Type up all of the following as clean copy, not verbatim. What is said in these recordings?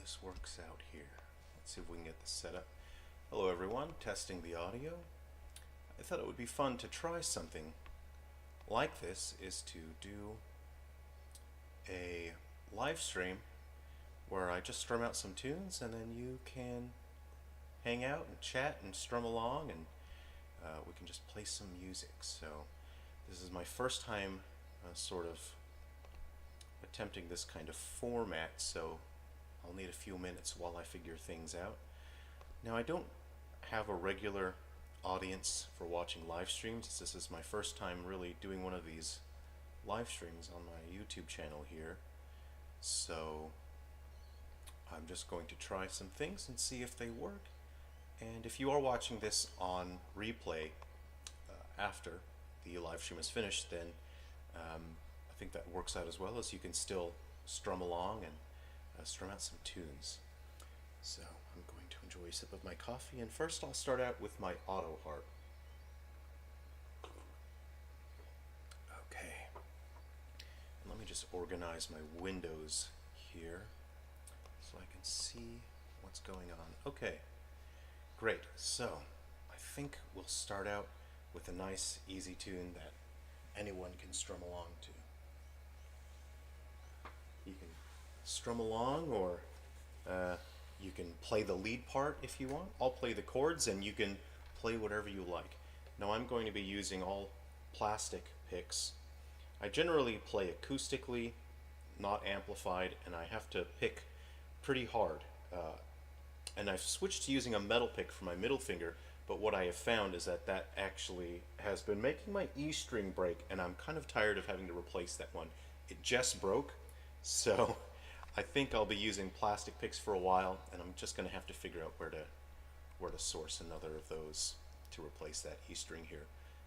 this works out here. Let's see if we can get this set up. Hello everyone, testing the audio. I thought it would be fun to try something like this, is to do a live stream where I just strum out some tunes and then you can hang out and chat and strum along, and we can just play some music. So this is my first time sort of attempting this kind of format, so I'll need a few minutes while I figure things out. Now, I don't have a regular audience for watching live streams. This is my first time really doing one of these live streams on my YouTube channel here, so I'm just going to try some things and see if they work. And if you are watching this on replay after the live stream is finished, then I think that works out as well, as you can still strum along and strum out some tunes. So I'm going to enjoy a sip of my coffee, and first I'll start out with my auto harp. Okay, and let me just organize my windows here so I can see what's going on. Okay, great. So I think we'll start out with a nice easy tune that anyone can strum along to. You can strum along, or you can play the lead part if you want. I'll play the chords and you can play whatever you like. Now I'm going to be using all plastic picks. I generally play acoustically, not amplified, and I have to pick pretty hard. And I've switched to using a metal pick for my middle finger, but what I have found is that that actually has been making my E string break, and I'm kind of tired of having to replace that one. It just broke, so I think I'll be using plastic picks for a while, and I'm just going to have to figure out where to source another of those to replace that E string here.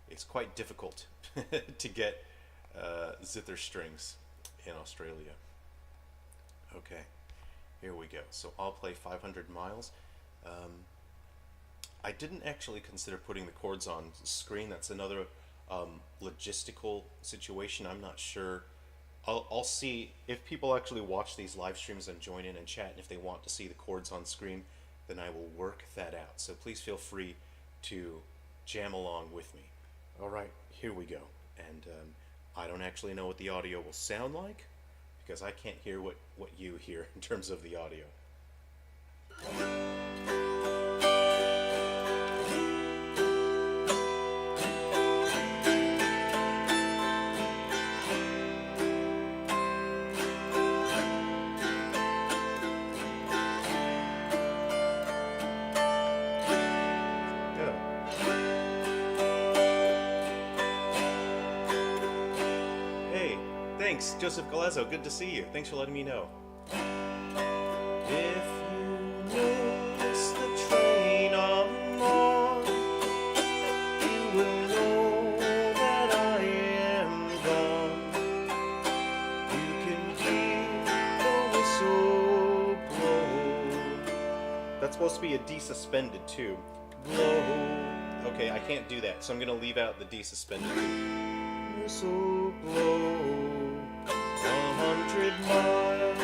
It's quite difficult to get zither strings in Australia. Okay, here we go. So I'll play 500 Miles. I didn't actually consider putting the chords on screen. That's another logistical situation. I'm not sure. I'll see if people actually watch these live streams and join in and chat, and if they want to see the chords on screen, then I will work that out. So please feel free to jam along with me. All right, here we go. And I don't actually know what the audio will sound like, because I can't hear what you hear in terms of the audio. Thanks, Joseph Galezzo. Good to see you. Thanks for letting me know. If you miss the train I'm on, you will know that I am gone. You can hear the whistle blow. That's supposed to be a D suspended too. Blow. Okay, I can't do that, so I'm going to leave out the D suspended. Whistle blow. 100 miles.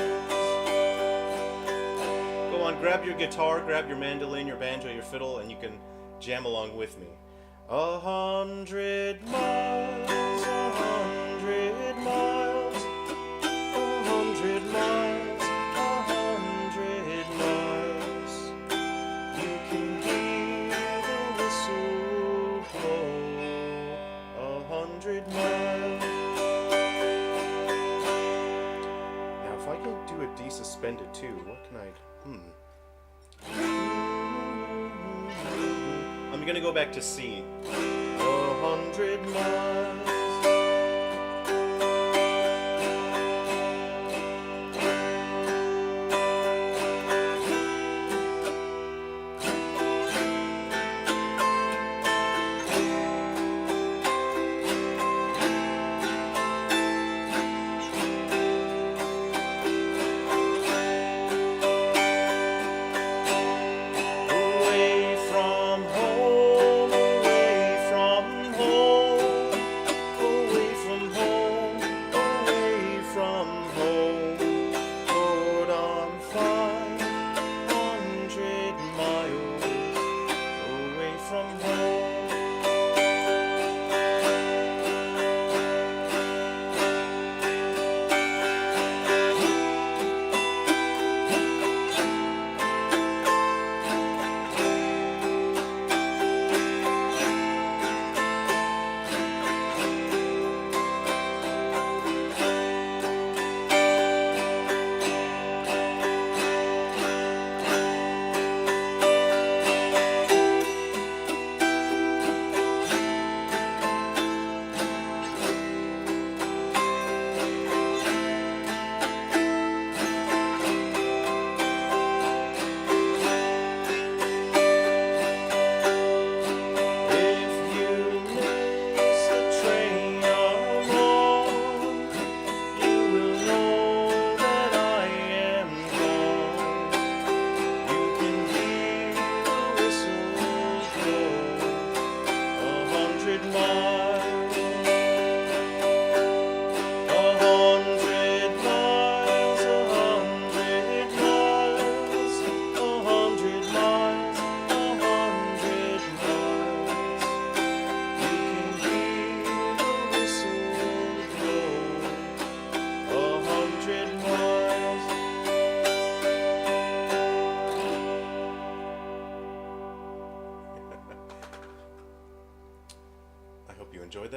Go on, grab your guitar, grab your mandolin, your banjo, your fiddle, and you can jam along with me. 100 miles, 100 miles, 100 miles, 100 miles. You can hear the whistle blow. 100 miles. Do a D suspended too. What can I'm gonna go back to C. 100 miles. Away from home,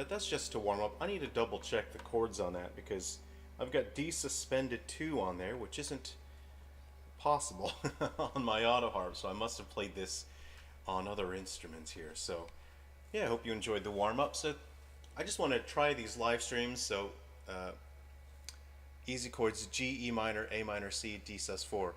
that's just to warm up. I need to double check the chords on that because I've got D suspended 2 on there, which isn't possible on my auto harp, so I must have played this on other instruments here. So yeah, I hope you enjoyed the warm-up. So I just want to try these live streams. So easy chords: G, E minor, A minor, C, D sus4.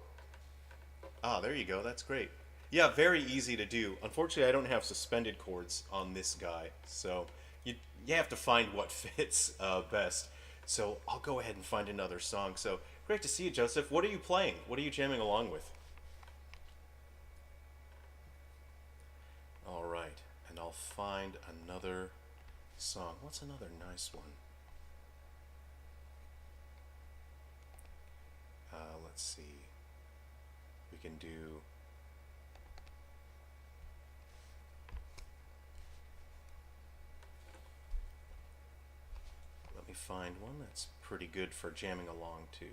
Ah, there you go. That's great. Yeah, very easy to do. Unfortunately, I don't have suspended chords on this guy, so you have to find what fits best. So I'll go ahead and find another song. So great to see you, Joseph. What are you playing? What are you jamming along with? All right, and I'll find another song. What's another nice one? Let's see. We can do... Let me find one that's pretty good for jamming along to.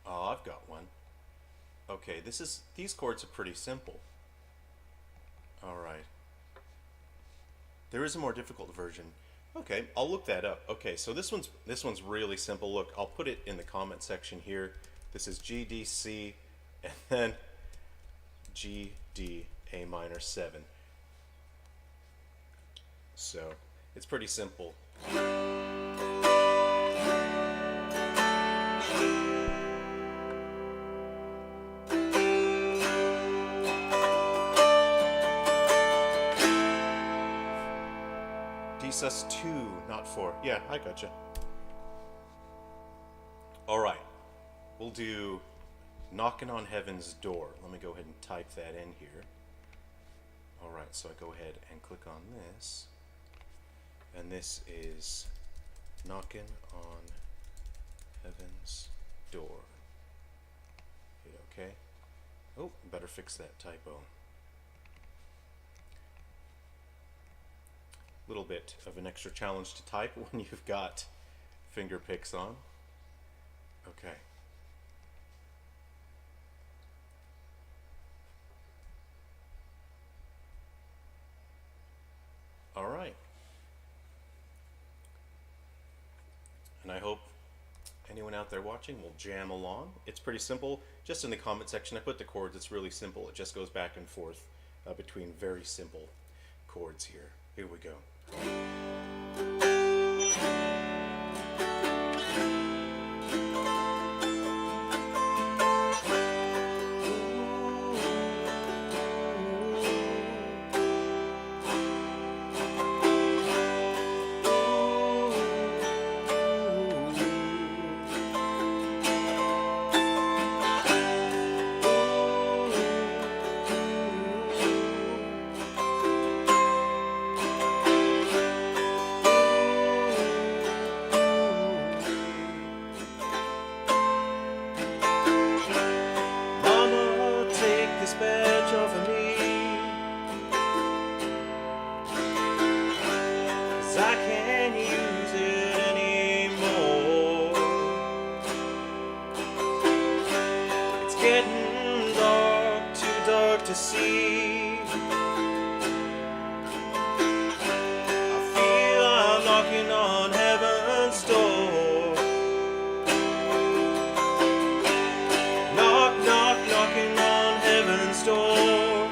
Oh, I've got one. Okay, these chords are pretty simple. All right. There is a more difficult version. Okay, I'll look that up. Okay, so this one's really simple. Look, I'll put it in the comment section here. This is G, D, C, and then G, D, A minor 7. So it's pretty simple. D sus 2, not 4. Yeah, I gotcha. All right, we'll do Knockin' on Heaven's Door. Let me go ahead and type that in here. All right, so I go ahead and click on this. And this is Knockin' on Heaven's Door. Hit OK. Oh, better fix that typo. Little bit of an extra challenge to type when you've got finger picks on. Okay. All right. And I hope anyone out there watching will jam along. It's pretty simple. Just in the comment section, I put the chords. It's really simple. It just goes back and forth between very simple chords here. Here we go. To see, I feel I'm knocking on heaven's door. Knock, knock, knocking on heaven's door.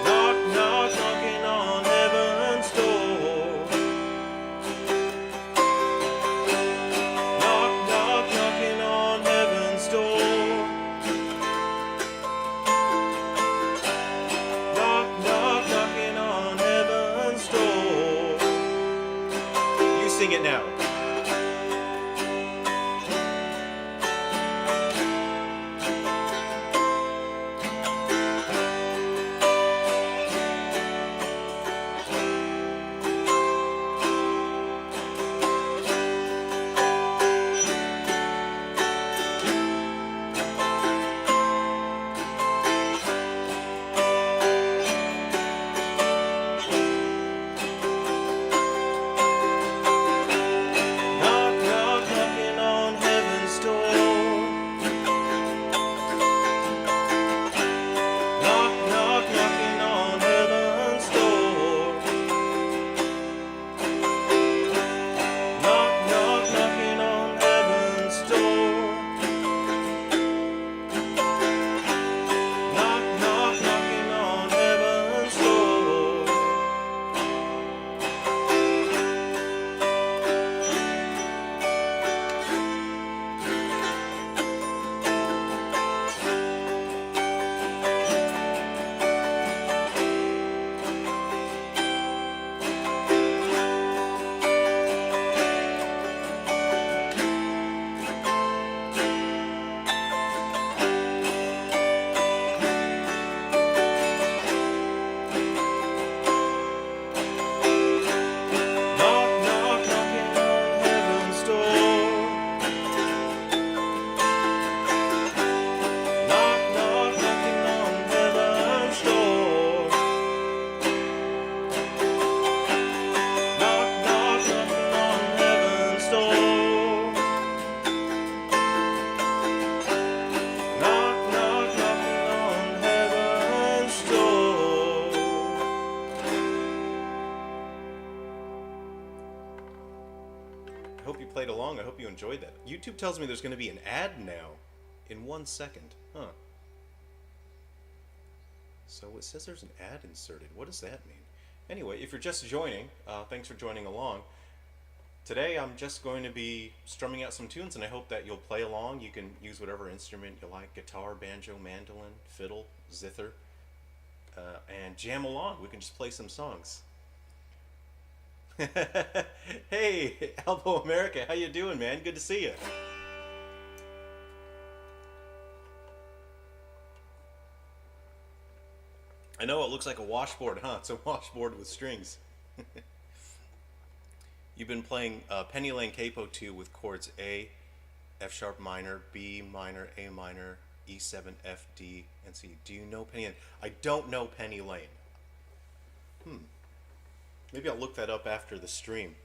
Knock, knock, knocking on heaven's door. Knock, knock, knocking on heaven's door. Sing it now. played along. I hope you enjoyed that. YouTube tells me there's going to be an ad now in 1 second. Huh. So it says there's an ad inserted. What does that mean? Anyway, if you're just joining, thanks for joining along. Today I'm just going to be strumming out some tunes, and I hope that you'll play along. You can use whatever instrument you like, guitar, banjo, mandolin, fiddle, zither, and jam along. We can just play some songs. Hey, Albo America, how you doing, man? Good to see you. I know it looks like a washboard, huh? It's a washboard with strings. You've been playing Penny Lane Capo 2 with chords A, F sharp minor, B minor, A minor, E7, F, D, and C. Do you know Penny Lane? I don't know Penny Lane. Maybe I'll look that up after the stream.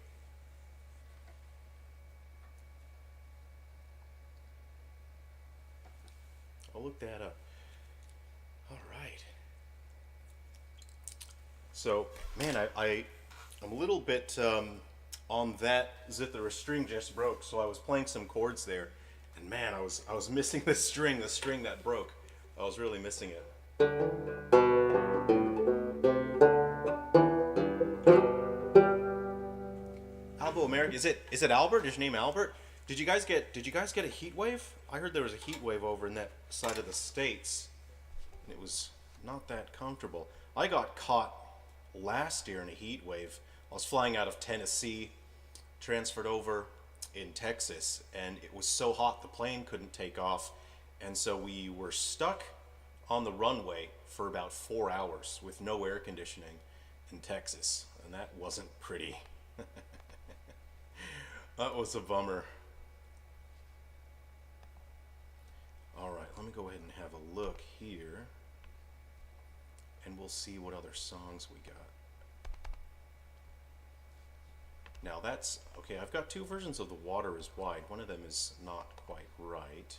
I'll look that up. All right. So, man, I'm a little bit on that zither. A string just broke, so I was playing some chords there, and man, I was missing the string that broke. I was really missing it. Albo America, is it Albert? Is your name Albert? Did you guys get a heat wave? I heard there was a heat wave over in that side of the States, and it was not that comfortable. I got caught last year in a heat wave. I was flying out of Tennessee, transferred over in Texas, and it was so hot the plane couldn't take off, and so we were stuck on the runway for about 4 hours with no air conditioning in Texas, and that wasn't pretty. That was a bummer. Alright, let me go ahead and have a look here, and we'll see what other songs we got. Now that's, okay, I've got two versions of The Water is Wide. One of them is not quite right.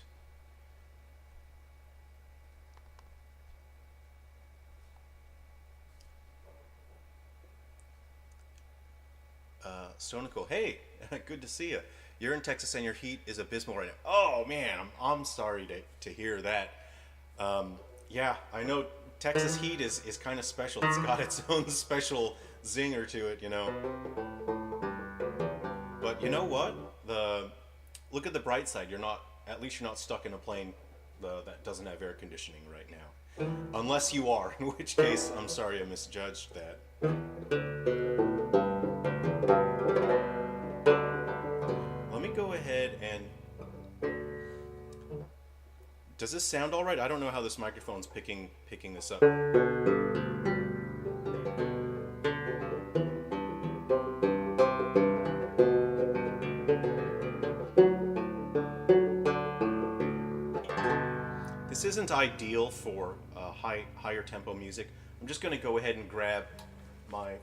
Stonical, hey, good to see you. You're in Texas and your heat is abysmal right now. Oh man, I'm sorry to hear that. Yeah, I know Texas heat is kind of special. It's got its own special zinger to it, you know. But you know what? Look at the bright side. At least you're not stuck in a plane that doesn't have air conditioning right now. Unless you are, in which case I'm sorry I misjudged that. Let me go ahead and... Does this sound all right? I don't know how this microphone's picking this up. This isn't ideal for higher tempo music. I'm just going to go ahead and grab my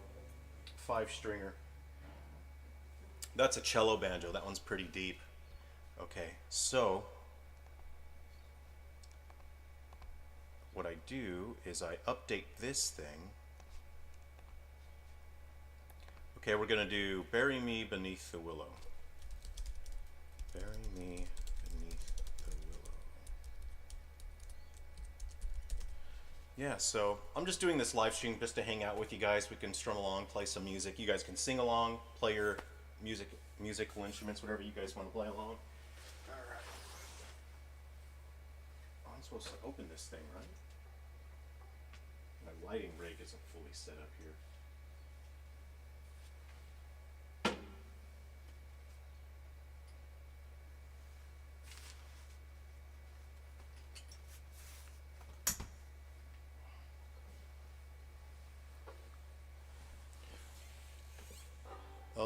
5-stringer. That's a cello banjo. That one's pretty deep. Okay, so what I do is I update this thing. Okay, we're going to do Bury Me Beneath the Willow. Bury Me Beneath the Willow. Yeah, so I'm just doing this live stream just to hang out with you guys. We can strum along, play some music. You guys can sing along, play your musical instruments, whatever you guys want to play along. Alright. I'm supposed to open this thing, right? My lighting rig isn't fully set up here.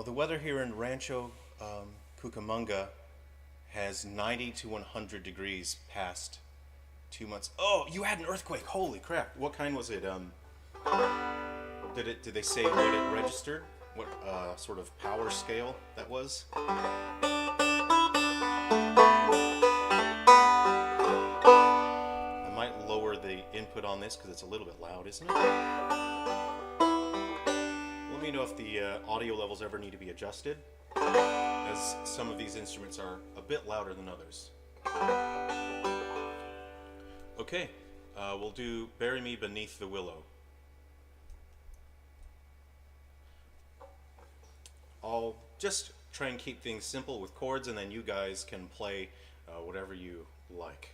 The weather here in Rancho Cucamonga has 90 to 100 degrees past 2 months. Oh, you had an earthquake! Holy crap! What kind was it? Did they say what it registered? What sort of power scale that was? I might lower the input on this because it's a little bit loud, isn't it? Let me know if the audio levels ever need to be adjusted. as some of these instruments are a bit louder than others. Okay, we'll do Bury Me Beneath the Willow. I'll just try and keep things simple with chords, and then you guys can play whatever you like.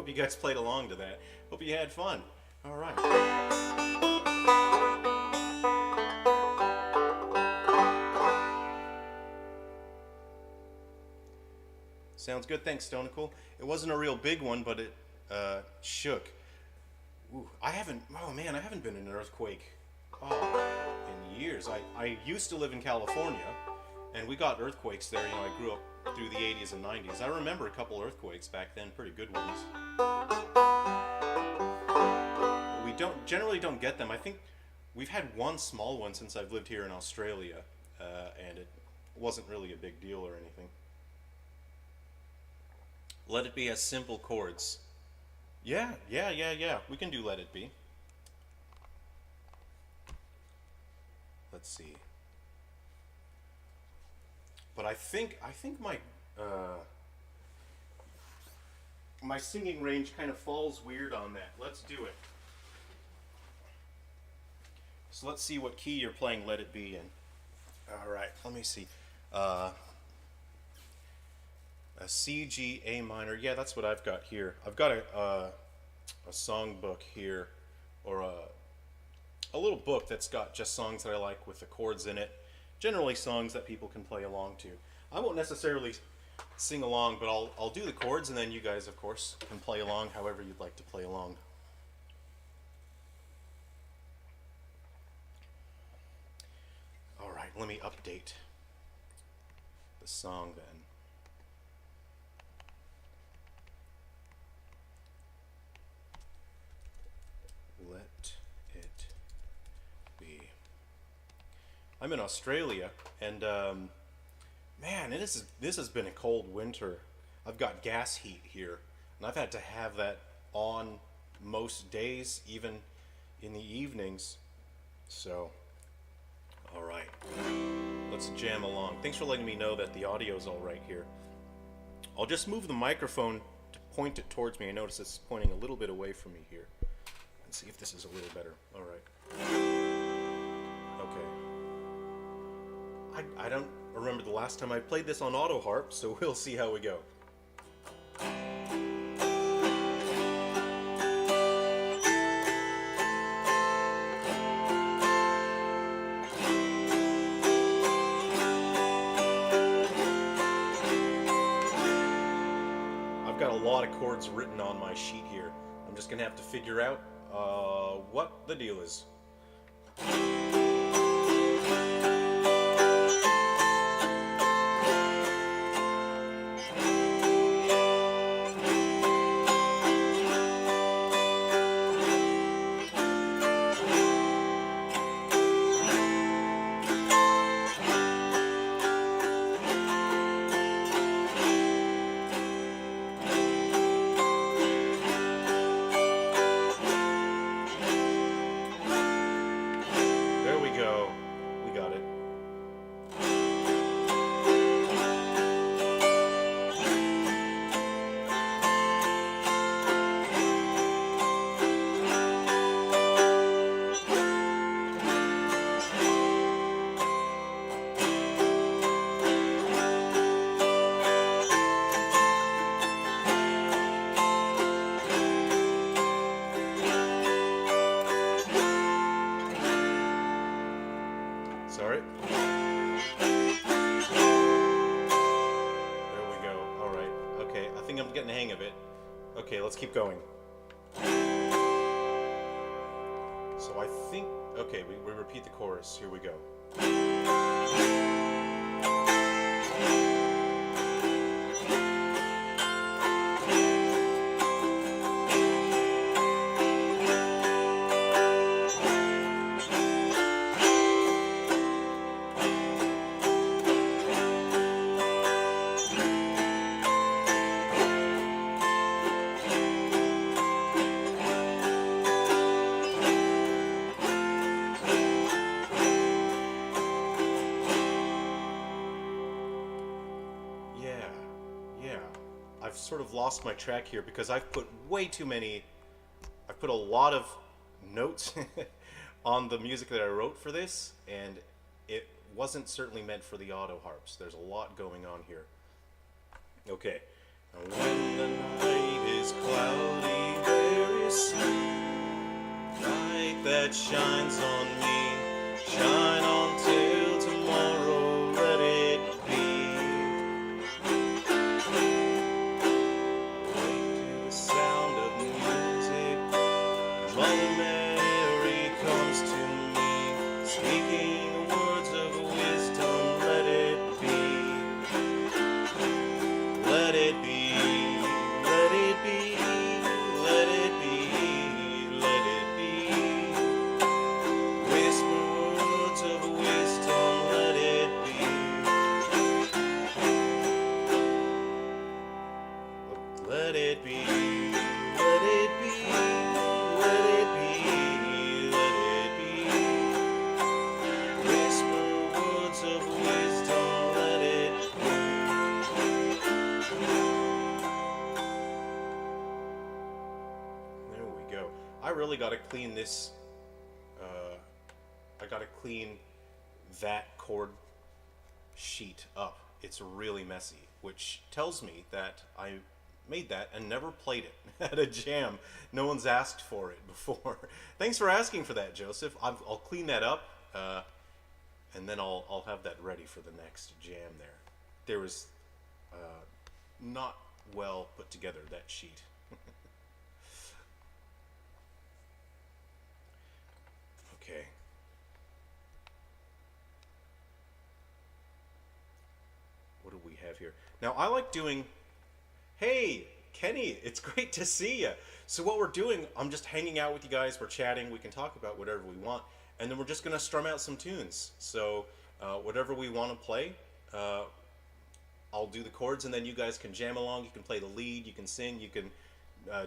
You guys played along to that. Hope you had fun. All right. Sounds good. Thanks, Stonical. It wasn't a real big one, but it shook. Ooh, I haven't been in an earthquake in years. I used to live in California, and we got earthquakes there. You know, I grew up through the 80s and 90s. I remember a couple earthquakes back then, pretty good ones. We generally don't get them. I think we've had one small one since I've lived here in Australia, and it wasn't really a big deal or anything. Let It Be has simple chords. Yeah. We can do Let It Be. Let's see. But I think my my singing range kind of falls weird on that. Let's do it. So let's see what key you're playing Let It Be in. All right, let me see. A C, G, A minor. Yeah, that's what I've got here. I've got a song book here, or a little book that's got just songs that I like with the chords in it. Generally songs that people can play along to. I won't necessarily sing along, but I'll do the chords, and then you guys, of course, can play along however you'd like to play along. All right. let me update the song then. Let it be. I'm in Australia, and man, this has been a cold winter. I've got gas heat here, and I've had to have that on most days, even in the evenings. So, all right, let's jam along. Thanks for letting me know that the audio's all right here. I'll just move the microphone to point it towards me. I notice it's pointing a little bit away from me here. And see if this is a little better. All right. Okay. I don't remember the last time I played this on auto harp, so we'll see how we go. I've got a lot of chords written on my sheet here. I'm just gonna have to figure out what the deal is. Sorry. There we go. All right. Okay, I think I'm getting the hang of it. Okay, let's keep going. So I think, okay, we repeat the chorus. Here we go. I've sort of lost my track here because I've put way too many, I've put a lot of notes on the music that I wrote for this, and it wasn't certainly meant for the auto harps. There's a lot going on here. Okay. Now, when the night is cloudy, there is light that shines on me. Shine on till tomorrow, let it be. Mother Mary comes to me, speaking words of wisdom, let it be. Let it be, let it be, let it be, let it be. Whisper words of wisdom, let it be. Let it be, let it be. I really got to clean this, I got to clean that chord sheet up. It's really messy, which tells me that I made that and never played it at a jam. No one's asked for it before. Thanks for asking for that, Joseph. I'll clean that up, and then I'll have that ready for the next jam there. There was not well put together, that sheet. Okay. have here. Now, I like doing... Hey, Kenny, it's great to see you. So what we're doing, I'm just hanging out with you guys. We're chatting. We can talk about whatever we want. And then we're just going to strum out some tunes. So whatever we want to play, I'll do the chords, and then you guys can jam along. You can play the lead. You can sing. You can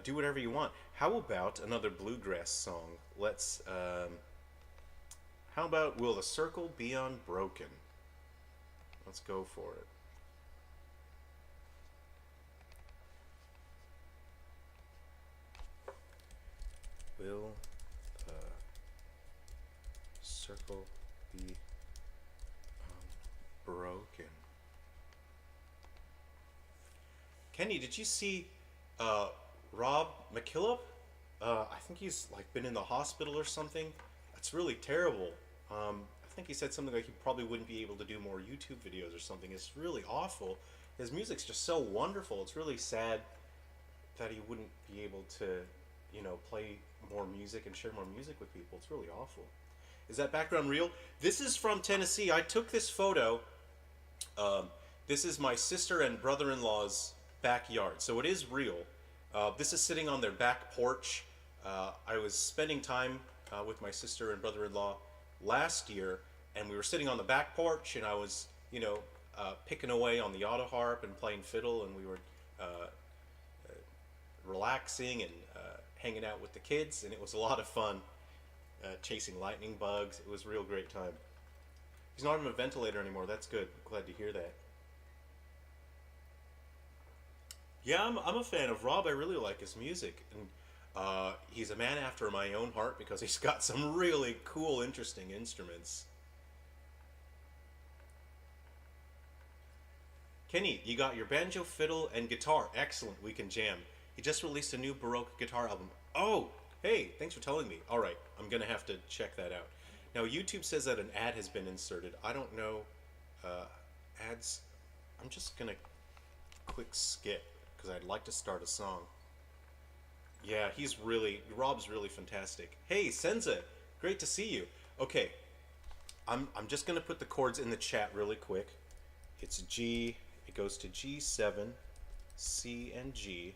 do whatever you want. How about another bluegrass song? Let's... how about Will the Circle Be Unbroken? Let's go for it. Will the circle be unbroken? Kenny, did you see Rob McKillop? I think he's like been in the hospital or something. That's really terrible. I think he said something like he probably wouldn't be able to do more YouTube videos or something. It's really awful. His music's just so wonderful. It's really sad that he wouldn't be able to, you know, play more music and share more music with people. It's really awful. Is that background real? This is from Tennessee. I took this photo. This is my sister and brother-in-law's backyard, so it is real. This is sitting on their back porch. I was spending time with my sister and brother-in-law last year, and we were sitting on the back porch, and I was, you know, picking away on the auto harp and playing fiddle, and we were relaxing and hanging out with the kids, and it was a lot of fun, chasing lightning bugs. It was a real great time. He's not on a ventilator anymore. That's good. I'm glad to hear that. Yeah, I'm a fan of Rob. I really like his music, and he's a man after my own heart because he's got some really cool, interesting instruments. Kenny, you got your banjo, fiddle, and guitar. Excellent. We can jam. He just released a new Baroque guitar album. Oh, hey, thanks for telling me. All right, I'm going to have to check that out. Now, YouTube says that an ad has been inserted. I don't know. Ads. I'm just going to click skip because I'd like to start a song. Yeah, Rob's really fantastic. Hey, Senza, great to see you. Okay, I'm just going to put the chords in the chat really quick. It's G, it goes to G7, C, and G.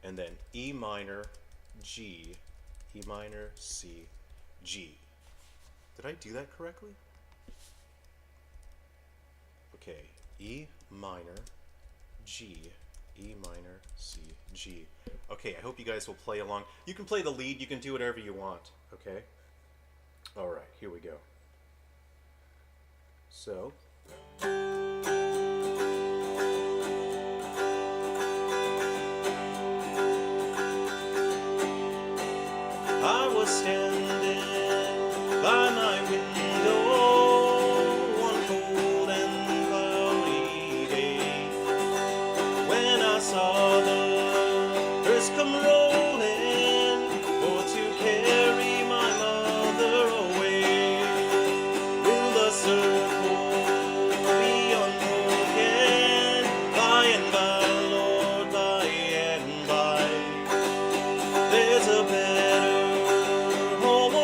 And then E minor, G, E minor, C, G. Did I do that correctly? Okay, E minor, G, E minor, C, G. Okay, I hope you guys will play along. You can play the lead, you can do whatever you want, okay? All right, here we go. So... I was standing by my window one cold and cloudy day when I saw the hearse come rolling for to carry my mother away. Will the circle be unbroken by and by, Lord, by and by? There's a better home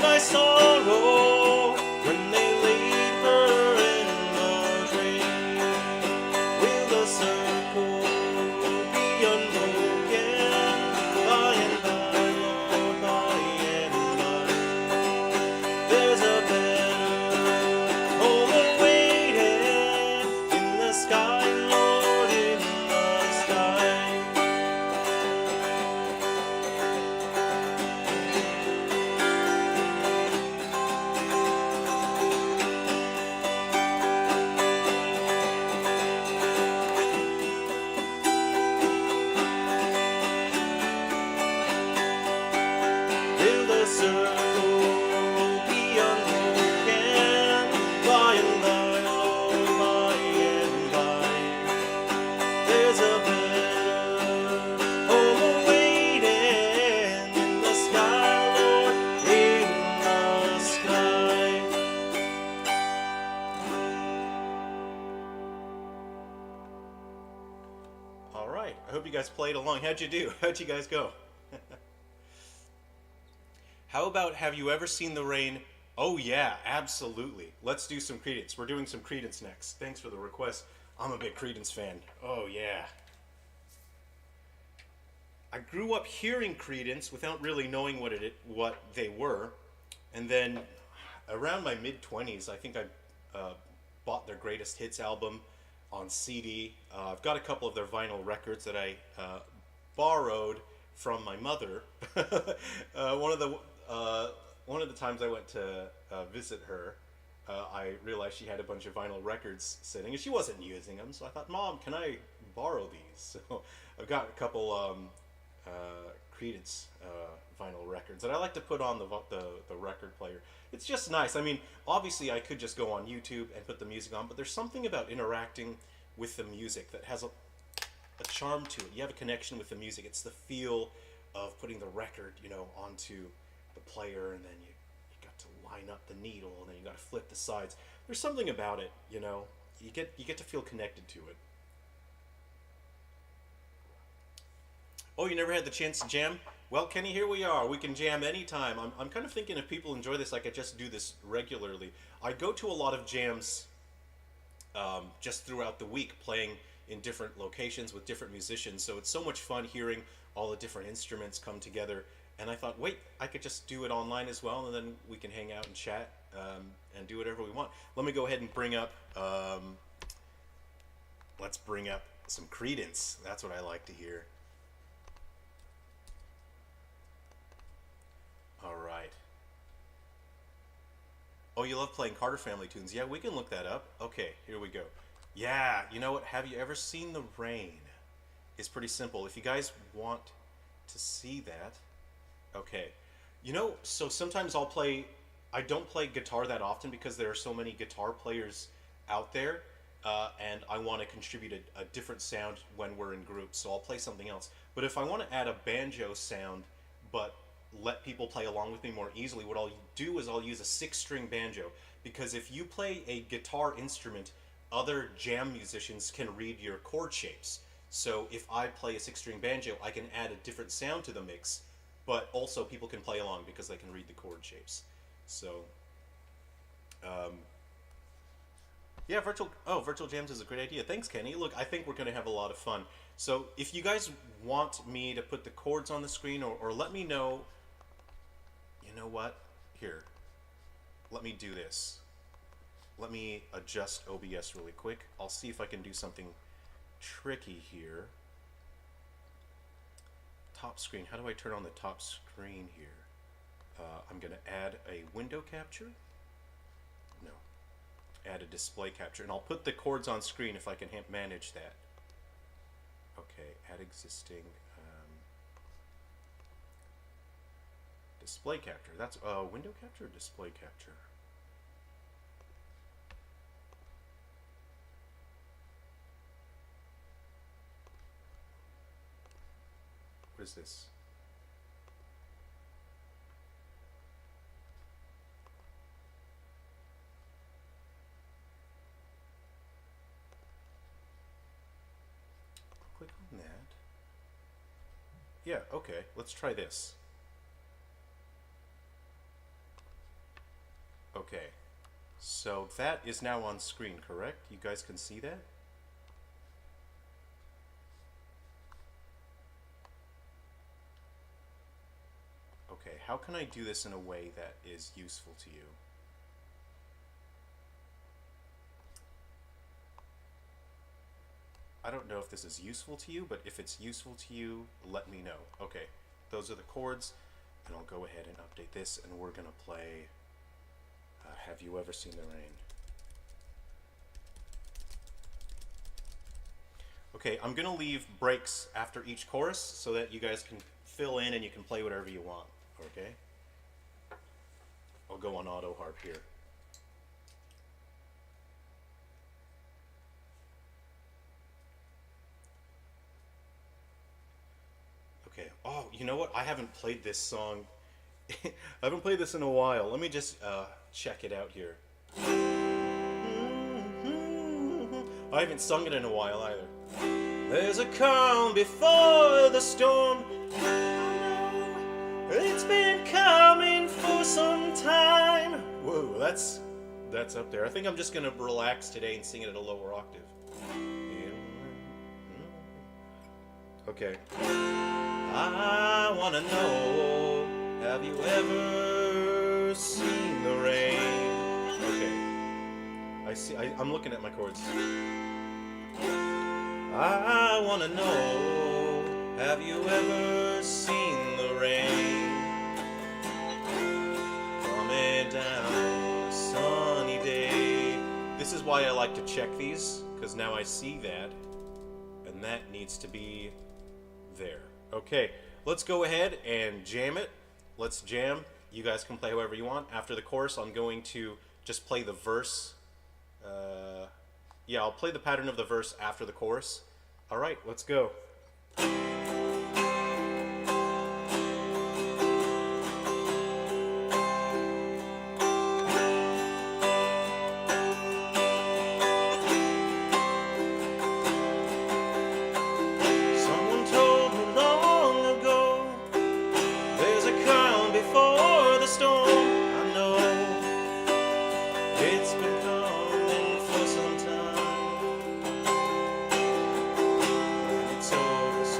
my sorrow when they laid her in the grave. Will the circle be unbroken by and by, Lord, by and by? There's a better home awaiting in the sky, Lord, in the sky. Will the circle be unbroken by and by, Lord, by and by? There's a better home awaiting in the sky, Lord, in the sky. All right, I hope you guys played along. How'd you do? How'd you guys go? How about Have You Ever Seen the Rain? Oh yeah, absolutely. Let's do some Creedence. We're doing some Creedence next. Thanks for the request. I'm a big Creedence fan. Oh yeah. I grew up hearing Creedence without really knowing what they were. And then around my mid-20s, I think I bought their Greatest Hits album on CD. I've got a couple of their vinyl records that I borrowed from my mother. One of the times I went to visit her, I realized she had a bunch of vinyl records sitting, and she wasn't using them. So I thought, Mom, can I borrow these? So I've got a couple Creedence vinyl records that I like to put on the record player. It's just nice. I mean, obviously I could just go on YouTube and put the music on, but there's something about interacting with the music that has a charm to it. You have a connection with the music. It's the feel of putting the record, onto the player, and then you got to line up the needle, and then you got to flip the sides. There's something about it, you get to feel connected to it. Oh, you never had the chance to jam? Well, Kenny, here we are. We can jam anytime. I'm kind of thinking if people enjoy this, I could just do this regularly. I go to a lot of jams just throughout the week, playing in different locations with different musicians. So it's so much fun hearing all the different instruments come together. And I thought, wait, I could just do it online as well, and then we can hang out and chat and do whatever we want. Let me go ahead and bring up, let's bring up some Creedence. That's what I like to hear. All right. Oh, you love playing Carter Family tunes. Yeah, we can look that up. Okay, here we go. Yeah, you know what? Have You Ever Seen the Rain? It's pretty simple. If you guys want to see that, okay. So sometimes I don't play guitar that often because there are so many guitar players out there, and I want to contribute a different sound when we're in groups, so I'll play something else. But if I want to add a banjo sound, but let people play along with me more easily, what I'll do is I'll use a 6-string banjo, because if you play a guitar instrument, other jam musicians can read your chord shapes. So if I play a 6-string banjo, I can add a different sound to the mix, but also people can play along because they can read the chord shapes. So, yeah, virtual jams is a great idea. Thanks, Kenny. Look, I think we're going to have a lot of fun. So if you guys want me to put the chords on the screen, or let me know, you know what? Here, let me do this. Let me adjust OBS really quick. I'll see if I can do something tricky here. Top screen. How do I turn on the top screen here? I'm going to add a window capture. No. Add a display capture. And I'll put the chords on screen if I can manage that. Okay, add existing display capture. That's window capture or display capture? What is this? Click on that. Yeah, okay, let's try this. Okay, so that is now on screen, correct? You guys can see that? Okay, how can I do this in a way that is useful to you? I don't know if this is useful to you, but if it's useful to you, let me know. Okay, those are the chords, and I'll go ahead and update this, and we're gonna play Have You Ever Seen the Rain? Okay, I'm gonna leave breaks after each chorus so that you guys can fill in and you can play whatever you want, okay? I'll go on auto harp here. Okay. Oh, you know what? I haven't played this song. I haven't played this in a while. Let me just check it out here. I haven't sung it in a while either. There's a calm before the storm. It's been coming for some time. Whoa, that's up there. I think I'm just gonna relax today and sing it at a lower octave. Okay. I wanna know, have you ever seen the rain? Okay. I'm looking at my chords. I wanna know, have you ever seen the rain? Coming down a sunny day. This is why I like to check these, because now I see that, and that needs to be there. Okay, let's go ahead and jam it. Let's jam. You guys can play however you want. After the chorus, I'm going to just play the verse. Yeah, I'll play the pattern of the verse after the chorus. All right, let's go. So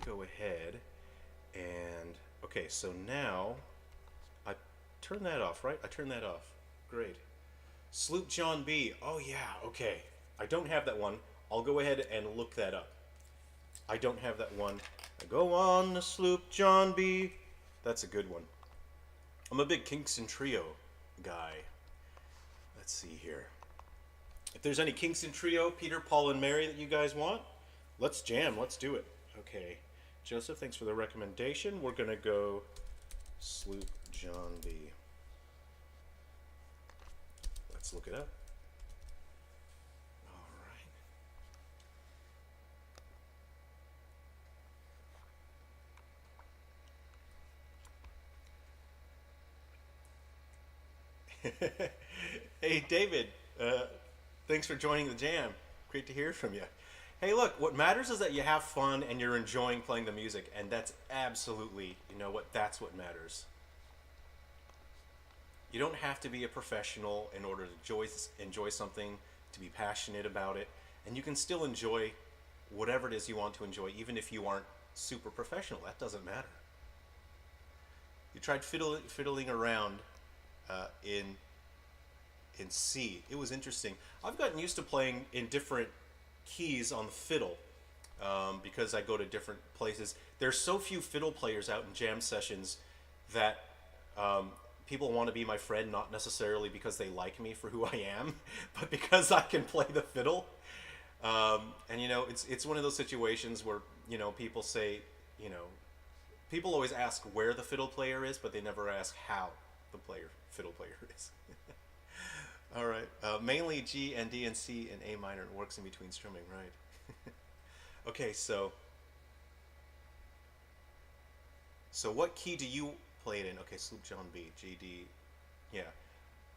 go ahead and, okay, so now, I turn that off, right? I turn that off. Great. Sloop John B. Oh yeah, okay. I don't have that one. I'll go ahead and look that up. I don't have that one. I go on the Sloop John B. That's a good one. I'm a big Kingston Trio guy. Let's see here. If there's any Kingston Trio, Peter, Paul, and Mary that you guys want, let's jam. Let's do it. Okay. Joseph, thanks for the recommendation. We're going to go Sloop John B. Let's look it up. All right. Hey, David. Thanks for joining the jam. Great to hear from you. Hey, look, what matters is that you have fun and you're enjoying playing the music, and that's absolutely, you know what, that's what matters. You don't have to be a professional in order to enjoy something, to be passionate about it, and you can still enjoy whatever it is you want to enjoy, even if you aren't super professional. That doesn't matter. You tried fiddling around in C. It was interesting. I've gotten used to playing in different keys on the fiddle because I go to different places. There's so few fiddle players out in jam sessions that people want to be my friend, not necessarily because they like me for who I am, but because I can play the fiddle. And you know, it's one of those situations where, you know, people say, you know, people always ask where the fiddle player is, but they never ask how the fiddle player is. All right. Mainly G and D and C and A minor. It works in between strumming, right? Okay, so what key do you play it in? Okay, Sloop John B, G, D. Yeah.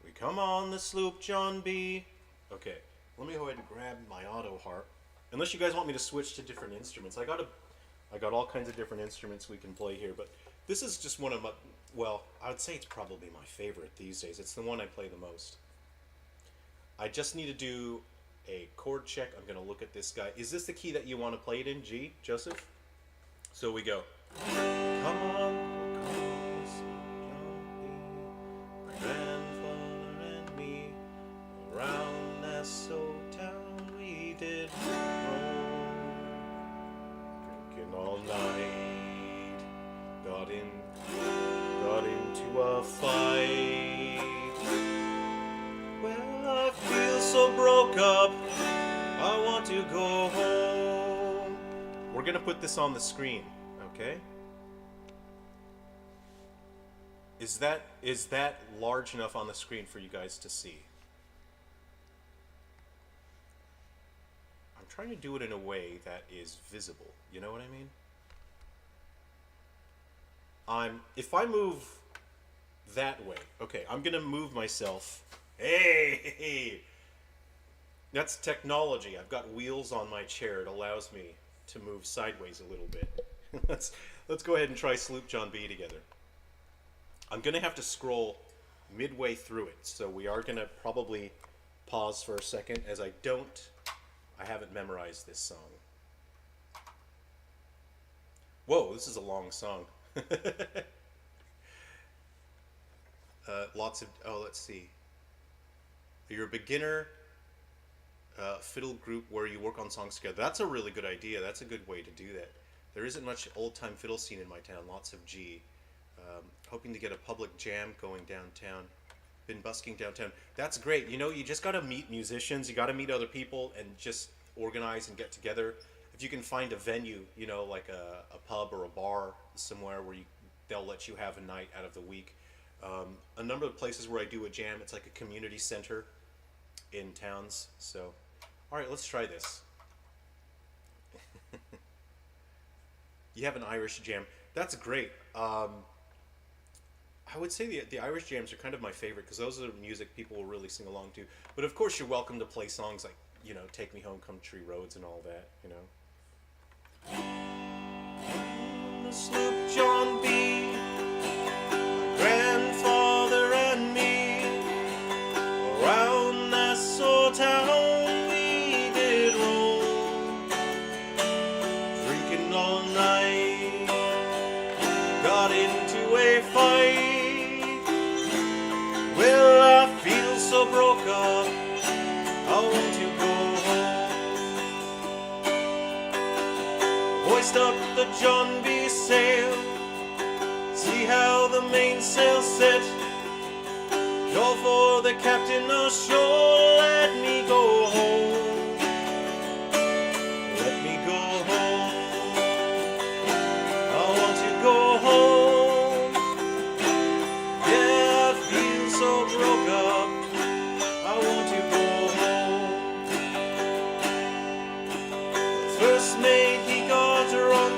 We come on the Sloop John B. Okay, let me go ahead and grab my auto harp. Unless you guys want me to switch to different instruments. I got all kinds of different instruments we can play here, but this is just one of my, well, I would say it's probably my favorite these days. It's the one I play the most. I just need to do a chord check. I'm going to look at this guy. Is this the key that you want to play it in, G, Joseph? So we go. Come on, my grandfather and me, around Nassau town we did roam, drinking all night, got into a fight. Well, I feel so broke up, I want to go home. We're gonna put this on the screen, okay? Is that large enough on the screen for you guys to see? I'm trying to do it in a way that is visible, you know what I mean? If I move that way, okay, I'm gonna move myself. Hey! That's technology. I've got wheels on my chair. It allows me to move sideways a little bit. Let's go ahead and try Sloop John B together. I'm going to have to scroll midway through it, so we are going to probably pause for a second as I haven't memorized this song. Whoa, this is a long song. Let's see. You're a beginner fiddle group where you work on songs together. That's a really good idea. That's a good way to do that. There isn't much old-time fiddle scene in my town. Lots of G. Hoping to get a public jam going downtown. Been busking downtown. That's great. You know, you just got to meet musicians. You got to meet other people and just organize and get together. If you can find a venue, you know, like a pub or a bar somewhere where they'll let you have a night out of the week. A number of places where I do a jam, it's like a community center in towns. So, all right, let's try this. You have an Irish jam. That's great. I would say the Irish jams are kind of my favorite because those are the music people will really sing along to. But of course, you're welcome to play songs like, you know, Take Me Home, Country Roads and all that, you know. The Sloop John B, my grandfather and me, around Nassau town we did roam, drinking all night. Hoist up the John B sail, see how the mainsail set. Call for the captain ashore, let me go home. Let me go home. I want to go home. Yeah, I feel so broke up. I want to go home. The first mate, he got drunk,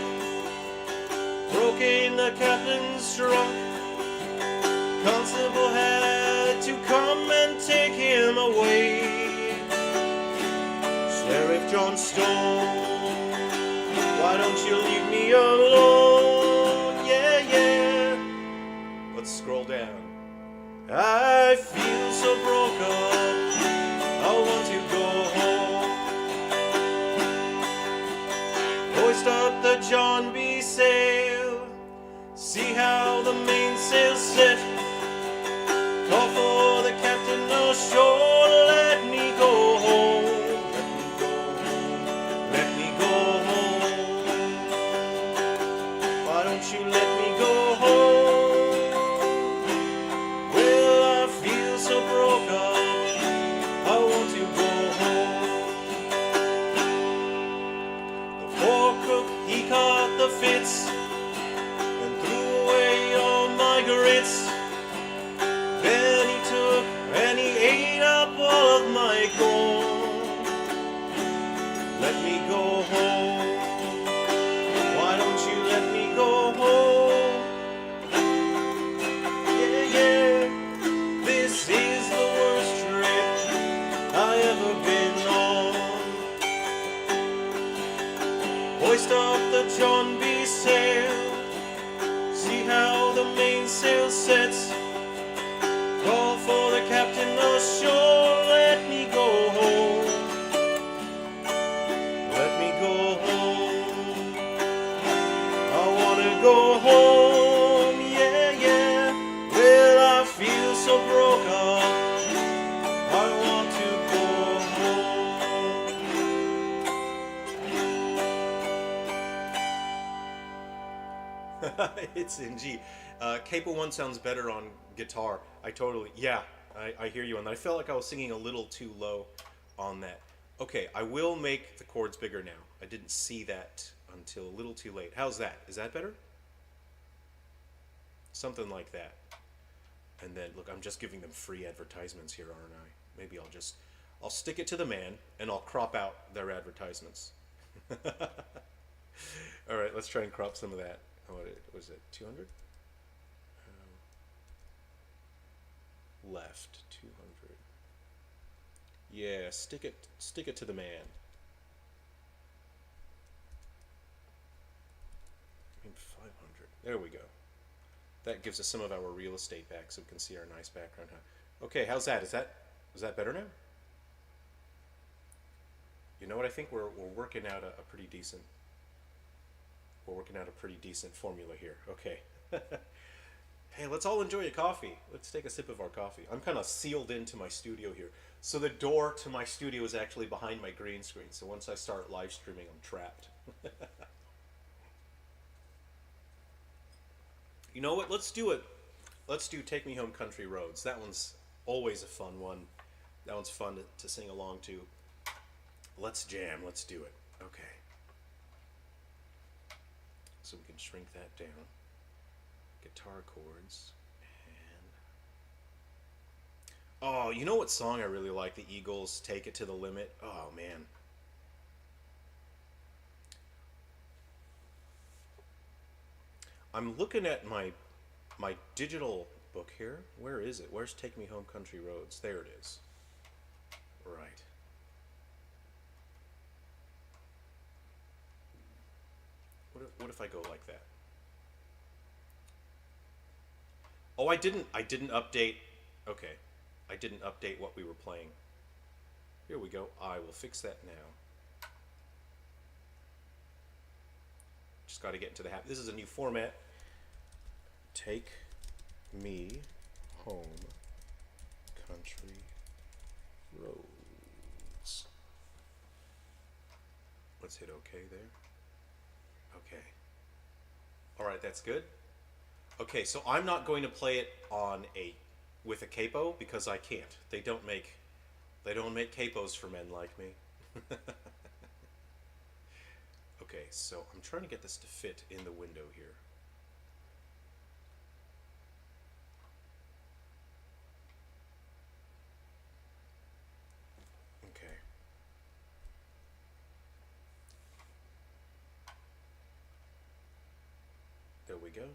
broke in the captain's trunk. Constable had to come and take him away. Sheriff John Stone, why don't you leave me alone? Yeah, yeah. Let's scroll down. I feel so broke up, I want to go home. Hoist up the John B sail, see how the mainsail set. Call for the captain ashore, let me go home. Let me go home. Let me go home. Why don't you let me go home? Well, I feel so broke up, I want to go home. The poor cook, he caught the fits and threw away all my grits. Then he took and he ate up all of my corn. Let me go home. Why don't you let me go home? Yeah, yeah. This is the worst trip I ever been on. Hoist up the John B sail, see how the mainsail sets. Call for the captain ashore, let me go home. Let me go home. I wanna go home, yeah, yeah. Well, I feel so broke up, I want to go home. It's in G. Capo 1 sounds better on guitar. I hear you on that. I felt like I was singing a little too low on that. Okay, I will make the chords bigger now. I didn't see that until a little too late. How's that? Is that better? Something like that. And then, look, I'm just giving them free advertisements here, aren't I? Maybe I'll stick it to the man, and I'll crop out their advertisements. All right, let's try and crop some of that. What was it, 200? Left 200. Yeah, stick it to the man. I mean 500. There we go. That gives us some of our real estate back, so we can see our nice background. Okay, how's that? Is that better now? You know what? I think we're working out a pretty decent. We're working out a pretty decent formula here. Okay. Hey, let's all enjoy a coffee. Let's take a sip of our coffee. I'm kind of sealed into my studio here. So the door to my studio is actually behind my green screen. So once I start live streaming, I'm trapped. You know what? Let's do it. Let's do Take Me Home Country Roads. That one's always a fun one. That one's fun to sing along to. Let's jam. Let's do it. Okay. So we can shrink that down. Guitar chords. And oh, you know what song I really like? The Eagles, Take It to the Limit. Oh, man. I'm looking at my digital book here. Where is it? Where's Take Me Home Country Roads? There it is. Right. What if I go like that? Oh, I didn't update. Okay. I didn't update what we were playing. Here we go. I will fix that now. Just got to get into the habit. This is a new format. Take Me Home Country Roads. Let's hit OK there. Okay. All right, that's good. Okay, so I'm not going to play it on with a capo because I can't. They don't make capos for men like me. Okay, so I'm trying to get this to fit in the window here. Okay. There we go.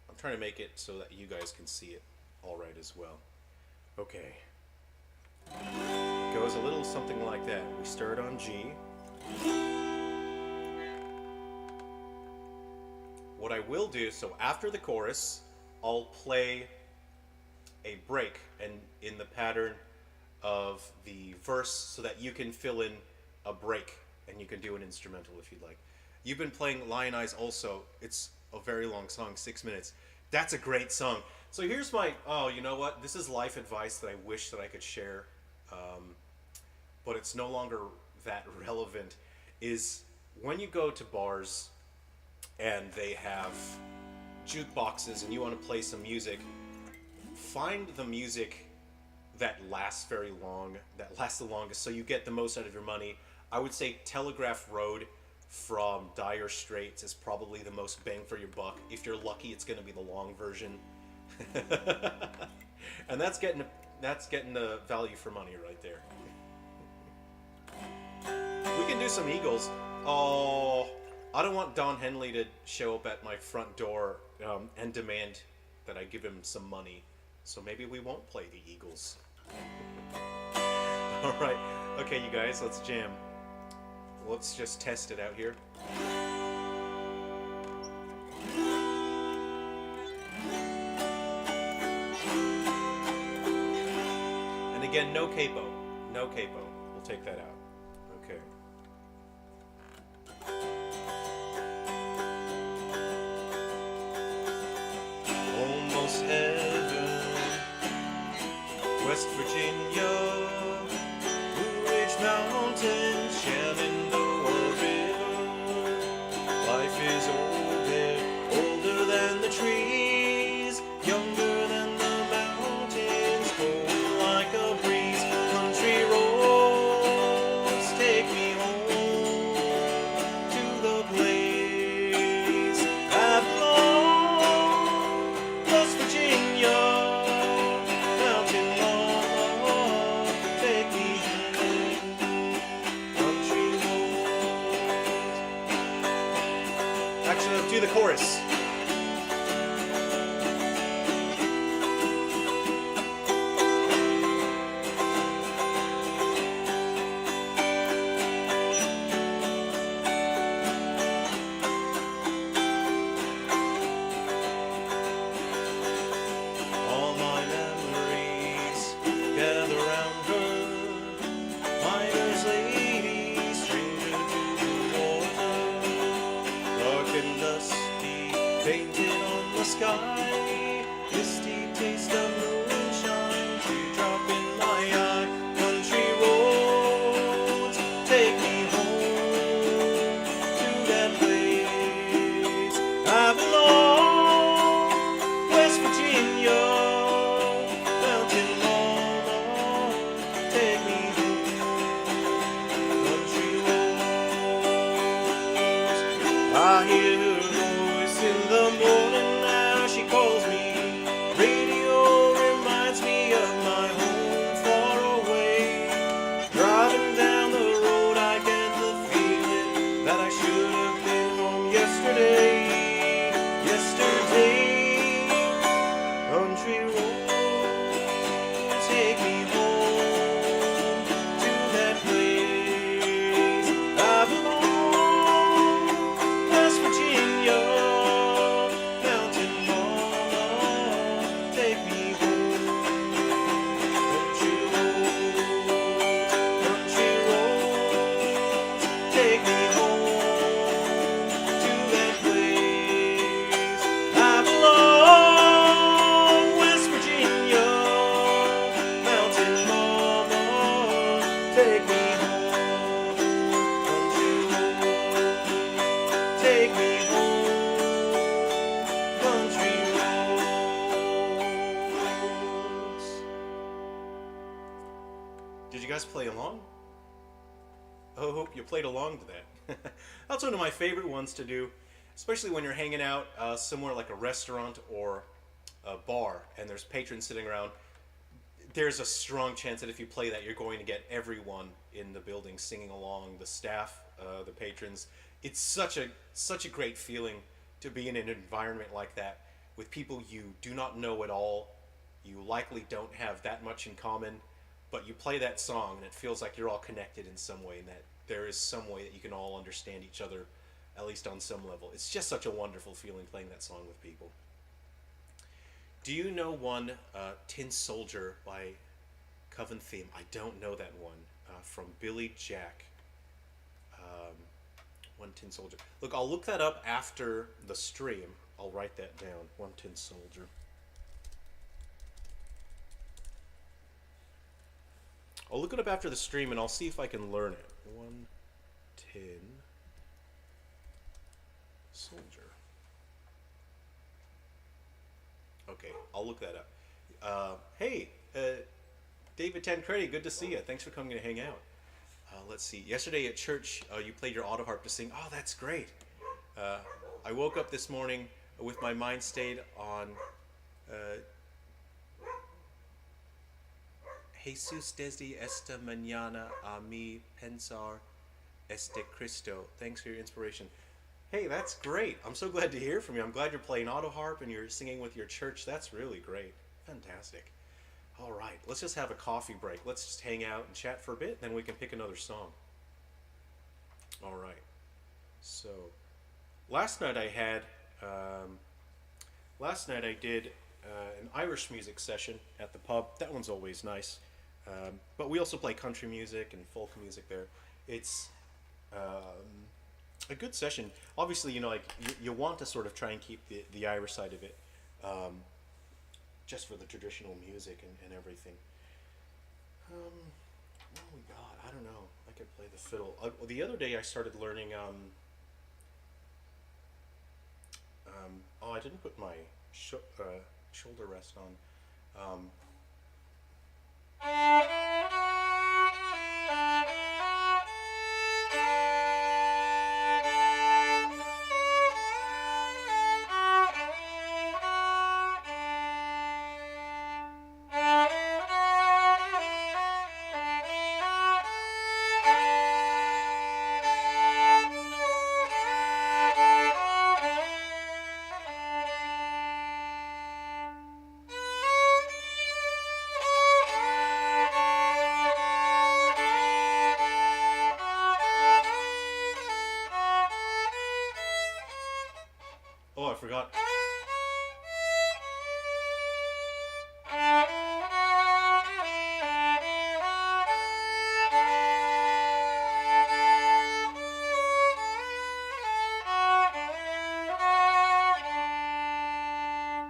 I'm trying to make it so that you guys can see it all right as well. Okay. It goes a little something like that. We start on G. What I will do, so after the chorus, I'll play a break and in the pattern of the verse so that you can fill in a break and you can do an instrumental if you'd like. You've been playing Lion Eyes also. It's a very long song, 6 minutes. That's a great song. So here's my, oh, you know what? This is life advice that I wish that I could share, but it's no longer that relevant, is when you go to bars and they have jukeboxes and you want to play some music, find the music that lasts very long, that lasts the longest, so you get the most out of your money. I would say Telegraph Road from Dire Straits is probably the most bang for your buck. If you're lucky, it's going to be the long version. And that's getting the value for money right there. We can do some Eagles. Oh, I don't want Don Henley to show up at my front door and demand that I give him some money. So maybe we won't play the Eagles. All right. Okay, you guys, let's jam. Let's just test it out here. And again, no capo. No capo. We'll take that out. Okay. Almost heaven, West Virginia, Blue Ridge Mountains, Shenandoah River. Life is old there, older than the trees, younger than the mountains, going like a breeze. Country roads take me home to the place I belong. West Virginia, mountain lawn, take me home. Country roads. Actually, let's do the chorus. All my memories gather round her, miner's lady, stranger to the water, dark and dusty, painted on the sky, misty taste of moonshine, teardrop in my eye. Country roads take me home to that place I belong. West Virginia, mountain lawn, take me home. Country roads. I hear her voice in the morning now, she calls me. Radio reminds me of my home far away. Driving down the road, I get the feeling that I should have been home yesterday. Yesterday. Country roads take me home to that place I belong. West Virginia. I hope you played along to that. That's one of my favorite ones to do, especially when you're hanging out somewhere like a restaurant or a bar and there's patrons sitting around. There's a strong chance that if you play that, you're going to get everyone in the building singing along, the staff, the patrons. It's such a great feeling to be in an environment like that with people you do not know at all. You likely don't have that much in common, but you play that song and it feels like you're all connected in some way, and that there is some way that you can all understand each other, at least on some level. It's just such a wonderful feeling playing that song with people. Do you know one, Tin Soldier by Coven Theme? I don't know that one. From Billy Jack. One Tin Soldier. Look, I'll look that up after the stream. I'll write that down. One Tin Soldier. I'll look it up after the stream and I'll see if I can learn it. One Tin Soldier. Okay, I'll look that up. Hey, David Tancredi, good to see you. Thanks for coming to hang out. Let's see. Yesterday at church, you played your auto harp to sing. Oh, that's great. I woke up this morning with my mind stayed on Jesus desde esta mañana a mi pensar este Cristo. Thanks for your inspiration. Hey, that's great. I'm so glad to hear from you. I'm glad you're playing auto harp and you're singing with your church. That's really great. Fantastic. All right, let's just have a coffee break. Let's just hang out and chat for a bit, then we can pick another song. All right. So, last night I did an Irish music session at the pub. That one's always nice. But we also play country music and folk music there. It's a good session. Obviously, like you want to sort of try and keep the Irish side of it, just for the traditional music and everything. What we got? I don't know. I could play the fiddle. The other day I started learning. I didn't put my shoulder rest on. Oh, I forgot.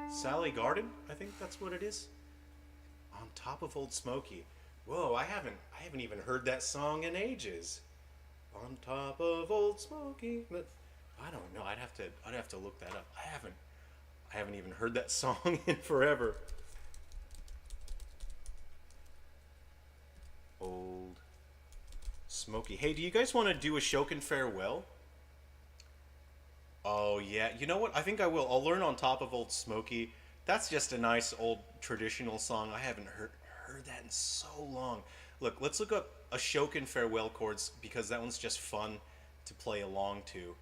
Sally Garden, I think that's what it is. On Top of Old Smoky. Whoa, I haven't even heard that song in ages. On Top of Old Smoky. I don't know. I'd have to look that up. I haven't even heard that song in forever. Old Smoky. Hey, do you guys want to do a Shokin Farewell? Oh yeah. You know what? I think I will. I'll learn On Top of Old Smoky. That's just a nice old traditional song. I haven't heard that in so long. Look, let's look up a Shokin Farewell chords because that one's just fun to play along to.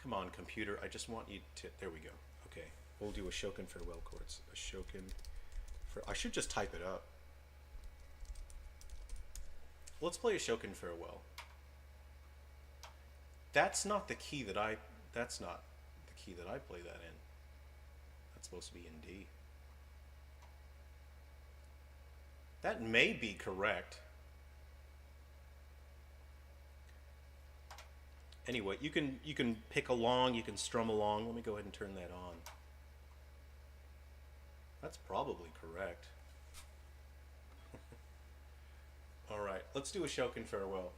Come on, computer. I just want you to... There we go. Okay. We'll do a Shokin Farewell chords. A Shokin... I should just type it up. Let's play a Shokin Farewell. That's not the key that I... That's not the key that I play that in. That's supposed to be in D. That may be correct. Anyway, you can pick along, you can strum along. Let me go ahead and turn that on. That's probably correct. All right, let's do a Shokin Farewell.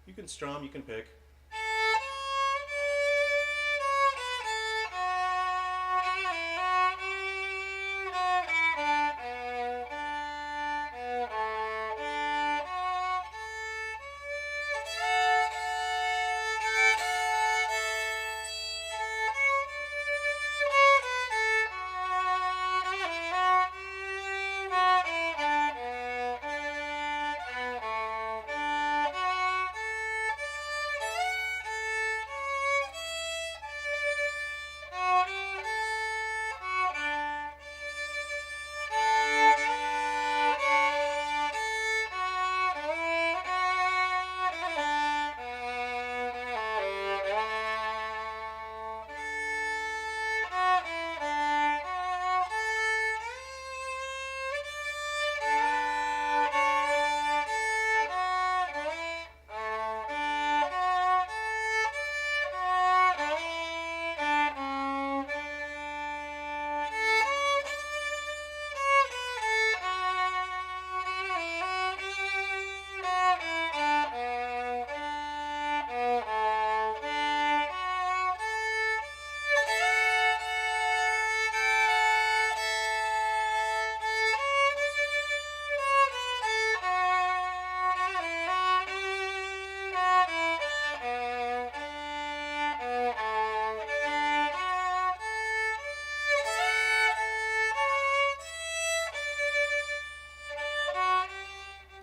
You can strum, you can pick.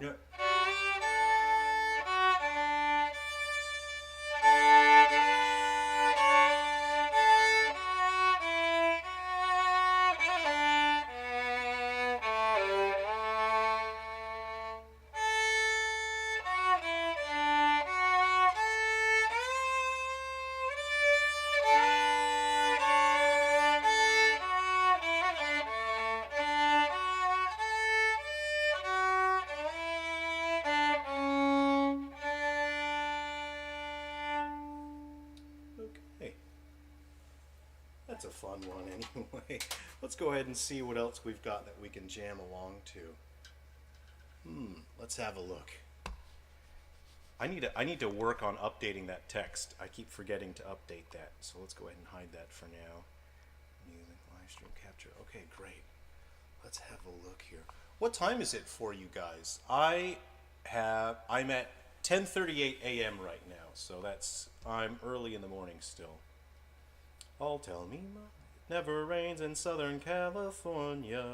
Yeah. Okay. That's a fun one anyway. Let's go ahead and see what else we've got that we can jam along to. Let's have a look. I need to work on updating that text. I keep forgetting to update that, so let's go ahead and hide that for now. Music, live stream capture. Okay, great. Let's have a look here. What time is it for you guys? I'm at 10:38 a.m. right now, so I'm early in the morning still. All tell me it never rains in Southern California.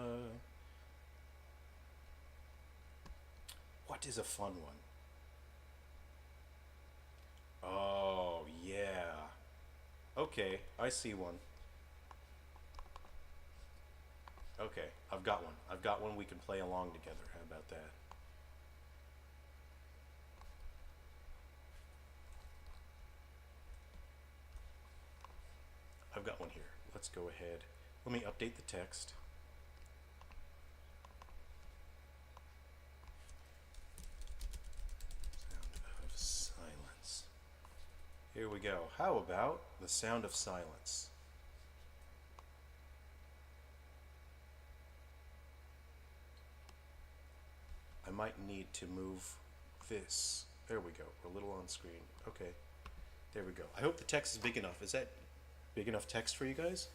What is a fun one? Oh, yeah. Okay, I see one. Okay, I've got one. I've got one we can play along together. How about that? I've got one here. Let's go ahead. Let me update the text. Sound of silence. Here we go. How about the sound of silence? I might need to move this. There we go. We're a little on screen. Okay. There we go. I hope the text is big enough. Is that big enough text for you guys?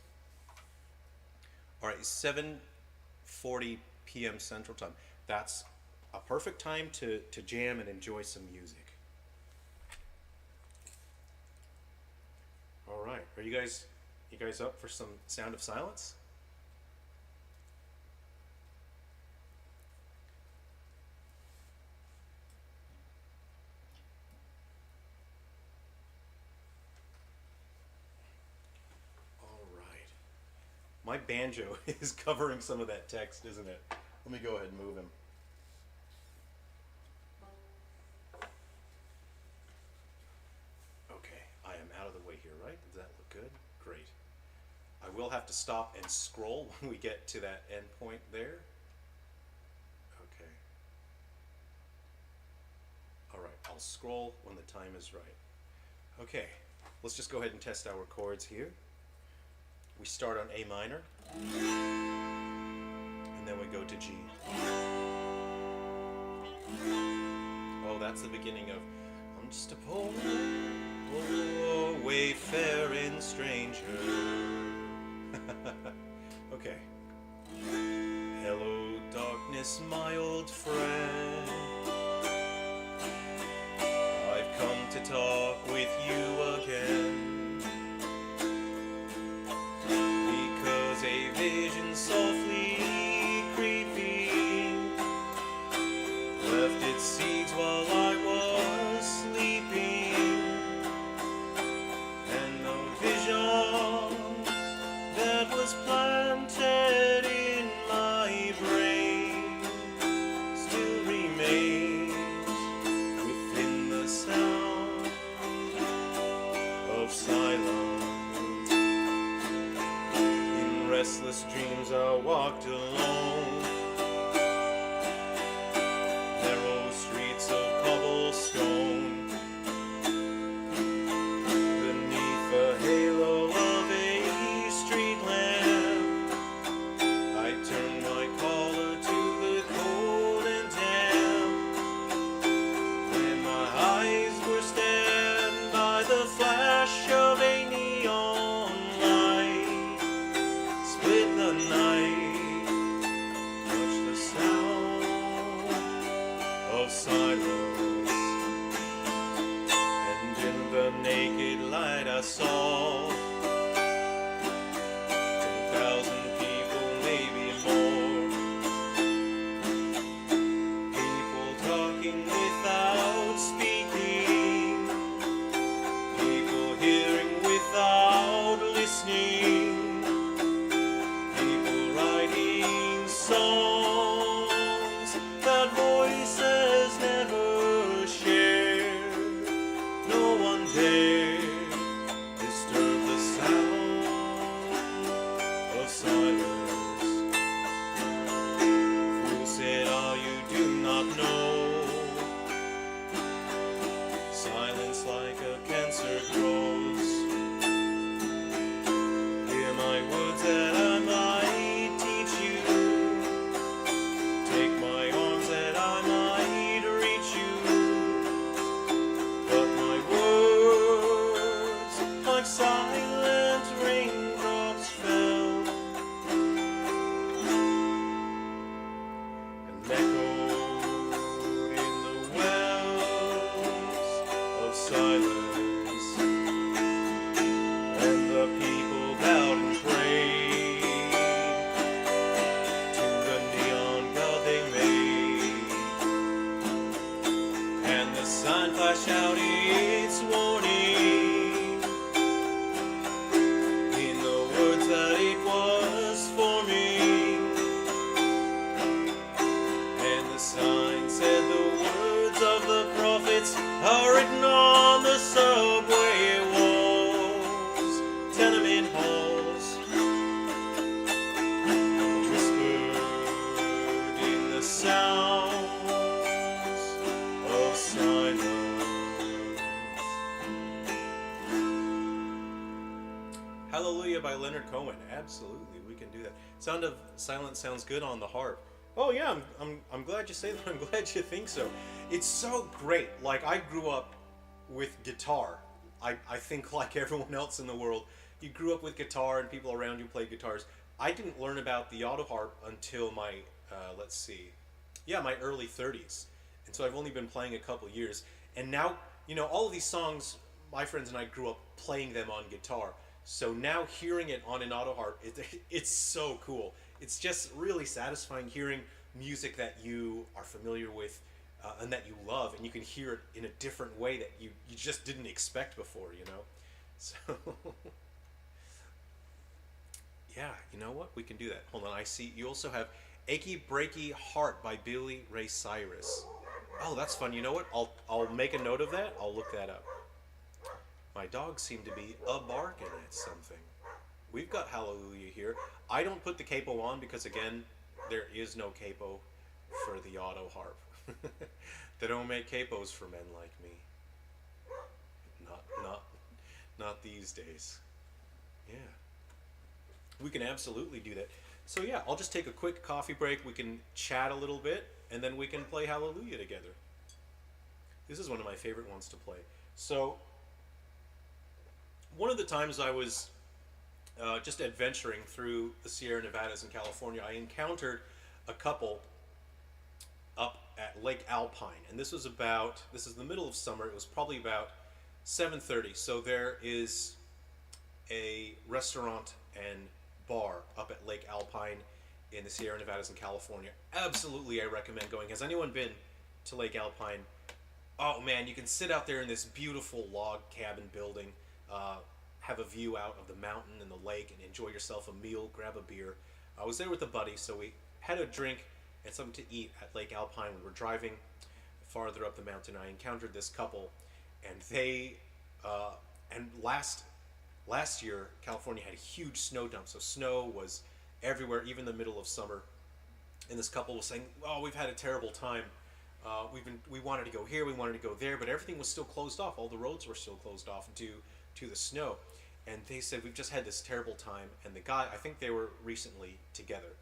All right, 7:40 p.m. Central Time. That's a perfect time to jam and enjoy some music. All right, are you guys up for some Sound of Silence? My banjo is covering some of that text, isn't it? Let me go ahead and move him. Okay, I am out of the way here, right? Does that look good? Great. I will have to stop and scroll when we get to that end point there. Okay. All right, I'll scroll when the time is right. Okay, let's just go ahead and test our chords here. We start on A minor, and then we go to G. Oh, that's the beginning of I'm just a poor wayfaring stranger. Okay. Hello, darkness, my old friend. I've come to talk with you again. A vision softly creeping left its seeds while I was sleeping, and the vision that was planted in my brain still remains within the sound of silence. Restless dreams I walked alone, narrow streets of cobblestone, beneath the halo of a street lamp. I turned my collar to the cold and damp, when my eyes were stared by the flash of a neon light. Split the night, touch the sound of silence, and in the naked light I saw 10,000 people, maybe more, people voices never share. No one dare disturb the sound of silence. Fool said, ah, you do not know. Silence like a cancer grows. Hear my words that I might teach you. Take my arms that I might reach you. But my words, like silent raindrops, fell and echoed in the wells of silence. And the people bowed and prayed to the neon god they made. And the sign flashed out its warning in the words that it was for me. And the sign said the words of the prophets are written on the subway walls, tenement halls, whispered in the sounds of silence. Hallelujah by Leonard Cohen. Absolutely, we can do that. Sound of Silence sounds good on the harp. Oh yeah, I'm glad you say that. I'm glad you think so. It's so great. Like, I grew up with guitar. I think like everyone else in the world, you grew up with guitar and people around you played guitars. I didn't learn about the auto harp until my, my early 30s. And so I've only been playing a couple years. And now, all of these songs, my friends and I grew up playing them on guitar. So now hearing it on an auto harp, it's so cool. It's just really satisfying hearing music that you are familiar with and that you love, and you can hear it in a different way that you just didn't expect before, So, yeah, you know what? We can do that. Hold on, I see you also have Achy Breaky Heart by Billy Ray Cyrus. Oh, that's fun. You know what? I'll make a note of that. I'll look that up. My dogs seem to be barking at something. We've got Hallelujah here. I don't put the capo on because, again, there is no capo for the auto harp. They don't make capos for men like me. Not these days. Yeah. We can absolutely do that. So yeah, I'll just take a quick coffee break. We can chat a little bit, and then we can play Hallelujah together. This is one of my favorite ones to play. So, one of the times I was just adventuring through the Sierra Nevadas in California, I encountered a couple up at Lake Alpine, and this is the middle of summer. It was probably about 7:30. So there is a restaurant and bar up at Lake Alpine in the Sierra Nevadas in California. Absolutely, I recommend going. Has anyone been to Lake Alpine? Oh man, you can sit out there in this beautiful log cabin building, have a view out of the mountain and the lake, and enjoy yourself a meal, grab a beer. I was there with a buddy, so we had a drink and something to eat at Lake Alpine. We were driving farther up the mountain. I encountered this couple, and they, last year, California had a huge snow dump, so snow was everywhere, even in the middle of summer. And this couple was saying, "Oh, we've had a terrible time. We wanted to go here, we wanted to go there, but everything was still closed off. All the roads were still closed off due to the snow." And they said, "We've just had this terrible time." And the guy, I think they were recently together,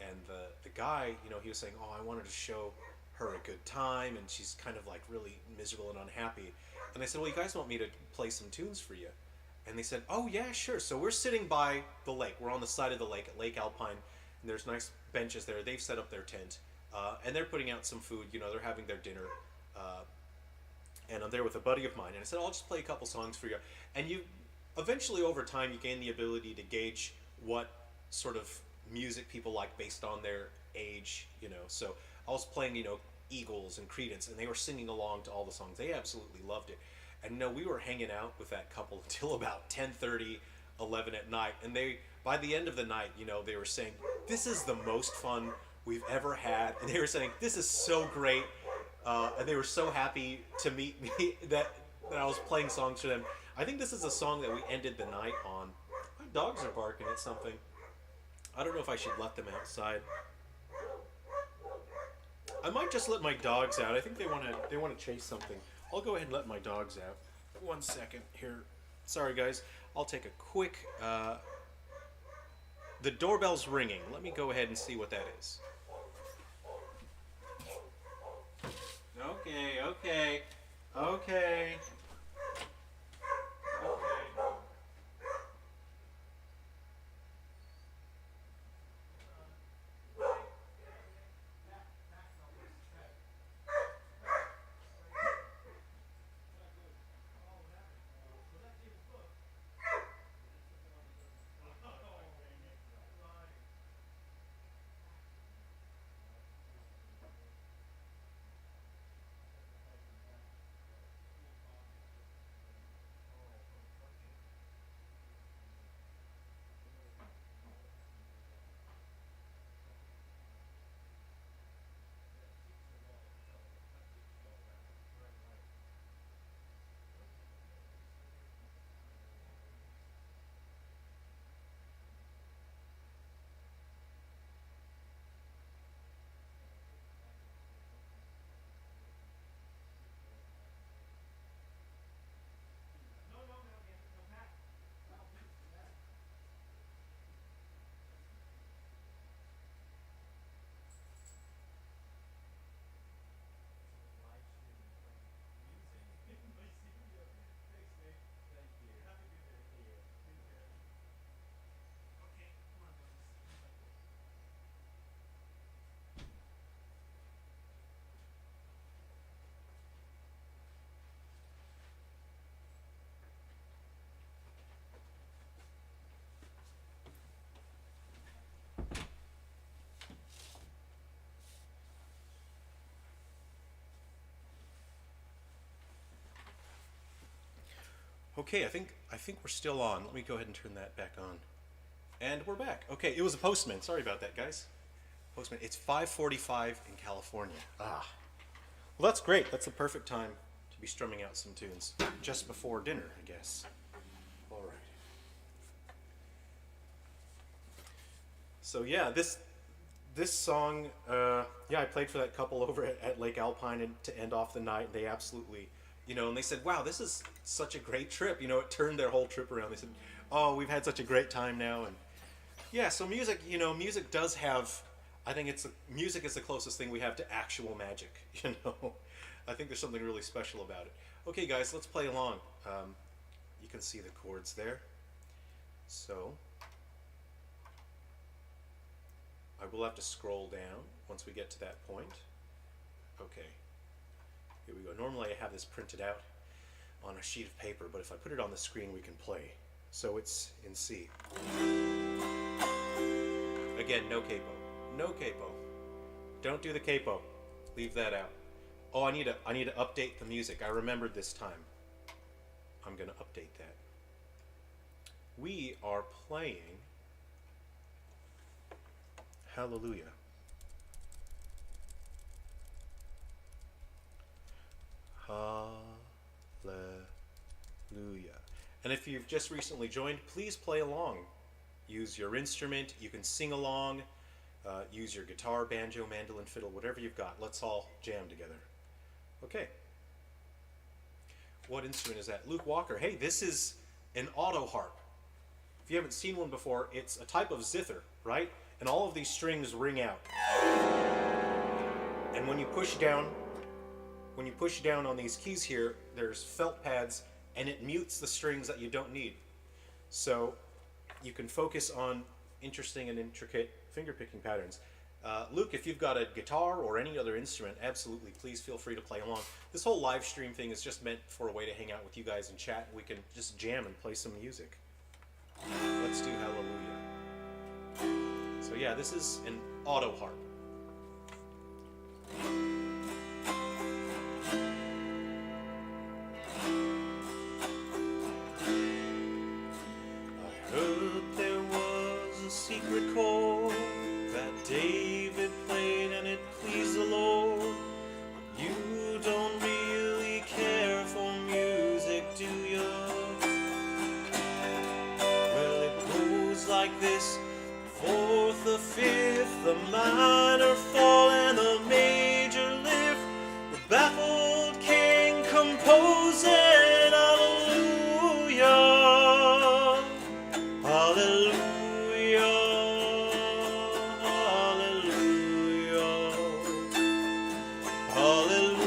and the guy, he was saying, "Oh, I wanted to show her a good time, and she's kind of like really miserable and unhappy." And I said, "Well, you guys want me to play some tunes for you?" And they said, "Oh yeah, sure." So we're sitting by the lake. We're on the side of the lake at Lake Alpine, and there's nice benches there. They've set up their tent, and they're putting out some food. They're having their dinner. And I'm there with a buddy of mine, and I said, "I'll just play a couple songs for you." And you, eventually over time, you gain the ability to gauge what sort of music people like based on their age. So I was playing, Eagles and Creedence, and they were singing along to all the songs. They absolutely loved it. And we were hanging out with that couple until about 10:30, 11 at night. And by the end of the night, they were saying, "This is the most fun we've ever had. And they were saying, this is so great. And they were so happy to meet me that I was playing songs for them. I think this is a song that we ended the night on. My dogs are barking at something. I don't know if I should let them outside. I might just let my dogs out. I think they want to chase something. I'll go ahead and let my dogs out. 1 second here. Sorry guys. I'll take a quick the doorbell's ringing. Let me go ahead and see what that is. Okay. Okay, I think we're still on. Let me go ahead and turn that back on. And we're back. Okay, it was a postman. Sorry about that, guys. Postman. It's 5:45 in California. Well, that's great. That's the perfect time to be strumming out some tunes. Just before dinner, I guess. All right. So yeah, this song, I played for that couple over at Lake Alpine and to end off the night. They absolutely, and they said, wow, this is such a great trip. It turned their whole trip around. They said, oh, we've had such a great time now. And yeah, so music, music does have, I think music is the closest thing we have to actual magic, I think there's something really special about it. Okay, guys, let's play along. You can see the chords there. So, I will have to scroll down once we get to that point. Okay. Here we go. Normally I have this printed out on a sheet of paper, but if I put it on the screen we can play. So it's in C. Again, no capo. No capo. Don't do the capo. Leave that out. Oh, I need to update the music. I remembered this time. I'm going to update that. We are playing Hallelujah. Hallelujah. And if you've just recently joined, please play along. Use your instrument. You can sing along. Use your guitar, banjo, mandolin, fiddle, whatever you've got. Let's all jam together. Okay. What instrument is that? Luke Walker. Hey, this is an auto harp. If you haven't seen one before, it's a type of zither, right? And all of these strings ring out. And when you push down on these keys here, there's felt pads, and it mutes the strings that you don't need. So you can focus on interesting and intricate finger-picking patterns. Luke, if you've got a guitar or any other instrument, absolutely, please feel free to play along. This whole live stream thing is just meant for a way to hang out with you guys and chat, and we can just jam and play some music. Let's do Hallelujah. So yeah, this is an auto harp. I heard there was a secret chord that David played baffled king composing hallelujah, hallelujah, hallelujah, hallelujah,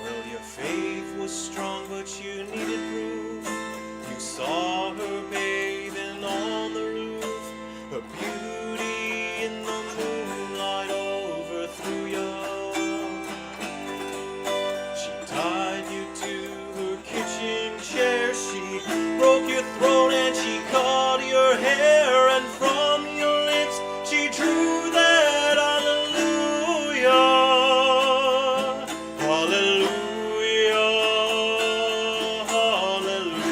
Well, your faith was strong, but you needed proof. You saw her bathing on the roof. Her beauty in the moonlight overthrew you. She tied you to her kitchen chair. She broke your throat and she caught your hair. And from your lips she drew that hallelujah. Hallelujah, hallelujah,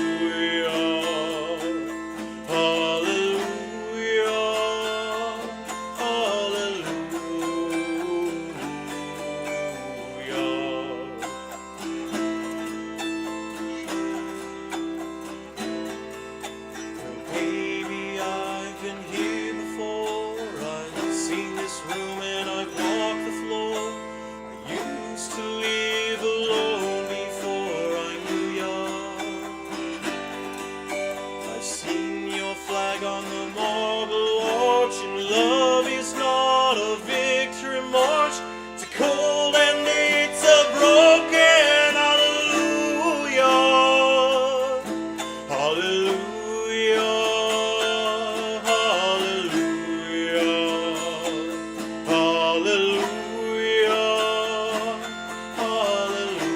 hallelujah, hallelujah. Baby, I've been here before. I've seen this room and I've walked the floor. I used to live alone before I knew ya. I've seen your flag on the marble arch, and love is not a victory march. It's a cold and it's a broken hallelujah. Hallelujah, hallelujah, hallelujah, hallelujah.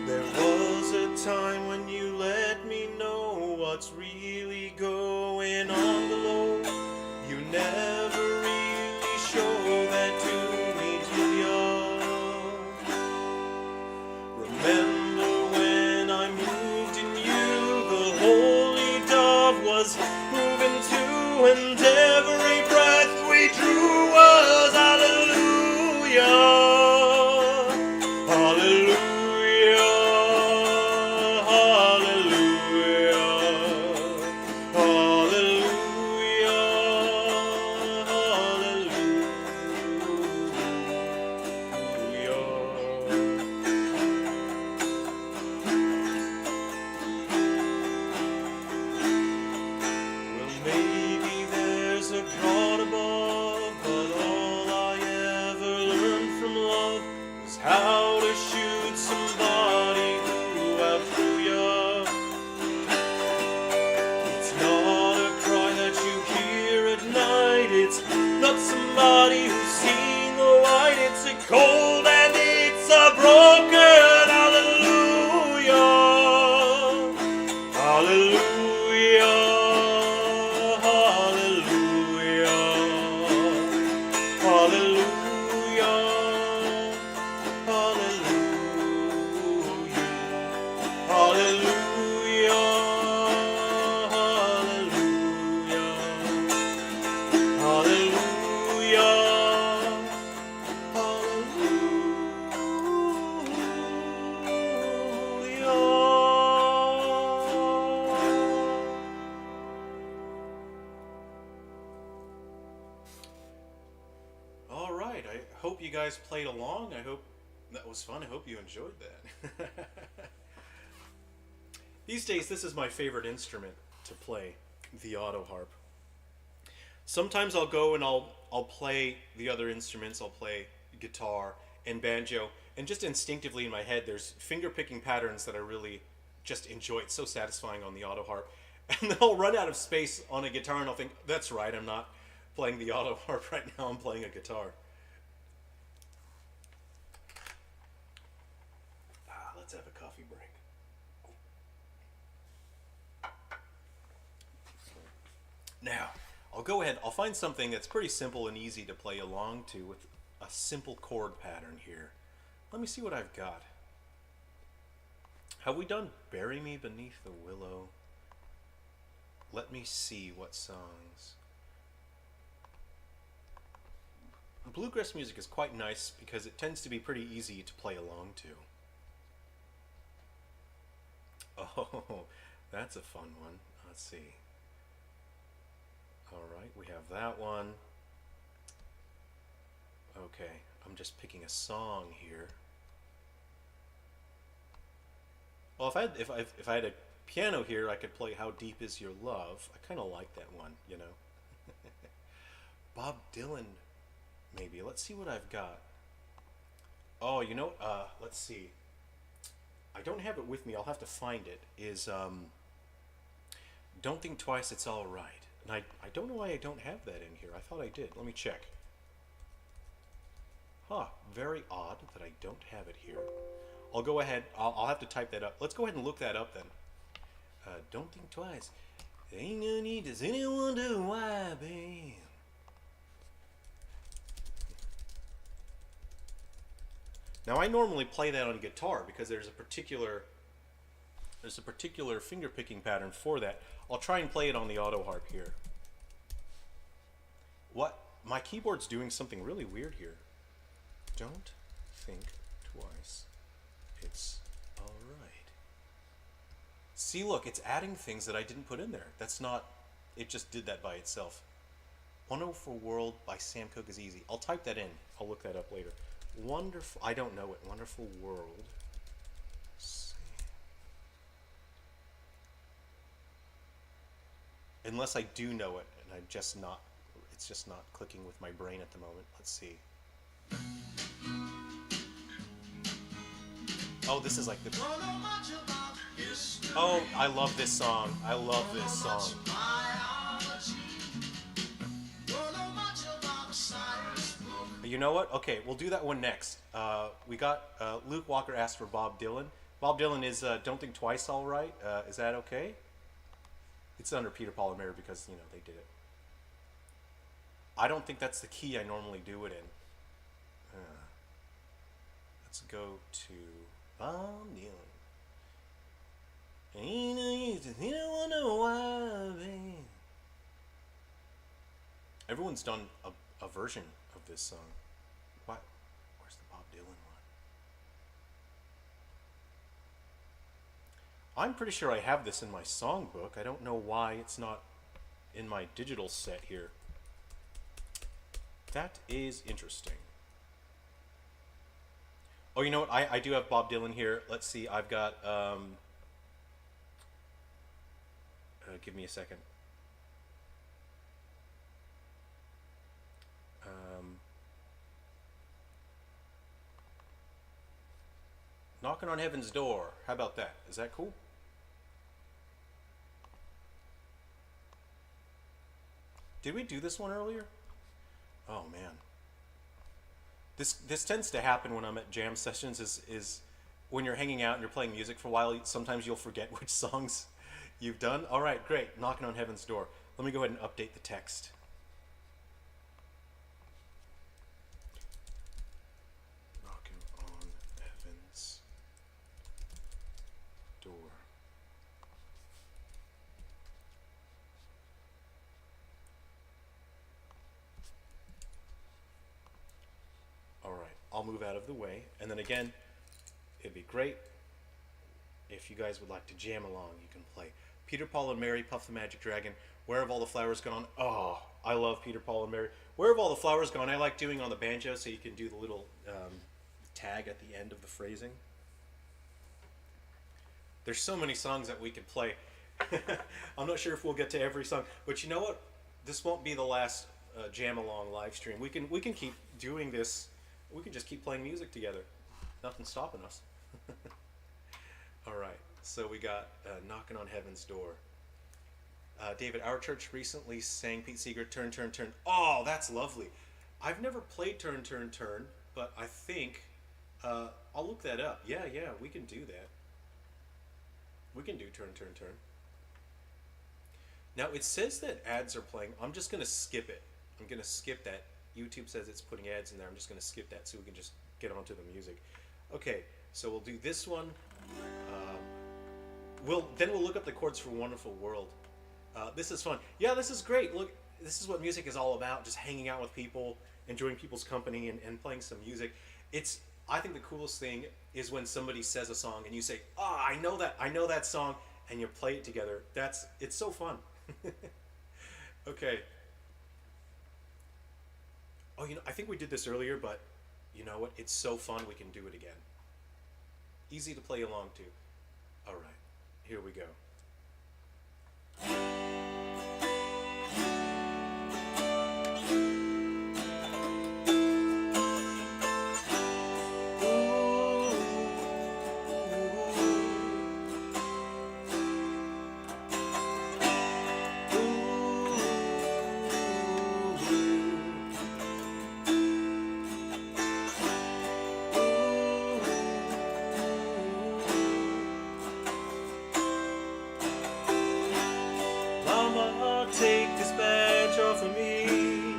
There was a time when you let me know what's really going on below. You never really show that to me, did ya? Remember when I moved in you, the holy dove was moving too, and every breath we drew was hallelujah. Hallelujah, hallelujah, hallelujah, Well, maybe there's a God above, but all I ever learned from love is how to shoot somebody who outthrew ya. It's not a cry that you hear at night. It's not somebody who's seen the light. It's a cold and it's a broken hallelujah. Hallelujah, hallelujah, hallelujah, hallelujah, hallelujah, hallelujah, hallelujah. All right, I hope you guys played along. I hope that was fun. I hope you enjoyed that. These days, this is my favorite instrument to play, the auto harp. Sometimes I'll go and I'll play the other instruments. I'll play guitar and banjo, and just instinctively in my head, there's finger picking patterns that I really just enjoy. It's so satisfying on the auto harp. And then I'll run out of space on a guitar, and I'll think, that's right, I'm not playing the auto harp right now. I'm playing a guitar. Let's have a coffee break. Now, I'll go ahead, I'll find something that's pretty simple and easy to play along to with a simple chord pattern here. Let me see what I've got. Have we done Bury Me Beneath the Willow? Let me see what songs. Bluegrass music is quite nice because it tends to be pretty easy to play along to. Oh, that's a fun one. Let's see. All right, we have that one. Okay, I'm just picking a song here. Well, if I had a piano here, I could play "How Deep Is Your Love." I kind of like that one, you know. Bob Dylan, maybe. Let's see what I've got. Oh, you know, let's see. I don't have it with me. I'll have to find it. Is "Don't Think Twice, It's All Right." And I don't know why I don't have that in here. I thought I did. Let me check. Huh, very odd that I don't have it here. I'll go ahead. I'll have to type that up. Let's go ahead and look that up then. Don't think twice. Ain't no need. Does anyone do why, babe? Now I normally play that on guitar because there's a particular finger picking pattern for that. I'll try and play it on the auto harp here. What? My keyboard's doing something really weird here. Don't think twice. It's all right. See, look, it's adding things that I didn't put in there. That's not, it just did that by itself. Wonderful World by Sam Cooke is easy. I'll type that in. I'll look that up later. Wonderful, I don't know it. Wonderful World. Unless I do know it, and it's just not clicking with my brain at the moment. Let's see. Oh, this is like the... Oh, I love this song. I love this song. You know what? Okay, we'll do that one next. We got Luke Walker asked for Bob Dylan. Bob Dylan is Don't Think Twice, all right. Is that okay? It's under Peter, Paul, and Mary because, you know, they did it. I don't think that's the key I normally do it in. Let's go to Bob Dylan. Ain't no use to wonder why, babe. Everyone's done a version of this song. What? Where's the Bob Dylan one? I'm pretty sure I have this in my songbook. I don't know why it's not in my digital set here. That is interesting. Oh, you know what? I do have Bob Dylan here. Let's see. I've got... give me a second. Knocking on Heaven's Door. How about that? Is that cool? Did we do this one earlier? Oh man. This tends to happen when I'm at jam sessions is when you're hanging out and you're playing music for a while, sometimes you'll forget which songs you've done. All right, great. Knocking on Heaven's Door. Let me go ahead and update the text. Knocking on Heaven's Door. All right, I'll move out of the way. And then again, it'd be great if you guys would like to jam along. You can play Peter, Paul, and Mary, Puff the Magic Dragon, Where Have All the Flowers Gone? Oh, I love Peter, Paul, and Mary. Where Have All the Flowers Gone? I like doing on the banjo so you can do the little tag at the end of the phrasing. There's so many songs that we could play. I'm not sure if we'll get to every song, but you know what? This won't be the last jam along live stream. We can keep doing this. We can just keep playing music together. Nothing's stopping us. All right, so we got Knocking on Heaven's Door. David, our church recently sang Pete Seeger, Turn, Turn, Turn. Oh, that's lovely. I've never played Turn, Turn, Turn, but I think I'll look that up. Yeah, we can do that. We can do Turn, Turn, Turn. Now, it says that ads are playing. I'm just going to skip it. I'm going to skip that. YouTube says it's putting ads in there. I'm just going to skip that so we can just get onto the music. Okay, so we'll do this one. We'll look up the chords for Wonderful World. This is fun. Yeah, this is great. Look, this is what music is all about, just hanging out with people, enjoying people's company, and playing some music. I think the coolest thing is when somebody says a song and you say, "Ah, I know that song," and you play it together. It's so fun. Okay. Oh, I think we did this earlier, but you know what? It's so fun we can do it again. Easy to play along to. All right, here we go. Take this badge off of me,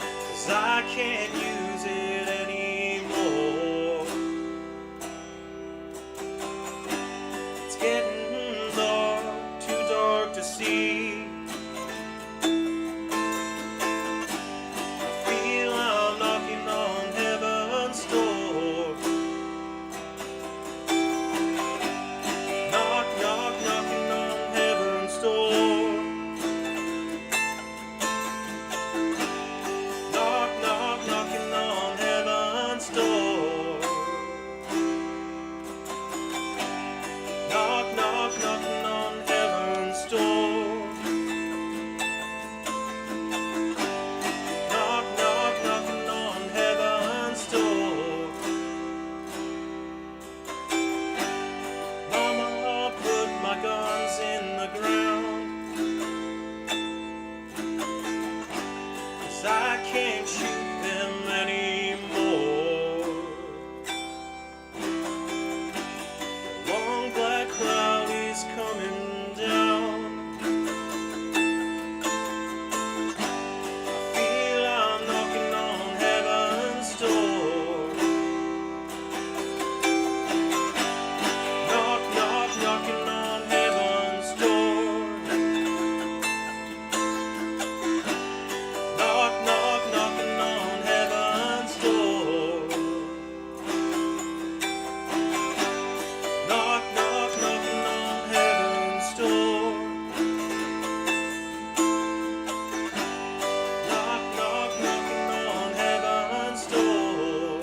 'cause I can't use it anymore. It's getting dark, too dark to see. I feel I'm knocking on heaven's door. Knock, knock, knocking on heaven's door. Knock, knock, knocking on heaven's door. Knock, knock, knocking on heaven's door. Knock, knock, knocking on heaven's door. Mama, put my guns in the ground, 'cause I can't shoot them anymore. The long black cloud is coming down. I feel I'm knocking on heaven's door. Knock, knock, knocking on heaven's door. Knock, knock, knocking on heaven's door. Knock, knock, knocking on heaven's door. Knock, knock, knocking on heaven's door.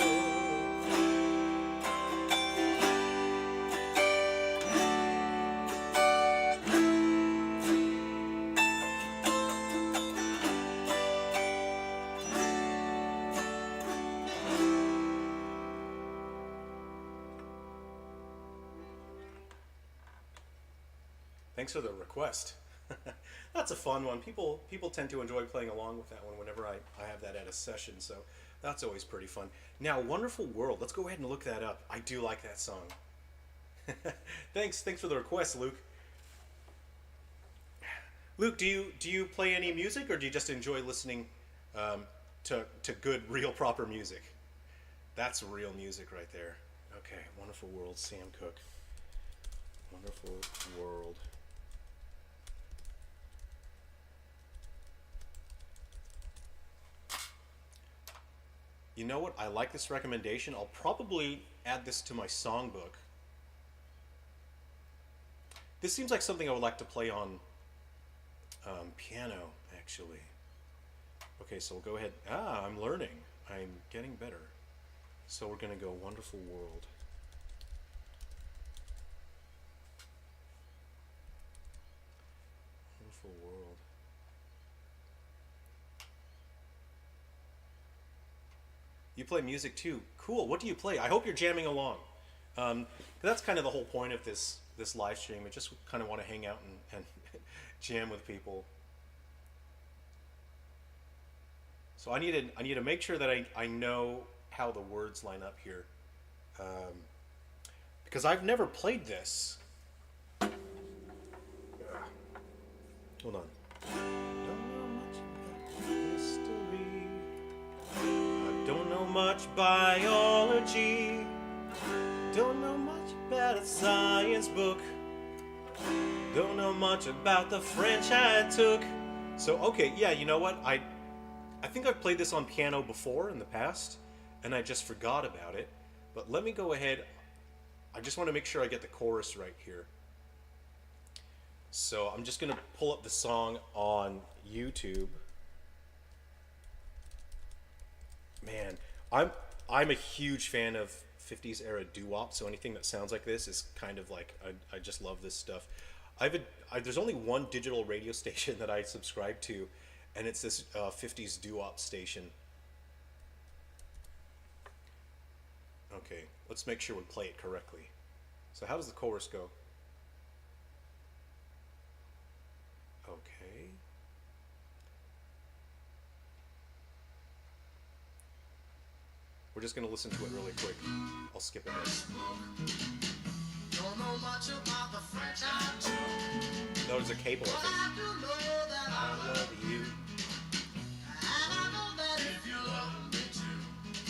Thanks for the request. That's a fun one. People tend to enjoy playing along with that one whenever I have that at a session, so that's always pretty fun. Now, Wonderful World. Let's go ahead and look that up. I do like that song. Thanks for the request, Luke. Luke, do you play any music, or do you just enjoy listening to good, real, proper music? That's real music right there. Okay, Wonderful World, Sam Cooke. Wonderful World. You know what? I like this recommendation. I'll probably add this to my songbook. This seems like something I would like to play on piano, actually. Okay, so we'll go ahead. I'm learning. I'm getting better. So we're going to go Wonderful World. Wonderful World. You play music too. Cool. What do you play? I hope you're jamming along. That's kind of the whole point of this live stream. I just kind of want to hang out and jam with people. So I need to make sure that I know how the words line up here, because I've never played this. Hold on. Don't know much biology. Don't know much about a science book. Don't know much about the French I took. So, okay, yeah, you know what? I think I've played this on piano before in the past, and I just forgot about it. But let me go ahead. I just want to make sure I get the chorus right here. So I'm just going to pull up the song on YouTube. Man, I'm a huge fan of 50s era doo-wop, so anything that sounds like this is kind of like, I just love this stuff. There's only one digital radio station that I subscribe to, and it's this 50s doo-wop station. Okay, let's make sure we play it correctly. So how does the chorus go? Okay. We're just going to listen to it really quick. I'll skip ahead. Don't know much about the French I took. No, there's a cable, I think. I do know that I love you. and I know that if you love me too.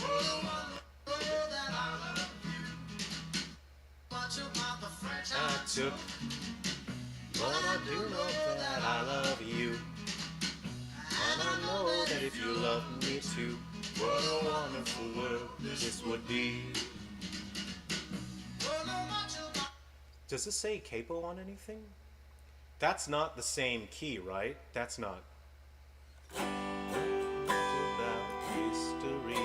Oh, I know that I love you. Much about the French I took, but I do know that I love you. And I know that if you love me too, what a wonderful world this would be. Does this say capo on anything? That's not the same key, right? That's not. History.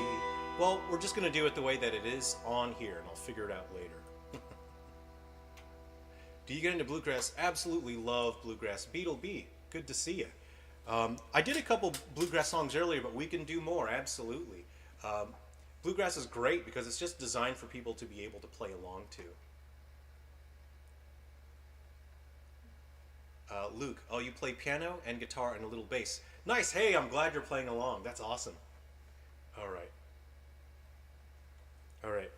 Well, we're just going to do it the way that it is on here, and I'll figure it out later. Do you get into bluegrass? Absolutely love bluegrass. Beetle B, good to see you. I did a couple bluegrass songs earlier, but we can do more, absolutely. Bluegrass is great because it's just designed for people to be able to play along to. Luke, oh, you play piano and guitar and a little bass. Nice, hey, I'm glad you're playing along. That's awesome. All right. All right.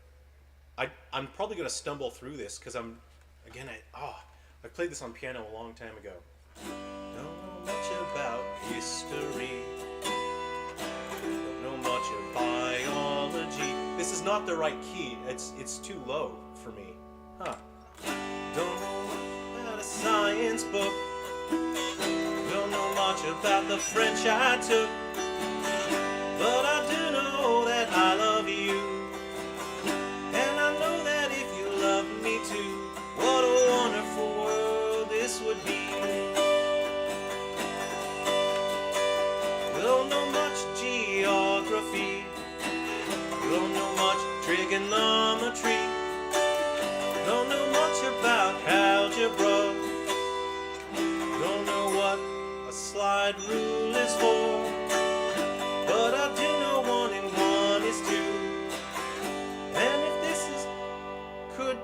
I'm probably going to stumble through this because I played this on piano a long time ago. Don't know much about history. Don't know much of biology. This is not the right key. It's too low for me. Huh. Don't know much about a science book. Don't know much about the French I took. But I do know that I love you. And I know that if you love me too, what a wonderful world this would be. Don't know much geography. Don't know much trigonometry. Don't know much about algebra. Don't know what a slide rule is for. But I do know 1 and 1 is 2. And if this could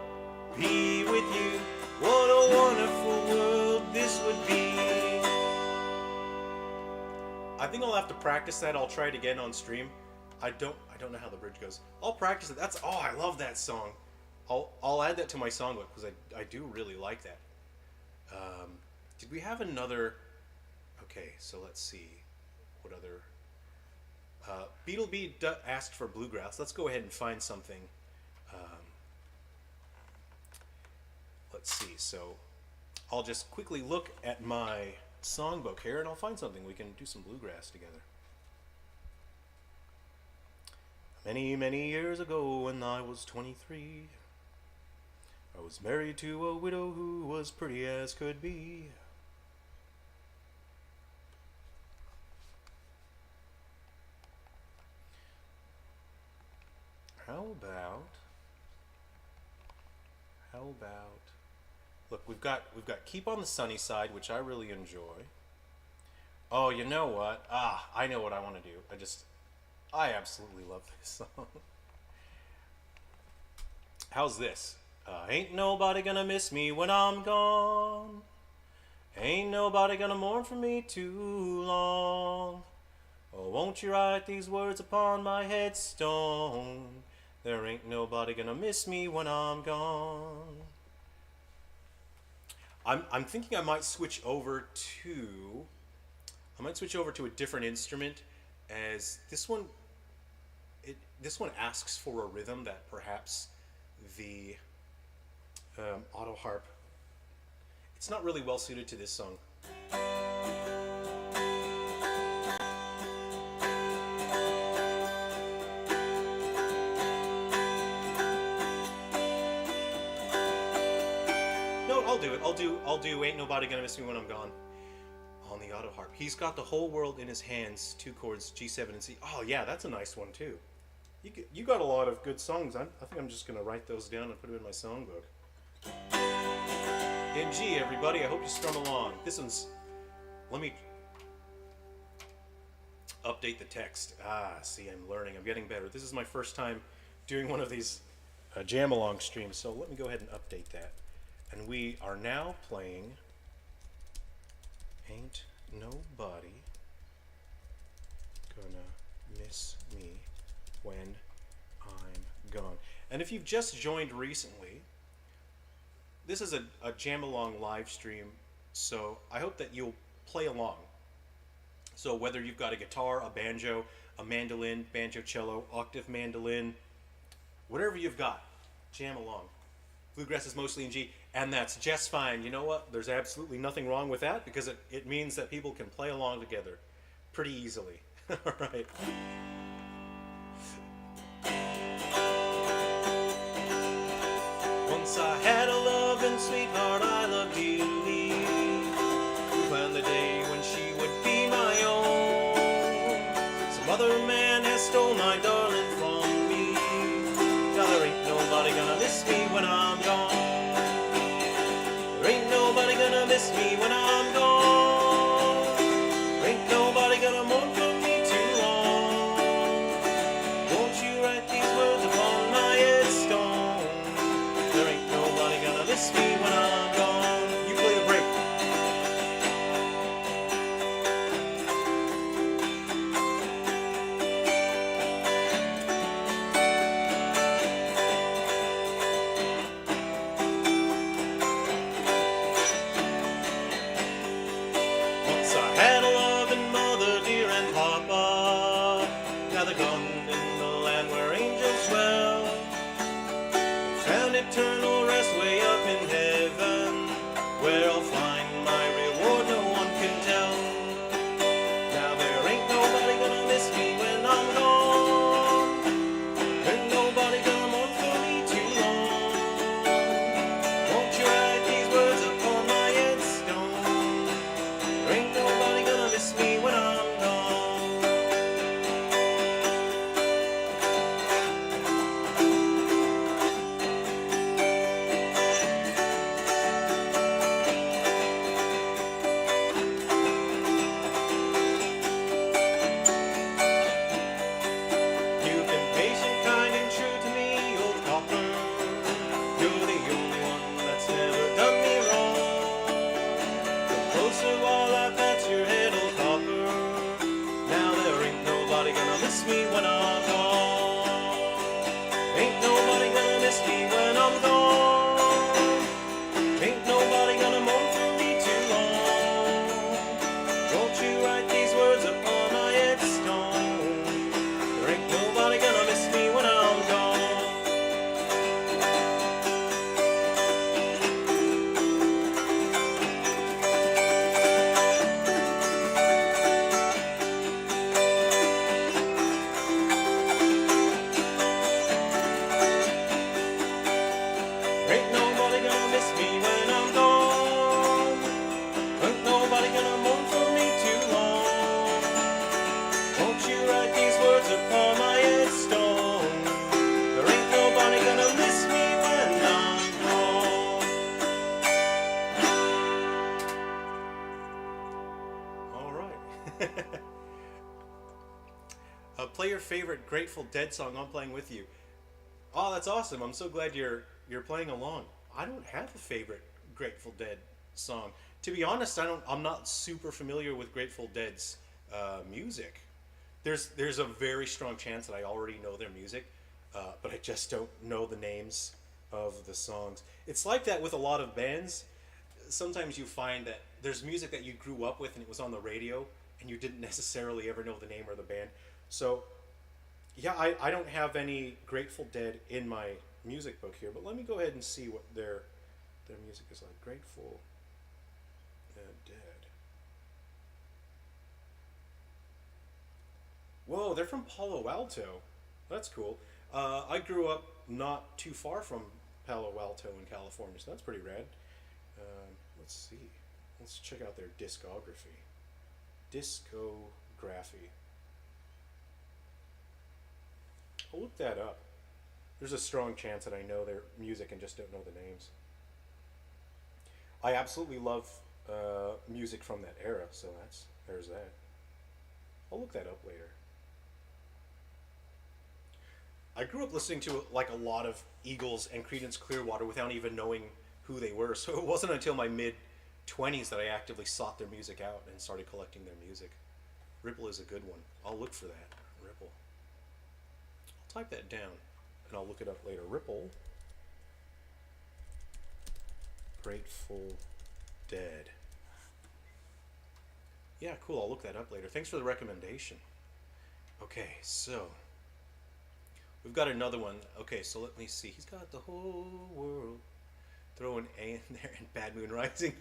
be with you, what a wonderful world this would be. I think I'll have to practice that. I'll try it again on stream. I don't know how the bridge goes. I'll practice it. I love that song. I'll add that to my songbook because I do really like that. Did we have another? Okay, so let's see. What other? Beetle B asked for bluegrass. Let's go ahead and find something. Let's see. So I'll just quickly look at my songbook here and I'll find something. We can do some bluegrass together. Many, many years ago when I was 23, I was married to a widow who was pretty as could be. How about, look, we've got Keep on the Sunny Side, which I really enjoy. Oh, you know what? I know what I want to do. I absolutely love this song. How's this? Ain't nobody gonna miss me when I'm gone. Ain't nobody gonna mourn for me too long. Oh, won't you write these words upon my headstone? There ain't nobody gonna miss me when I'm gone. I'm thinking I might switch over to a different instrument, as this one asks for a rhythm that perhaps the auto harp It's not really well suited to this song. No, I'll do it. I'll do Ain't Nobody Gonna Miss Me When I'm Gone on the auto harp. He's got the whole world in his hands, 2 chords, G7 and C. Oh yeah, that's a nice one too. You got a lot of good songs. I think I'm just gonna write those down and put them in my songbook. In G, everybody. I hope you strum along. This one's. Let me update the text. See, I'm learning. I'm getting better. This is my first time doing one of these jam along streams, so let me go ahead and update that. And we are now playing Ain't Nobody Gonna Miss Me When I'm Gone. And if you've just joined recently, this is a jam along live stream, so I hope that you'll play along. So whether you've got a guitar, a banjo, a mandolin, banjo cello, octave mandolin, whatever you've got, jam along. Bluegrass is mostly in G, and that's just fine. You know what? There's absolutely nothing wrong with that because it means that people can play along together pretty easily. All right. Once I had a loving sweetheart I loved dearly. Planned the day when she would be my own. Some other man has stole my darling from me. Now there ain't nobody gonna miss me when I'm gone. There ain't nobody gonna miss me when I'm gone. There ain't nobody gonna mourn for me too long. Won't you write these words upon my headstone? There ain't nobody gonna miss me when I'm gone. You play the break. Once I had a loving mother, dear and papa. Now they're gone in the land where angels dwell. Found eternal rest way up in heaven, where I'll find my reward no one can tell. Now there ain't nobody gonna miss me when I'm gone. Ain't nobody gonna mourn for me too long. Won't you write these words upon my headstone? There ain't nobody gonna miss me when I'm gone. You've been patient, kind, and true to me, old copper. You're the only one that's never done me wrong. Come closer while I pat your head, old copper. Now there ain't nobody gonna miss me when I'm gone. Ain't nobody gonna miss me when I'm gone. Ain't nobody gonna mourn for me too long. Won't you write these words upon my headstone? There ain't nobody gonna miss me when I'm gone. Ain't nobody gonna miss me when I'm gone. Ain't nobody gonna mourn for me too long. Won't you write these words upon my headstone? There ain't nobody gonna miss me when I'm gone. All right. Play your favorite Grateful Dead song. I'm playing with you. Oh, that's awesome. I'm so glad you're playing along. I don't have a favorite Grateful Dead song. To be honest, I'm not super familiar with Grateful Dead's music. There's a very strong chance that I already know their music, but I just don't know the names of the songs. It's like that with a lot of bands. Sometimes you find that there's music that you grew up with and it was on the radio and you didn't necessarily ever know the name or the band. So yeah, I don't have any Grateful Dead in my music book here, but let me go ahead and see what their music is like. Grateful Oh, they're from Palo Alto. That's cool. I grew up not too far from Palo Alto in California, so that's pretty rad. Let's see. Let's check out their discography. Discography. I'll look that up. There's a strong chance that I know their music and just don't know the names. I absolutely love music from that era, so there's that. I'll look that up later. I grew up listening to like a lot of Eagles and Creedence Clearwater without even knowing who they were, so it wasn't until my mid-20s that I actively sought their music out and started collecting their music. Ripple is a good one. I'll look for that. Ripple. I'll type that down and I'll look it up later. Ripple. Grateful Dead. Yeah, cool. I'll look that up later. Thanks for the recommendation. Okay, so we've got another one. Okay, so let me see. He's got the whole world. Throw an A in there and Bad Moon Rising.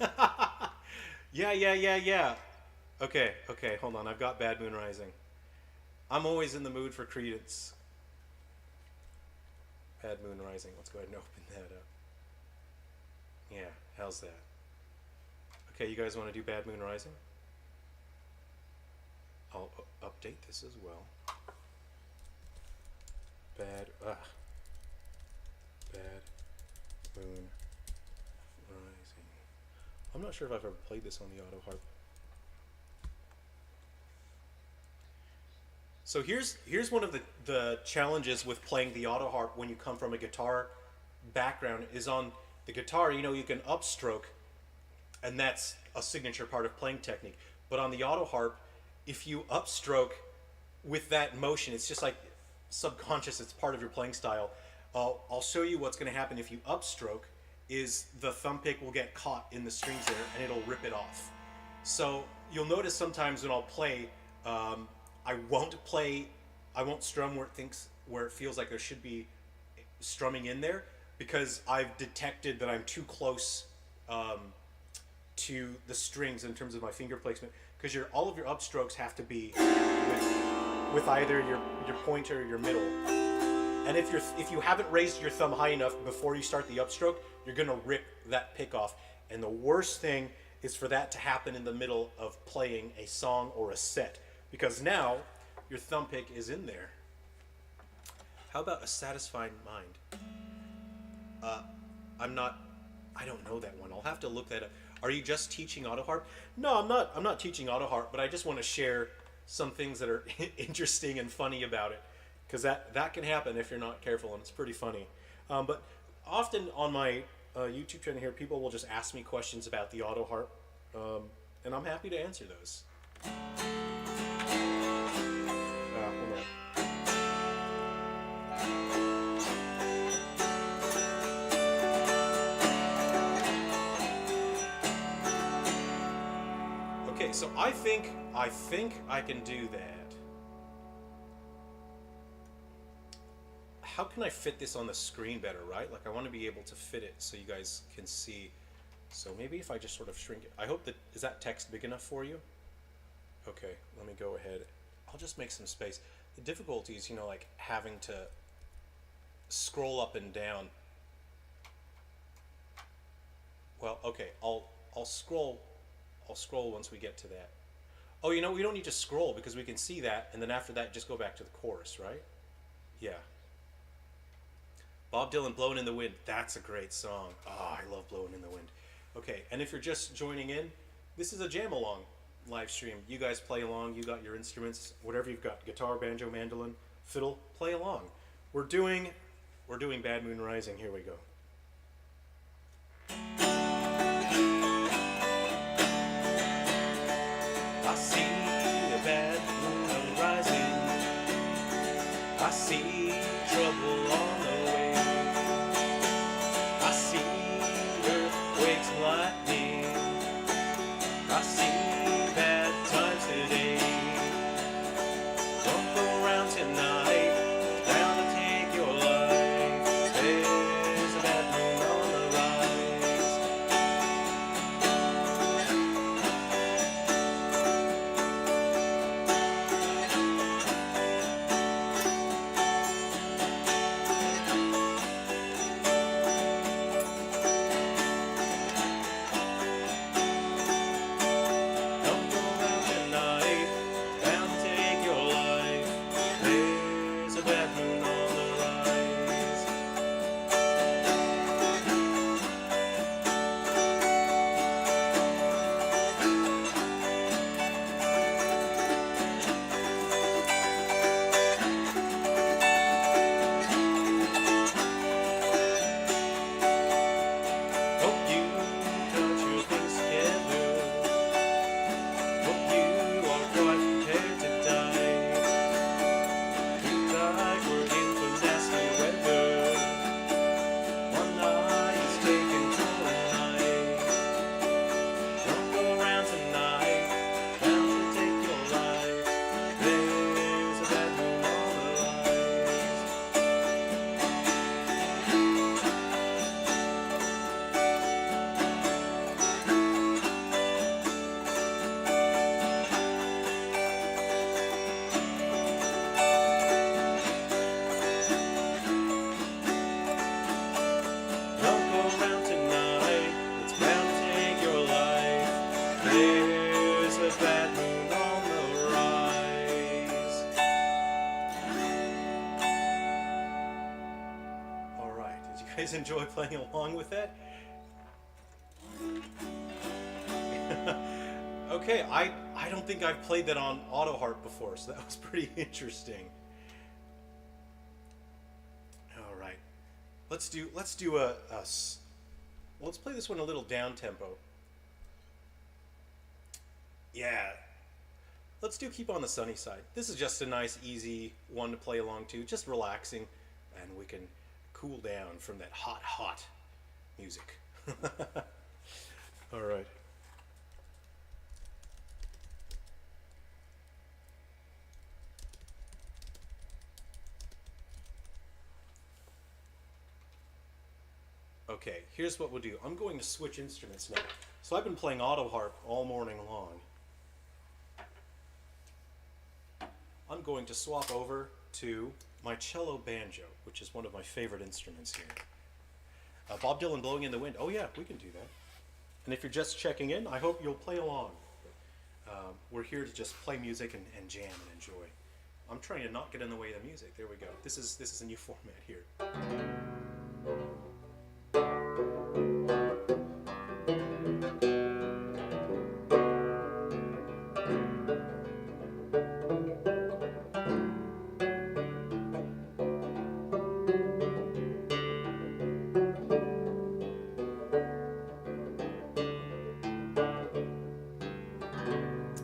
Yeah. Okay, hold on. I've got Bad Moon Rising. I'm always in the mood for Creedence. Bad Moon Rising. Let's go ahead and open that up. Yeah, how's that? Okay, you guys want to do Bad Moon Rising? I'll update this as well. Bad Moon Rising. I'm not sure if I've ever played this on the auto harp. So here's one of the challenges with playing the auto harp when you come from a guitar background is on the guitar, you know, you can upstroke, and that's a signature part of playing technique. But on the auto harp, if you upstroke with that motion, it's just like subconscious, it's part of your playing style. I'll show you what's going to happen if you upstroke is the thumb pick will get caught in the strings there and it'll rip it off. So you'll notice sometimes when I'll play, I won't strum where it feels like there should be strumming in there, because I've detected that I'm too close to the strings in terms of my finger placement, because all of your upstrokes have to be with either your pointer or your middle. And if you haven't raised your thumb high enough before you start the upstroke, you're gonna rip that pick off. And the worst thing is for that to happen in the middle of playing a song or a set, because now your thumb pick is in there. How about A Satisfied Mind? I don't know that one. I'll have to look that up. Are you just teaching auto harp? No, I'm not teaching auto harp, but I just want to share some things that are interesting and funny about it, because that can happen if you're not careful, and it's pretty funny. But often on my YouTube channel here, people will just ask me questions about the auto harp, and I'm happy to answer those. Hold on. Okay, so I think I can do that. How can I fit this on the screen better, right? Like, I want to be able to fit it so you guys can see. So maybe if I just sort of shrink it. I hope that, is that text big enough for you? Okay, let me go ahead. I'll just make some space. The difficulty is, like having to scroll up and down. Well, okay, I'll scroll once we get to that. Oh, we don't need to scroll because we can see that, and then after that, just go back to the chorus, right? Yeah. Bob Dylan, Blowin' in the Wind. That's a great song. Oh, I love Blowin' in the Wind. Okay, and if you're just joining in, this is a jam along live stream. You guys play along. You got your instruments, whatever you've got, guitar, banjo, mandolin, fiddle, play along. We're doing Bad Moon Rising. Here we go. I see a bad moon rising. I see trouble on the way. I see earthquakes and lightning. I see bad times today. Don't go around tonight, down to take your life. There's a bad moon on the rise. guys enjoy playing along with that? Okay, I don't think I've played that on auto harp before, so that was pretty interesting. All right, let's play this one a little down tempo. Yeah, let's do Keep on the Sunny Side. This is just a nice, easy one to play along to, just relaxing, and we can cool down from that hot music. All right. Okay, here's what we'll do. I'm going to switch instruments now. So I've been playing auto harp all morning long. I'm going to swap over to my cello banjo, which is one of my favorite instruments here. Bob Dylan, Blowing in the Wind. Oh yeah, we can do that. And if you're just checking in, I hope you'll play along. We're here to just play music and jam and enjoy. I'm trying to not get in the way of the music. There we go. This is a new format here.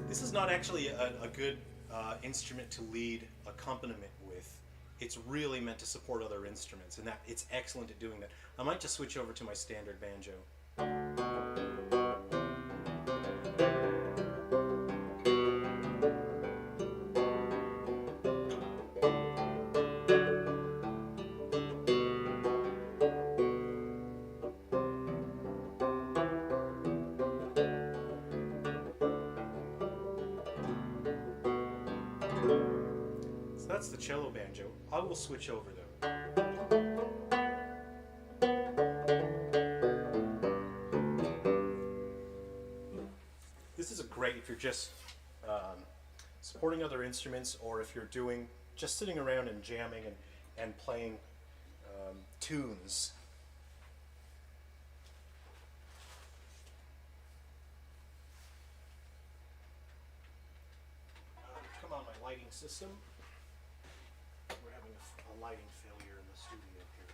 This is not actually a good instrument to lead accompaniment with. It's really meant to support other instruments, and that it's excellent at doing that. I might just switch over to my standard banjo. So that's the cello banjo. I will switch over though. This is a great if you're just supporting other instruments, or if you're doing just sitting around and jamming and playing tunes. Come on, my lighting system. We're having a lighting failure in the studio here.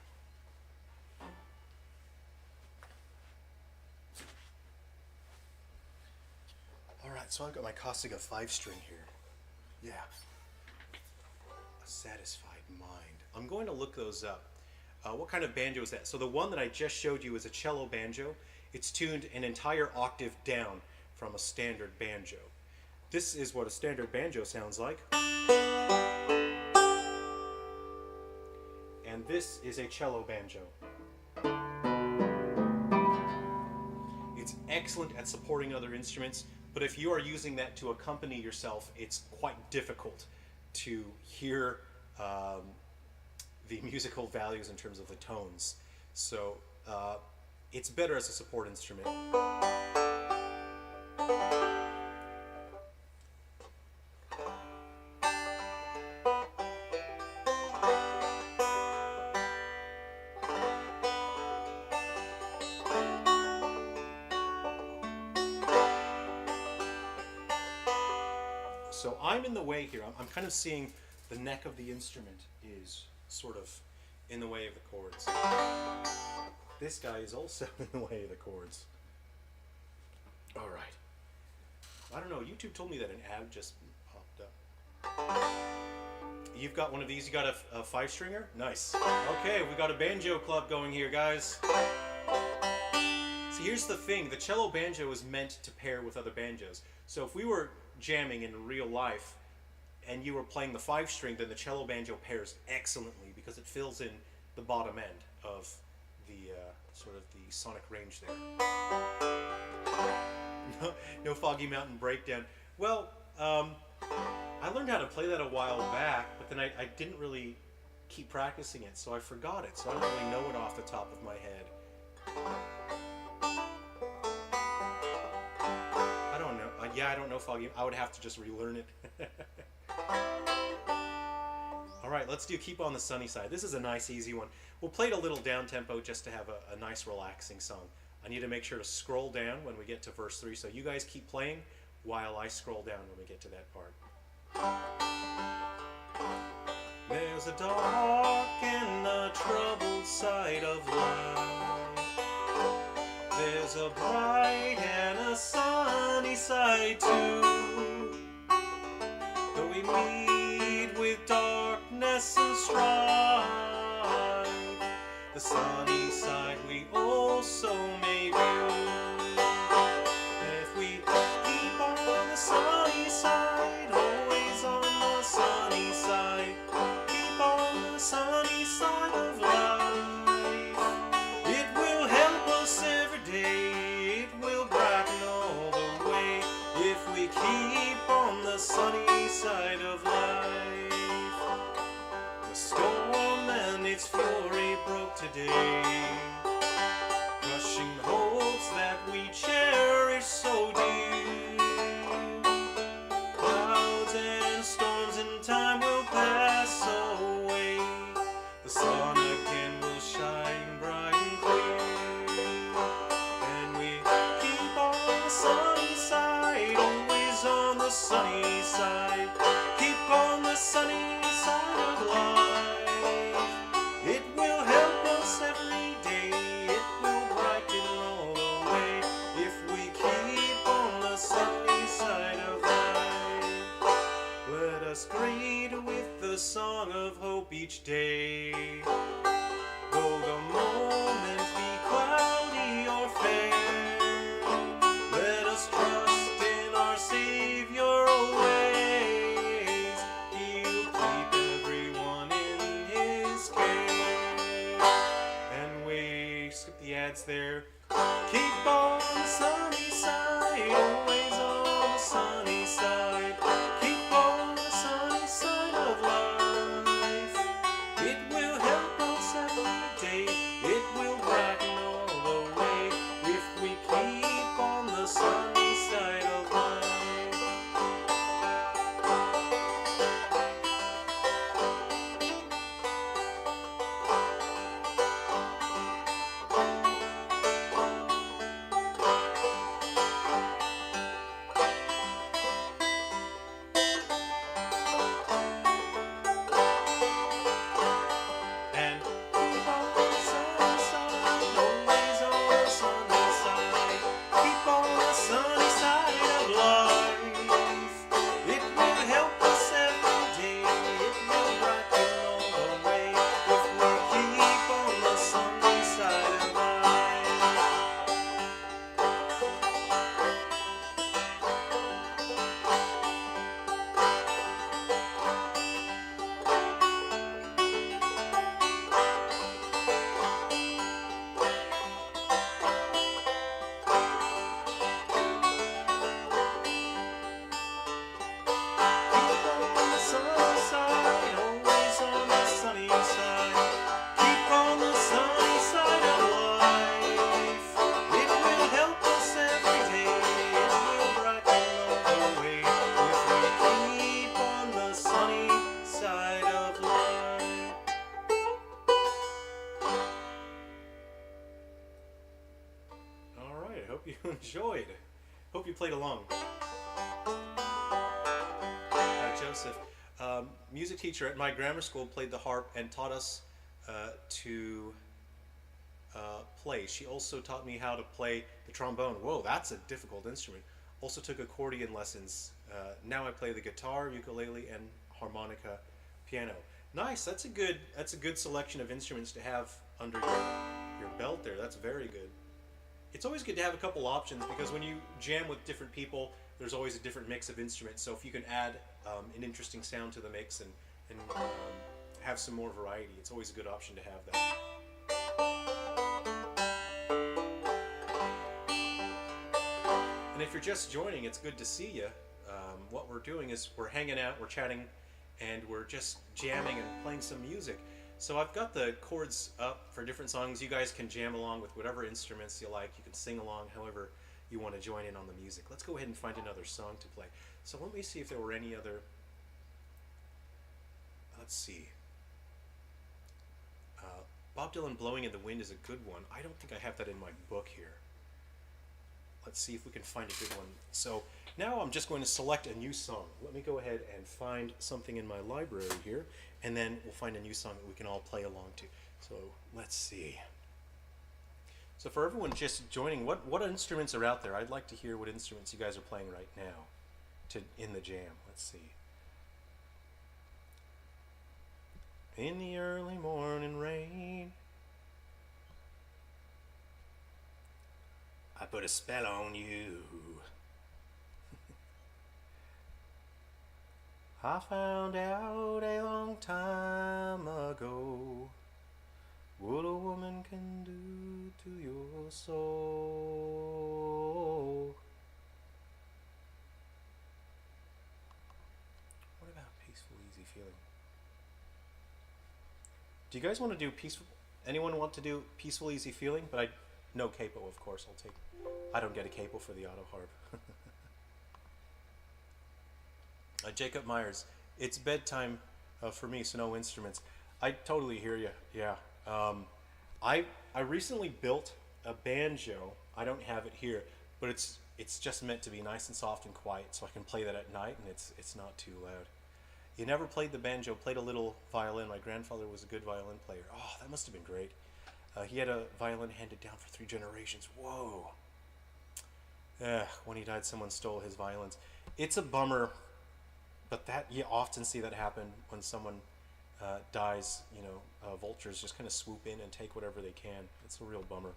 All right, so I've got my Kosiga 5-string here. Yeah. A satisfied mind. I'm going to look those up. What kind of banjo is that? So the one that I just showed you is a cello banjo. It's tuned an entire octave down from a standard banjo. This is what a standard banjo sounds like. And this is a cello banjo. It's excellent at supporting other instruments, but if you are using that to accompany yourself, it's quite difficult to hear the musical values in terms of the tones. So it's better as a support instrument. So I'm in the way here. I'm kind of seeing the neck of the instrument is sort of in the way of the chords. This guy is also in the way of the chords. All right. I don't know. YouTube told me that an ad just popped up. You've got one of these. You got a 5-stringer? Nice. Okay, we got a banjo club going here, guys. See, here's the thing. The cello banjo is meant to pair with other banjos. So if we were jamming in real life and you were playing the 5-string, then the cello banjo pairs excellently because it fills in the bottom end of the sort of the sonic range there. No Foggy Mountain Breakdown. Well, I learned how to play that a while back, but then I didn't really keep practicing it, so I forgot it. So I don't really know it off the top of my head. Yeah, I don't know Foggy. I would have to just relearn it. All right, let's do Keep on the Sunny Side. This is a nice, easy one. We'll play it a little down-tempo just to have a nice, relaxing song. I need to make sure to scroll down when we get to verse 3, so you guys keep playing while I scroll down when we get to that part. There's a dark and a troubled side of life. There's a bright and a sunny side too. Though we meet with darkness and strife, the sunny side we also may view. If we keep on the sunny side, always on the sunny side, keep on the sunny side of life, it will help us every day, it will brighten all the way, if we keep on the sunny side of life. The storm and its fury broke today, crushing the hopes that we cherish so dear. Clouds and storms in time will pass away, the sun again will shine bright and clear. And we keep on the sunny side, always on the sunny side, keep on the sunny side of life. It will help us every day, it will brighten all the way, if we keep on the sunny side of life. Let us greet with the song of hope each day, though the moment be cloudy or fair. Let us trust in our Savior always, He'll keep everyone in His care. And we skip the ads there. Keep on the sunny side, always on the sunny side, keep on the sunny side of life. It will help us every day, it will brighten all the way, if we keep on the sunny side of life. And keep on the sunny side, always on the sunny side, keep on the sunny side of life. It will help us every day, it will brighten all the way, if we keep on the sunny side of life. Keep on the sunny side, always on the sunny side, keep on the sunny side of life. It will help us every day, it will brighten all the way, if we keep on the sunny side of life. All right, I hope you enjoyed. Hope you played along. Joseph, music teacher at my grammar school, played the harp and taught us to play. She also taught me how to play the trombone. Whoa, that's a difficult instrument. Also took accordion lessons. Now I play the guitar, ukulele, and harmonica, piano. Nice. That's a good selection of instruments to have under your belt there. That's very good. It's always good to have a couple options, because when you jam with different people, there's always a different mix of instruments. So if you can add an interesting sound to the mix and have some more variety, it's always a good option to have that. And if you're just joining, it's good to see you. What we're doing is we're hanging out, we're chatting, and we're just jamming and playing some music. So I've got the chords up for different songs. You guys can jam along with whatever instruments you like. You can sing along however you want to join in on the music. Let's go ahead and find another song to play. So let me see if there were any other let's see. Bob Dylan, Blowing in the Wind is a good one. I don't think I have that in my book here. Let's see if we can find a good one. So now I'm just going to select a new song. Let me go ahead and find something in my library here, and then we'll find a new song that we can all play along to. So let's see. So for everyone just joining, what instruments are out there? I'd like to hear what instruments you guys are playing right now in the jam. Let's see. In the early morning rain, I put a spell on you. I found out a long time ago what a woman can do to your soul. What about Peaceful, Easy Feeling? Do you guys want to do Peaceful? Anyone want to do Peaceful, Easy Feeling? But no capo, of course. I don't get a capo for the auto harp. Jacob Myers, it's bedtime for me, so no instruments. I totally hear you. Yeah. I recently built a banjo. I don't have it here, but it's just meant to be nice and soft and quiet, so I can play that at night, and it's not too loud. You never played the banjo, played a little violin. My grandfather was a good violin player. Oh, that must have been great. He had a violin handed down for 3 generations. Whoa. When he died, someone stole his violins. It's a bummer, but you often see that happen when someone dies. You know, vultures just kind of swoop in and take whatever they can. It's a real bummer.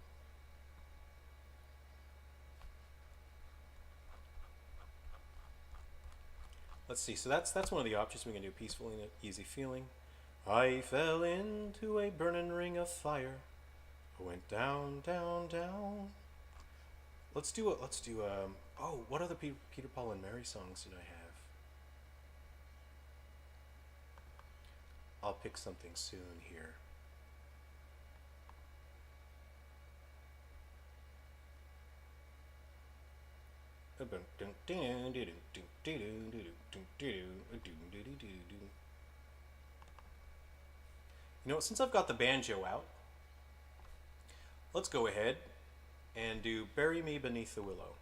Let's see. So that's one of the options. We can do Peaceful and Easy Feeling. I fell into a burning ring of fire. I went down, down, down. Let's do oh, what other Peter, Paul, and Mary songs did I have? I'll pick something soon here. You know what, since I've got the banjo out, let's go ahead and do Bury Me Beneath the Willow.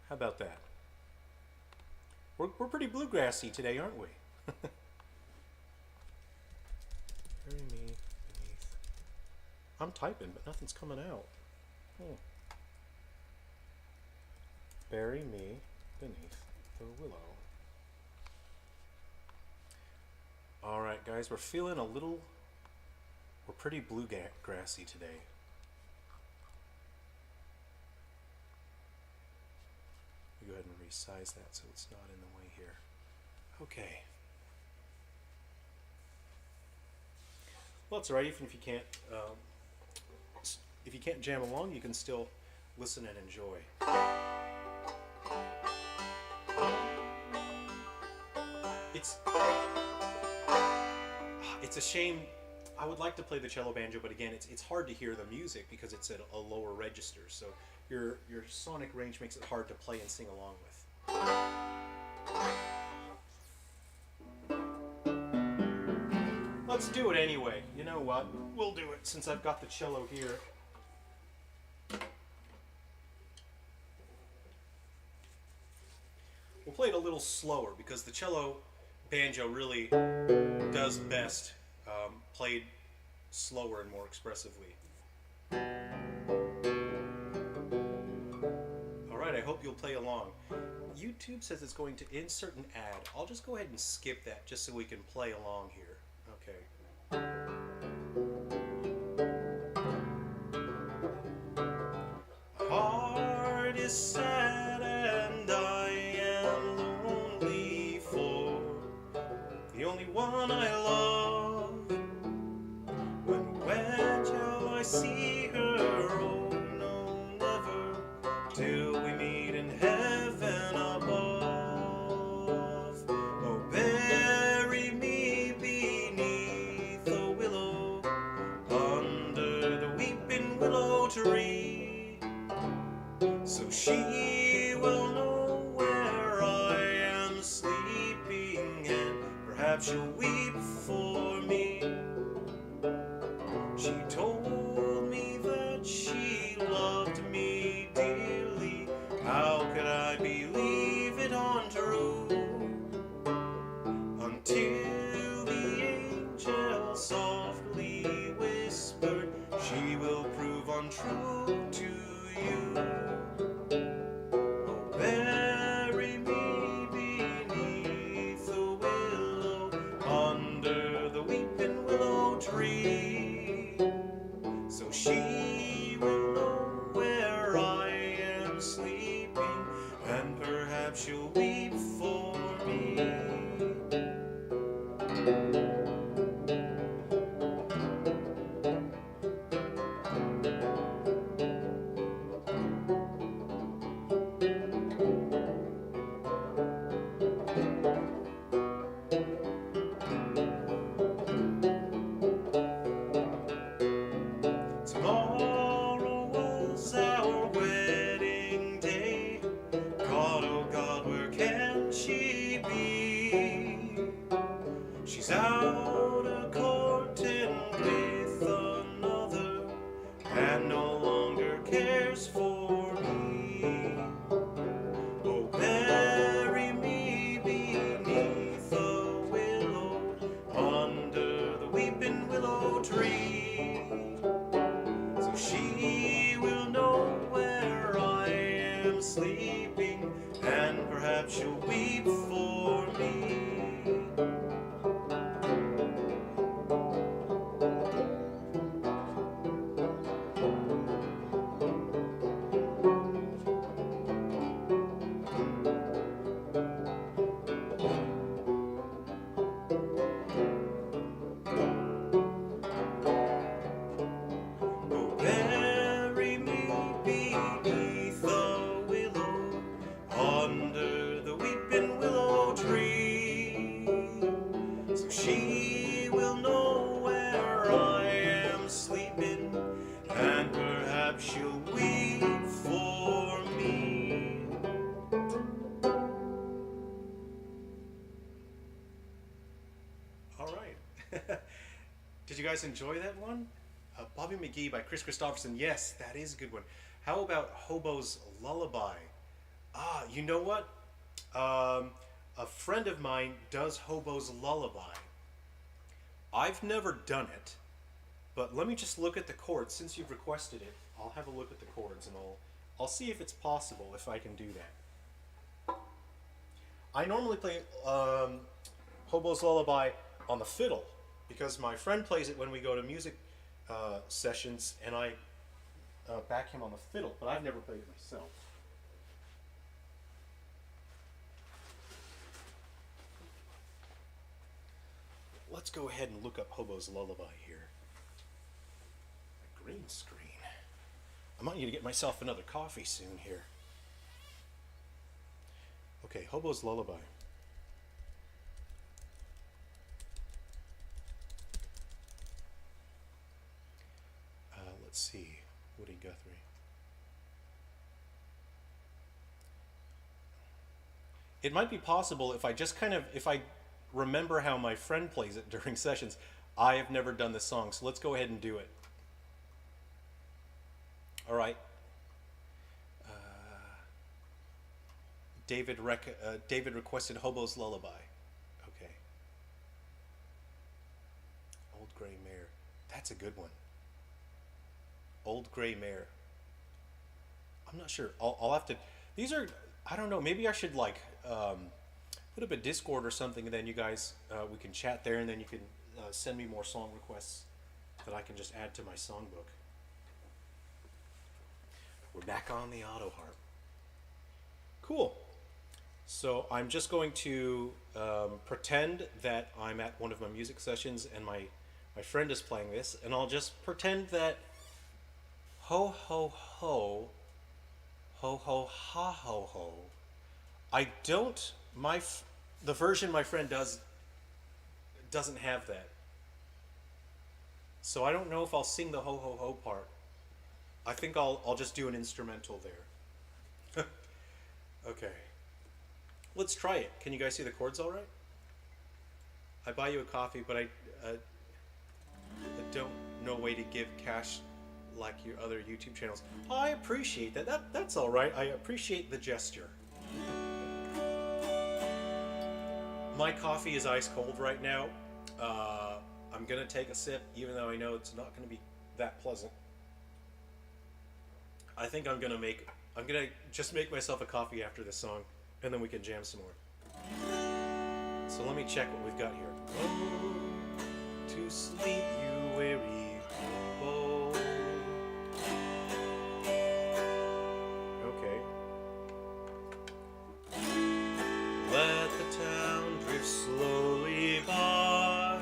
How about that? We're pretty bluegrassy today, aren't we? Bury me beneath. I'm typing, but nothing's coming out. Bury me beneath the willow. Alright guys, we're pretty bluegrassy today. Go ahead and resize that so it's not in the way here. Okay. Well, it's alright. Even if you can't jam along, you can still listen and enjoy. It's a shame. I would like to play the cello banjo, but again, it's hard to hear the music because it's at a lower register. So your sonic range makes it hard to play and sing along with. Let's do it anyway. You know what? We'll do it since I've got the cello here. We'll play it a little slower because the cello banjo really does best played slower and more expressively. Alright, I hope you'll play along. YouTube says it's going to insert an ad. I'll just go ahead and skip that just so we can play along here. Okay. My heart is sad and I am lonely for the only one I love. When shall I see her? Oh no, never, till we meet in heaven above. Oh, bury me beneath the willow, under the weeping willow tree, so she will know where I am sleeping, and perhaps she'll weep for She's out a courting with another and no longer cares for me. Oh, bury me beneath the willow, under the weeping willow tree, so she will know where I am sleeping, and perhaps she'll weep for me. She will know where I am sleeping, and perhaps she'll weep for me. All right. Did you guys enjoy that one? Bobby McGee by Chris Christopherson. Yes, that is a good one. How about Hobo's Lullaby? Ah, you know what? A friend of mine does Hobo's Lullaby. I've never done it, but let me just look at the chords. Since you've requested it, I'll have a look at the chords and I'll see if it's possible, if I can do that. I normally play Hobo's Lullaby on the fiddle because my friend plays it when we go to music sessions, and I back him on the fiddle, but I've never played it myself. Let's go ahead and look up Hobo's Lullaby here. A green screen. I might need to get myself another coffee soon here. Okay, Hobo's Lullaby. Let's see. Woody Guthrie. It might be possible if I just if I remember how my friend plays it during sessions. I have never done this song, so let's go ahead and do it. All right. David requested Hobo's Lullaby. Okay. Old Gray Mare. That's a good one. Old Gray Mare. I'm not sure. I'll have to. These are. I don't know. Maybe I should put up a Discord or something, and then you guys, we can chat there, and then you can send me more song requests that I can just add to my songbook. We're back on the auto harp. Cool. So I'm just going to pretend that I'm at one of my music sessions and my friend is playing this, and I'll just pretend that ho ho ho, ho ho ha ho ho. I don't, the version my friend doesn't have that. So I don't know if I'll sing the ho ho ho part. I think I'll just do an instrumental there. Okay. Let's try it. Can you guys see the chords all right? I buy you a coffee, but I don't know a way to give cash like your other YouTube channels. I appreciate that. That's all right. I appreciate the gesture. My coffee is ice cold right now. I'm gonna take a sip, even though I know it's not gonna be that pleasant. I think I'm gonna just make myself a coffee after this song, and then we can jam some more. So let me check what we've got here. Oh, to sleep, you weary Hobo. Okay. Let the town drift slowly by.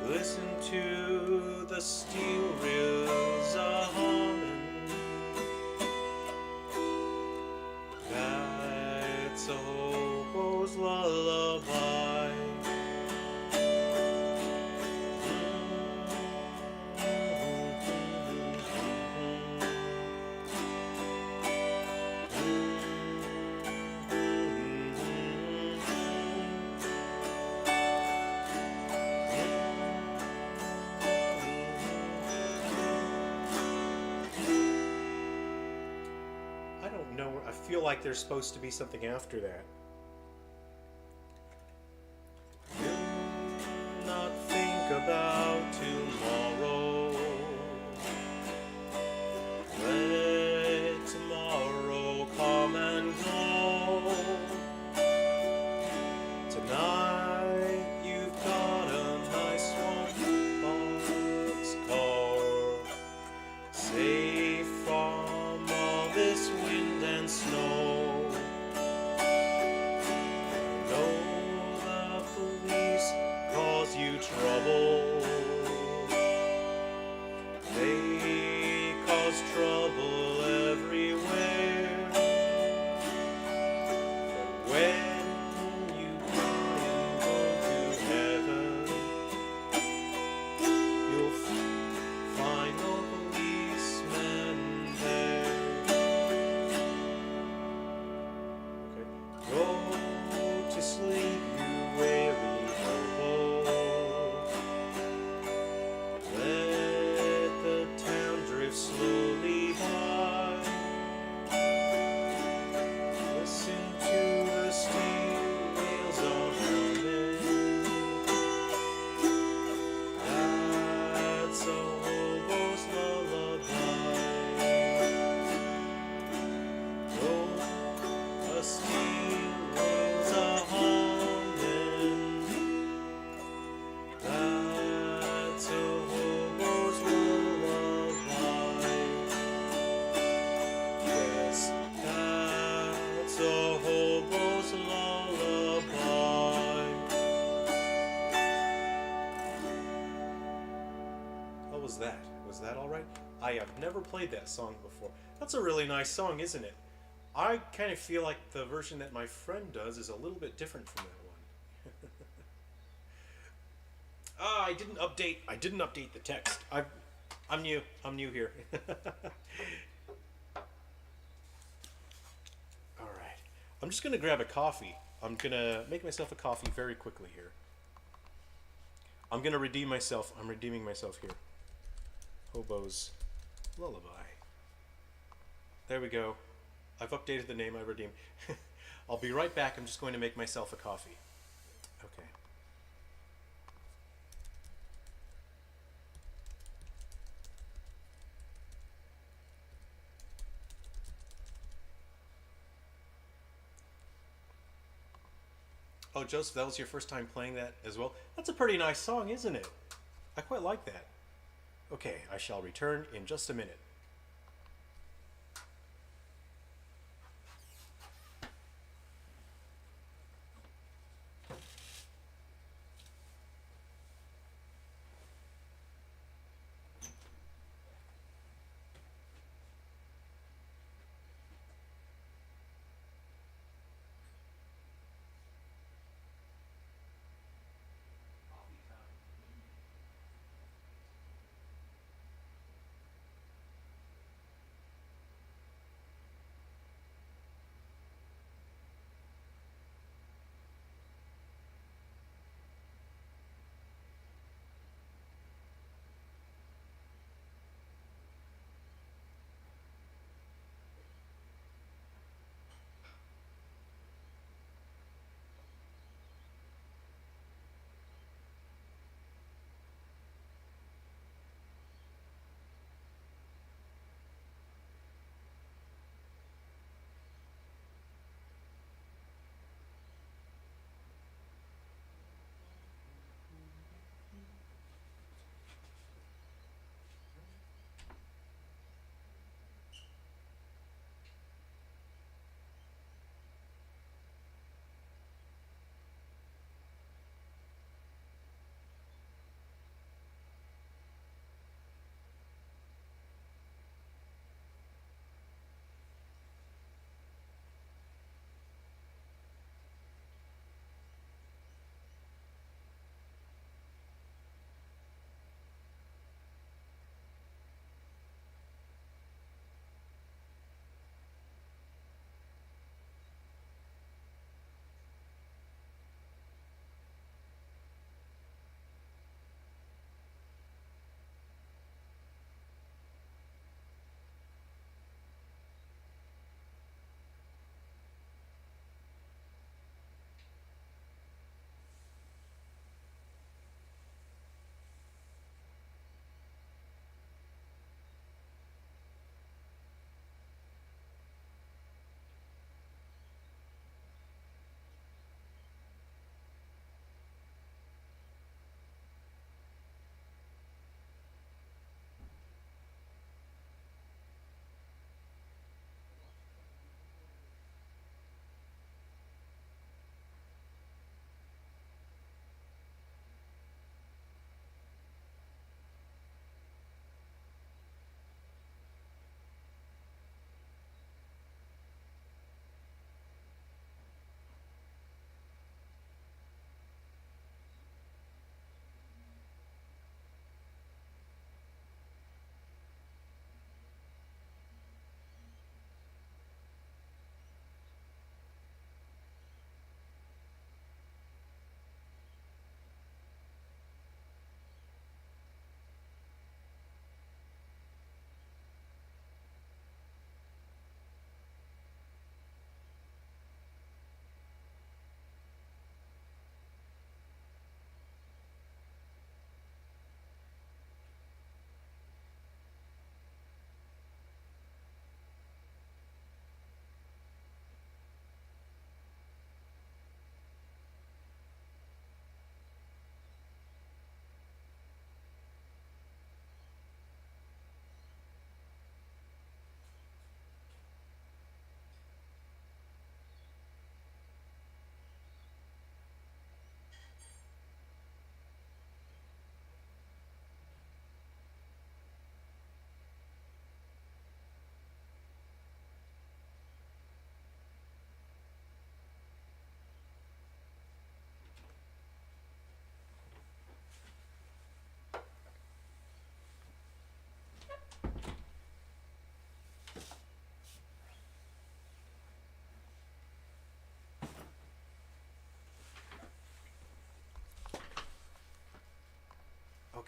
Listen to the steel reels a-humming. That's a hobo's lullaby. feel like there's supposed to be something after that. Do not think about tomorrow. Let tomorrow come and go. Tonight you've got a nice warm boxcar, safe from all this wind and snow. Know the police cause you trouble. They cause trouble everywhere. But when you die and go to heaven, you'll find no policeman there. Okay. Go to sleep, you weary hobo. Let the town drift slowly by. Listen to the steam wheels on humming. That's a hobo's lullaby. Oh, the steam wheels are humming. That's a hobo's lullaby. Yes, that's a hobo's lullaby. How was that? Was that all right? I have never played that song before. That's a really nice song, isn't it? I kind of feel like the version that my friend does is a little bit different from that one. I didn't update the text. I'm new here. All right. I'm just gonna grab a coffee. I'm gonna make myself a coffee very quickly here. I'm gonna redeem myself. I'm redeeming myself here. Hobo's Lullaby. There we go. I've updated the name I redeemed. I'll be right back. I'm just going to make myself a coffee. Okay. Oh, Joseph, that was your first time playing that as well? That's a pretty nice song, isn't it? I quite like that. Okay, I shall return in just a minute.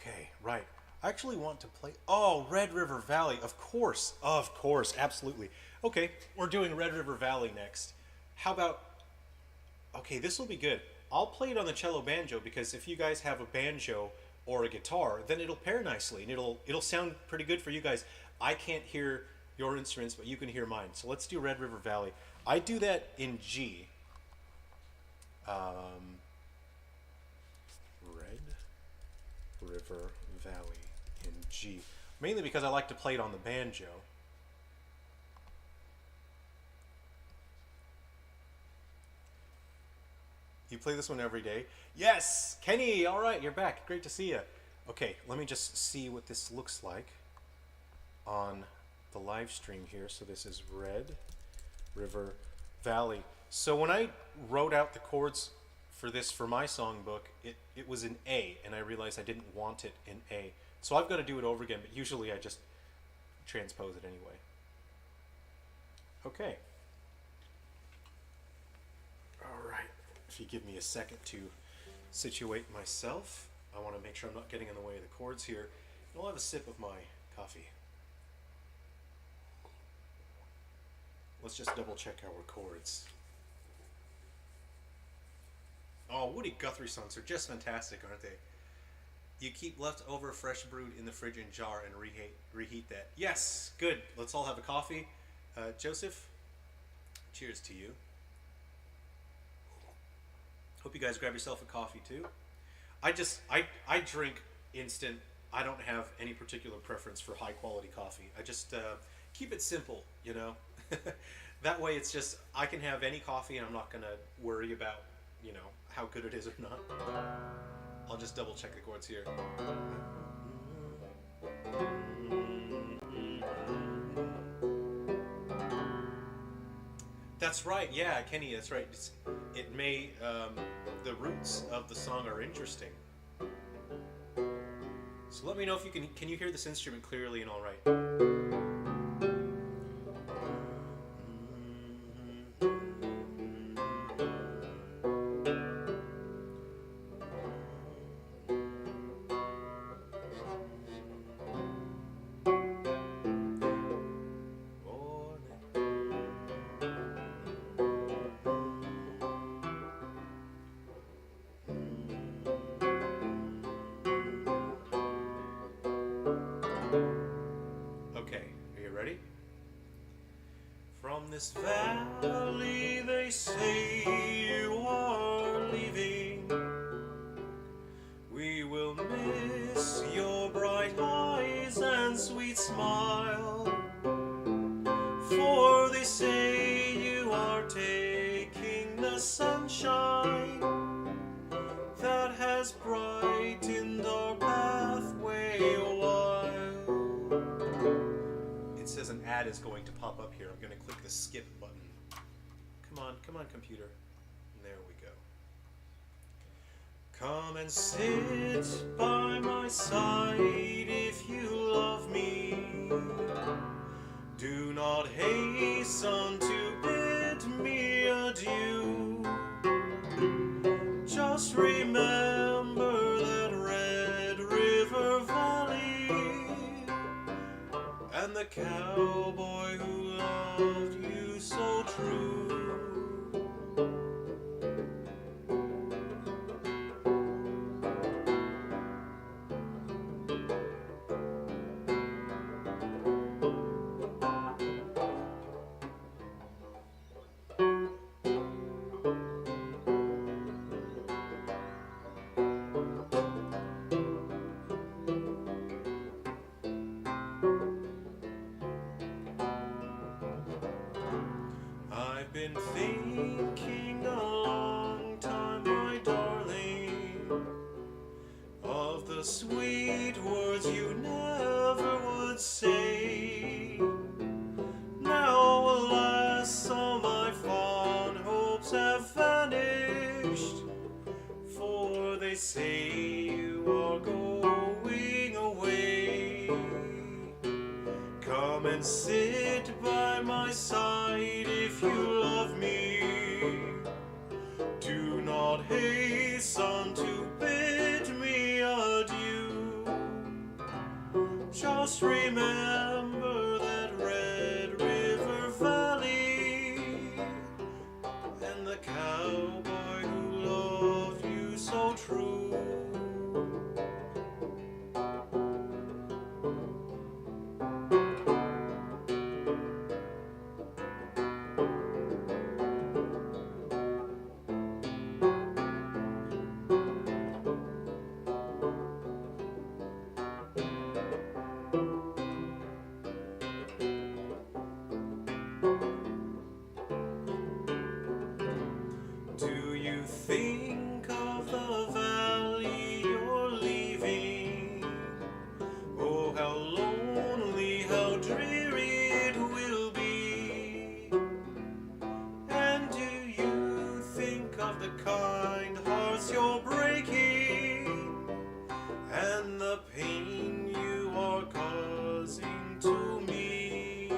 Okay, right. I actually want to play... Oh, Red River Valley. Of course, absolutely. Okay, we're doing Red River Valley next. How about... Okay, this will be good. I'll play it on the cello banjo because if you guys have a banjo or a guitar, then it'll pair nicely and it'll sound pretty good for you guys. I can't hear your instruments, but you can hear mine. So let's do Red River Valley. I do that in G. Red River Valley in G. Mainly because I like to play it on the banjo. You play this one every day? Yes! Kenny, all right, you're back. Great to see you. Okay, let me just see what this looks like on the live stream here. So this is Red River Valley. So when I wrote out the chords for this for my songbook, it was in A, and I realized I didn't want it in A. So I've got to do it over again, but usually I just transpose it anyway. Okay. All right. If you give me a second to situate myself, I want to make sure I'm not getting in the way of the chords here. I'll have a sip of my coffee. Let's just double check our chords. Oh, Woody Guthrie songs are just fantastic, aren't they? You keep leftover fresh brewed in the fridge and jar and reheat that. Yes, good. Let's all have a coffee. Joseph, cheers to you. Hope you guys grab yourself a coffee too. I drink instant. I don't have any particular preference for high quality coffee. I just keep it simple, you know. That way it's just, I can have any coffee and I'm not going to worry about, you know, how good it is or not. I'll just double check the chords here. That's right, yeah, Kenny, that's right. It may, the roots of the song are interesting. So let me know if you can you hear this instrument clearly and all right? This valley they say you are leaving. We will miss your bright eyes and sweet smile, for they say you are taking the sunshine that has brightened our pathway a while. It says an ad is going to pop up here. I'm going to click the skip button. Come on, computer. There we go. Come and sit by my side if you love me. Do not hasten to bid me adieu. Just remember that Red River Valley and the cowboy who loved you so true. I've been thinking a long time, my darling, of the sweet words you never would say. Now, alas, all my fond hopes have vanished, for they say you are going away. Come and sit by my side if you love me. Do not hasten to bid me adieu. Just remember that Red River Valley and the cowboy who loved you so true. Do you think of the valley you're leaving? Oh, how lonely, how dreary it will be. And do you think of the kind hearts you're breaking and the pain you are causing to me?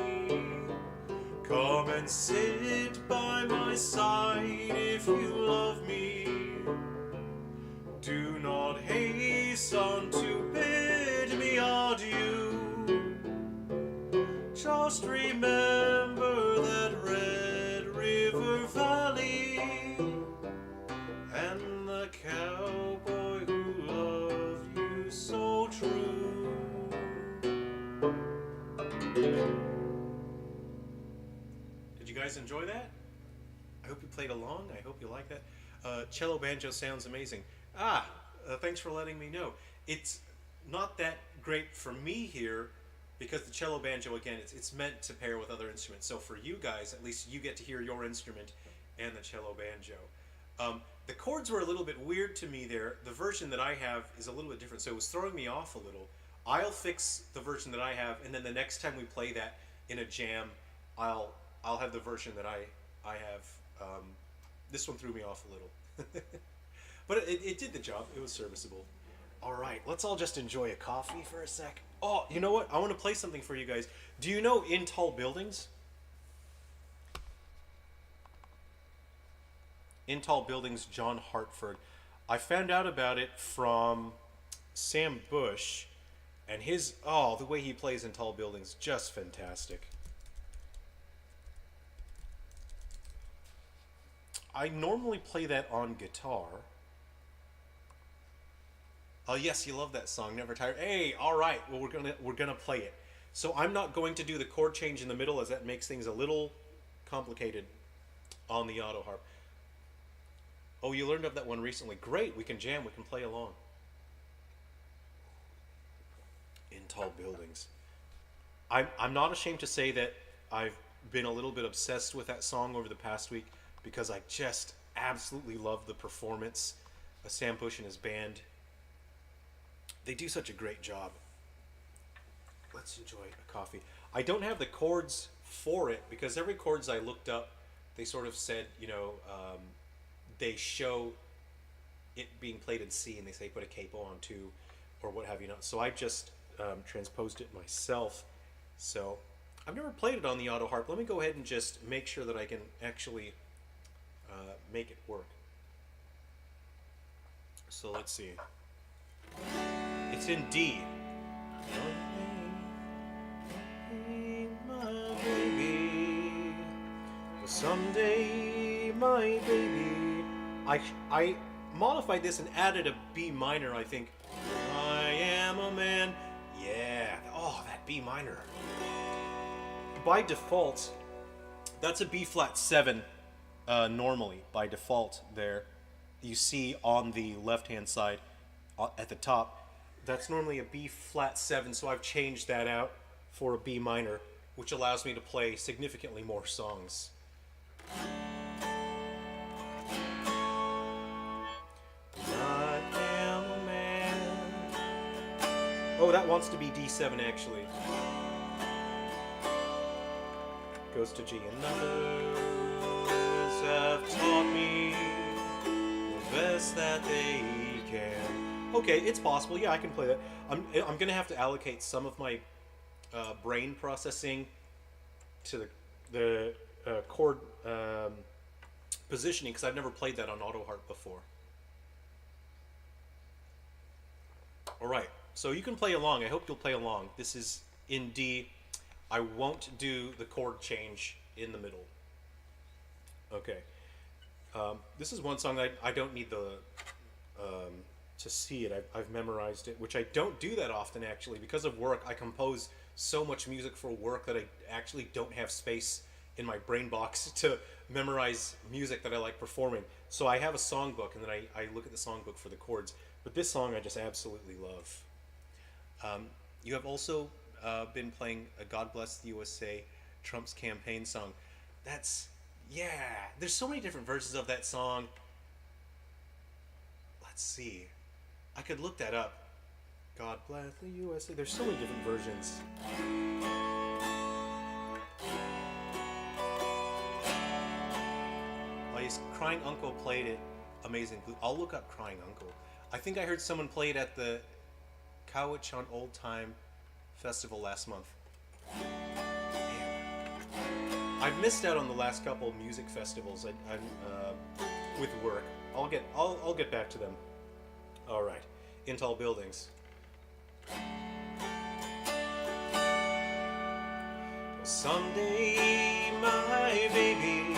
Come and sit by my side if you love me. Do not hasten to bid me adieu. Just remember that Red River Valley and the cowboy who loved you so true. Did you guys enjoy that? I hope you played along. I hope you like that. Cello banjo sounds amazing. Thanks for letting me know. It's not that great for me here because the cello banjo, again, it's meant to pair with other instruments. So for you guys, at least you get to hear your instrument and the cello banjo. The chords were a little bit weird to me there. The version that I have is a little bit different, so it was throwing me off a little. I'll fix the version that I have, and then the next time we play that in a jam, I'll have the version that I have. This one threw me off a little. But it did the job. It was serviceable. All right, let's all just enjoy a coffee for a sec. Oh, you know what? I want to play something for you guys. Do you know In Tall Buildings? In Tall Buildings, John Hartford. I found out about it from Sam Bush, and the way he plays In Tall Buildings, just fantastic. I normally play that on guitar. Oh yes, you love that song, Never Tired. Hey, all right. Well, we're gonna play it. So I'm not going to do the chord change in the middle, as that makes things a little complicated on the auto harp. Oh, you learned of that one recently. Great. We can jam. We can play along. In Tall Buildings. I'm not ashamed to say that I've been a little bit obsessed with that song over the past week, because I just absolutely love the performance of Sam Bush and his band. They do such a great job. Let's enjoy a coffee. I don't have the chords for it, because every chords I looked up, they sort of said, they show it being played in C, and they say put a capo on 2, or what have you not. So I just transposed it myself. So I've never played it on the auto harp. Let me go ahead and just make sure that I can actually make it work. So let's see. It's in D. My baby, someday, my baby. I modified this and added a B minor, I think. I am a man. Yeah. Oh, that B minor. By default, that's a B flat 7. Normally, by default, there you see on the left hand side at the top, that's normally a B flat 7, so I've changed that out for a B minor, which allows me to play significantly more songs. I am a man. Oh, that wants to be D7 actually. Goes to G. Another have taught me the best that they can. Okay, it's possible. Yeah, I can play that. I'm gonna have to allocate some of my brain processing to the chord positioning, because I've never played that on auto harp before. All right, So you can play along. I hope you'll play along. This is in D. I won't do the chord change in the middle. Okay. This is one song that I don't need the to see it. I've memorized it, which I don't do that often actually. Because of work, I compose so much music for work that I actually don't have space in my brain box to memorize music that I like performing. So I have a songbook, and then I look at the songbook for the chords. But this song I just absolutely love. You have also been playing God Bless the USA, Trump's campaign song. That's, yeah, there's so many different versions of that song. Let's see. I could look that up. God Bless the USA. There's so many different versions. Oh, yes, Crying Uncle played it. Amazing. I'll look up Crying Uncle. I think I heard someone play it at the Cowichan Old Time Festival last month. Man. I've missed out on the last couple of music festivals. I'm with work. I'll get back to them. All right. In Tall Buildings. Someday, my baby,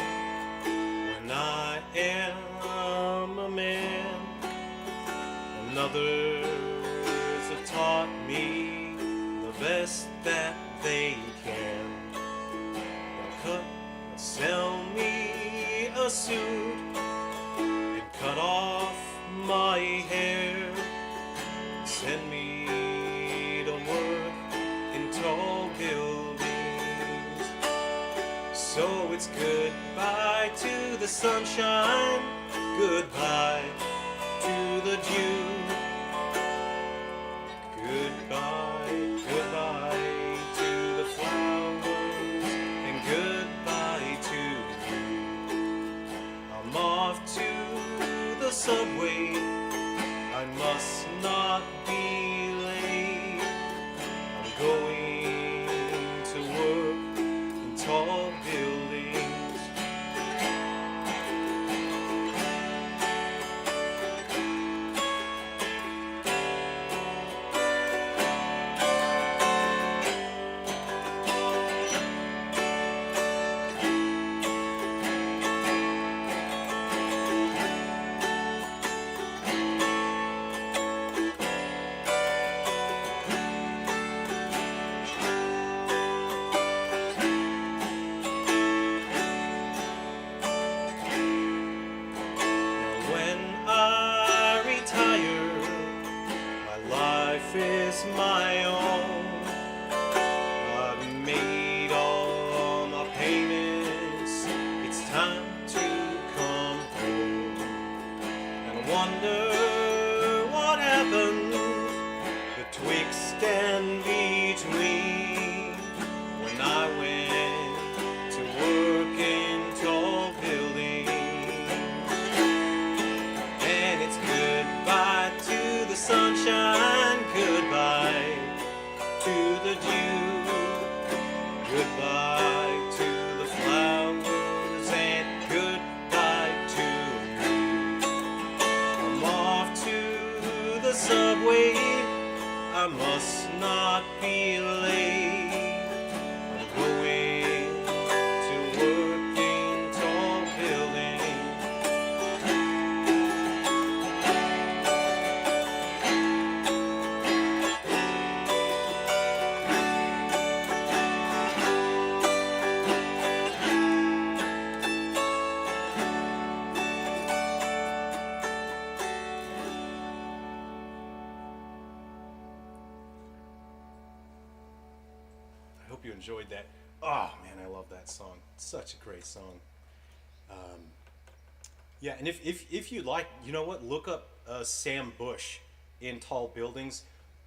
when I am a man, and others have taught me the best that they can. They'll cut and sell me a suit and cut off my hair, send me to work in tall buildings. So it's goodbye to the sunshine, goodbye to the dew. Goodbye, goodbye to the flowers, and goodbye to you. I'm off to the subway, I must not be late. I'm going to work in tall buildings. Is my own. I've made all my payments. It's time to come home. And I wonder what happened betwixt and between when I went to work in tall buildings. And it's goodbye to the sunshine, goodbye to the dew, goodbye to the flowers, and goodbye to you. I'm off to the subway, I must not be late. I'm going to work in tall buildings. I hope you enjoyed that. Oh man, I love that song. It's such a great song. Yeah, and if you'd like, you know what? Look up Sam Bush in Tall Buildings.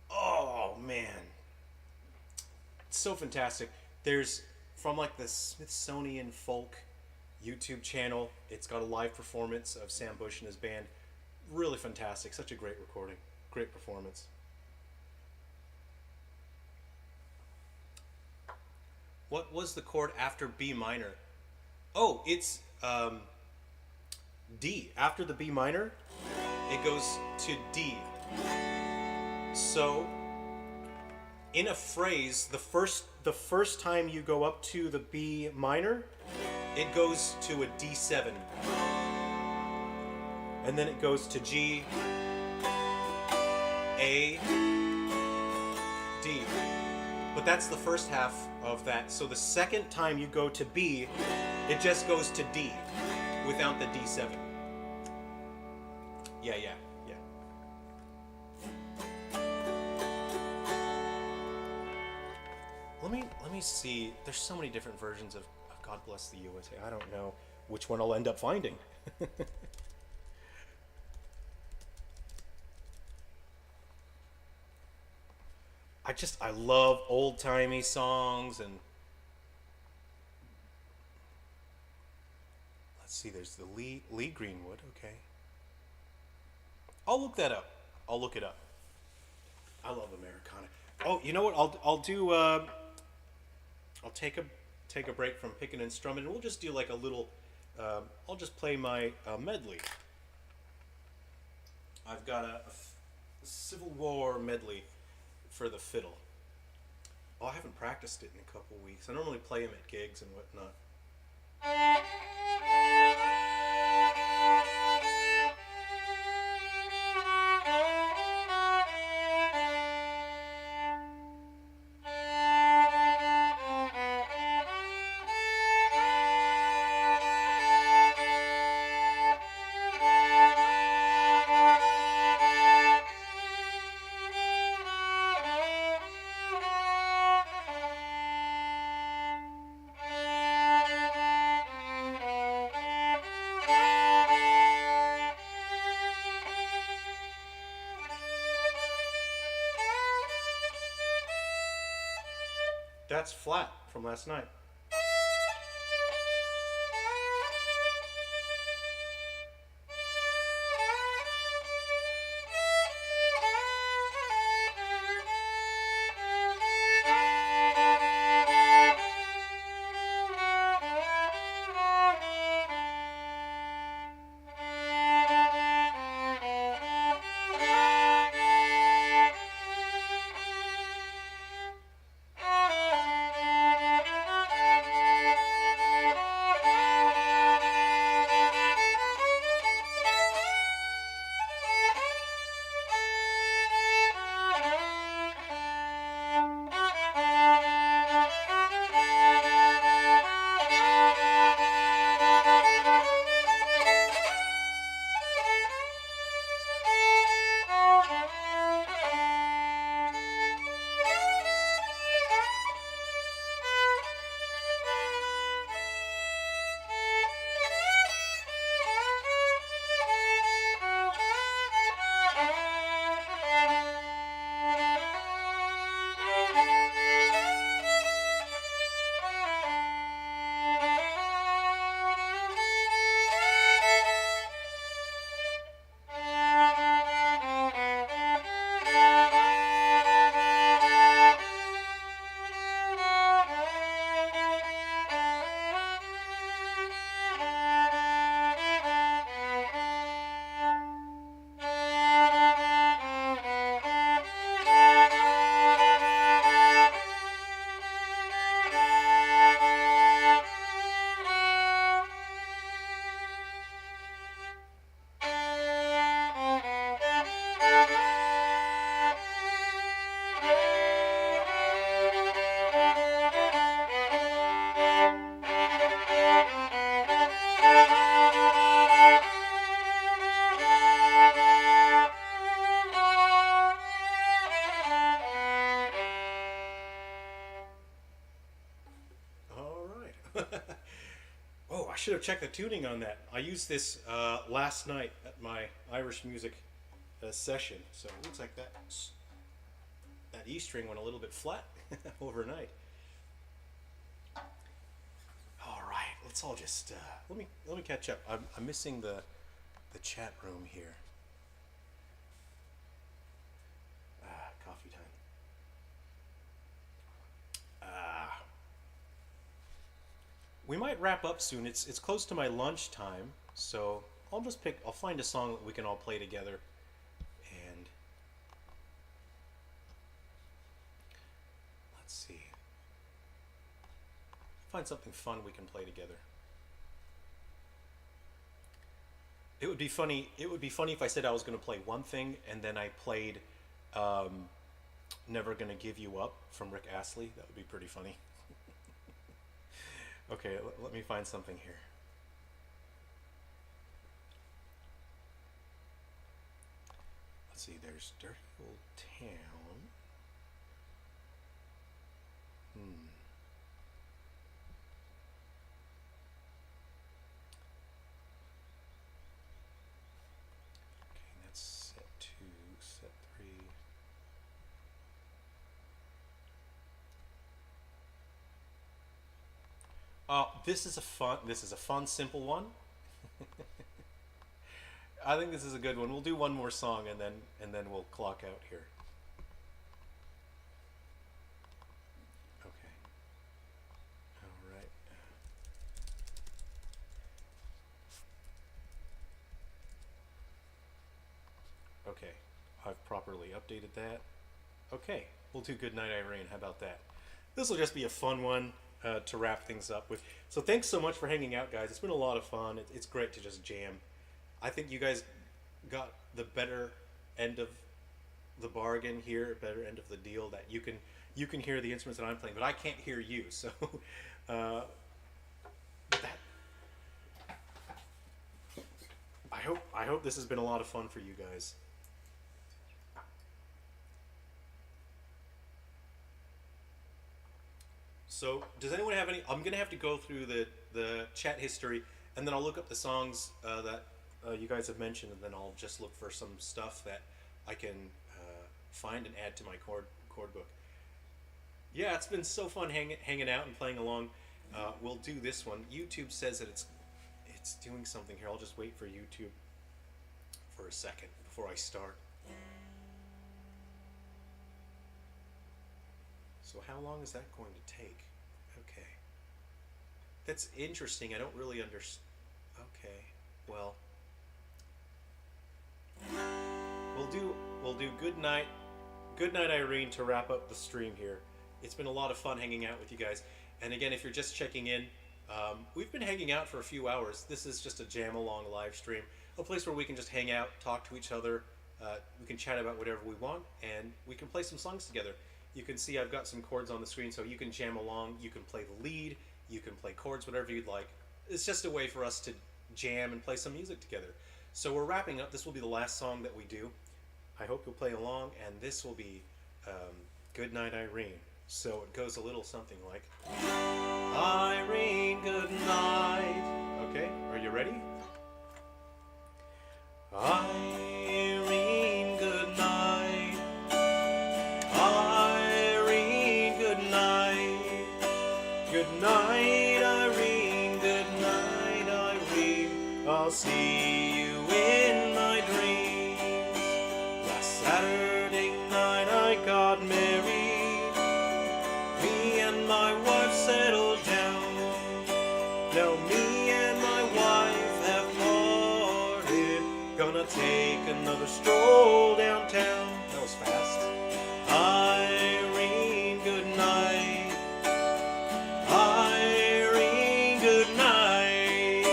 Oh man, it's so fantastic. There's from like the Smithsonian Folk YouTube channel. It's got a live performance of Sam Bush and his band. Really fantastic. Such a great recording. Great performance. What was the chord after B minor? Oh, it's D. After the B minor, it goes to D. So in a phrase, the first time you go up to the B minor, it goes to a D7. And then it goes to G, A, D. But that's the first half of that. So the second time you go to B, it just goes to D without the D7. Yeah. Let me see. There's so many different versions of God Bless the USA. I don't know which one I'll end up finding. I love old-timey songs, and let's see, there's the Lee Greenwood, okay. I'll look that up. I'll look it up. I love Americana. Oh, you know what? I'll do I'll take a break from picking and strumming, and we'll just do like a little I'll just play my medley. I've got a Civil War medley for the fiddle. Oh, I haven't practiced it in a couple weeks. I normally play them at gigs and whatnot. That's flat from last night. Oh, I should have checked the tuning on that. I used this last night at my Irish music session, so it looks like that E string went a little bit flat overnight. All right, let's all just let me catch up. I'm missing the chat room here. Coffee time. We might wrap up soon. It's close to my lunch time, so I'll find a song that we can all play together, and find something fun we can play together. It would be funny. It would be funny if I said I was going to play one thing and then I played "Never Gonna Give You Up" from Rick Astley. That would be pretty funny. Okay, let me find something here. Let's see. There's Dirty Old Town. Okay, that's set 2, set 3. This is a fun, simple one. I think this is a good one. We'll do one more song and then we'll clock out here. Okay. All right. Okay. I've properly updated that. Okay. We'll do Goodnight Irene. How about that? This will just be a fun one to wrap things up with. So thanks so much for hanging out, guys. It's been a lot of fun. It's great to just jam. I think you guys got the better end of the bargain here, better end of the deal, that you can hear the instruments that I'm playing, but I can't hear you. So I hope this has been a lot of fun for you guys. So does anyone have any? I'm gonna have to go through the chat history, and then I'll look up the songs that you guys have mentioned, and then I'll just look for some stuff that I can find and add to my chord book. Yeah, it's been so fun hanging out and playing along. We'll do this one. YouTube says that it's doing something here. I'll just wait for YouTube for a second before I start. So how long is that going to take? Okay. That's interesting. I don't really understand. Okay. Well, we'll do Goodnight Irene to wrap up the stream here. It's been a lot of fun hanging out with you guys. And again, if you're just checking in, we've been hanging out for a few hours. This is just a jam along live stream, a place where we can just hang out, talk to each other. We can chat about whatever we want, and we can play some songs together. You can see I've got some chords on the screen, so you can jam along. You can play the lead. You can play chords, whatever you'd like. It's just a way for us to jam and play some music together. So we're wrapping up. This will be the last song that we do. I hope you'll play along, and this will be Goodnight Irene. So it goes a little something like, Irene, good night. Okay, are you ready? Irene, good night. Irene, good night. Good night, Irene. Good night, Irene. I'll see you in my dreams. Last Saturday night I got married. Me and my wife settled down. Now me and my wife have parted. Gonna take another stroll downtown. That was fast. Irene, good night. Irene, good night.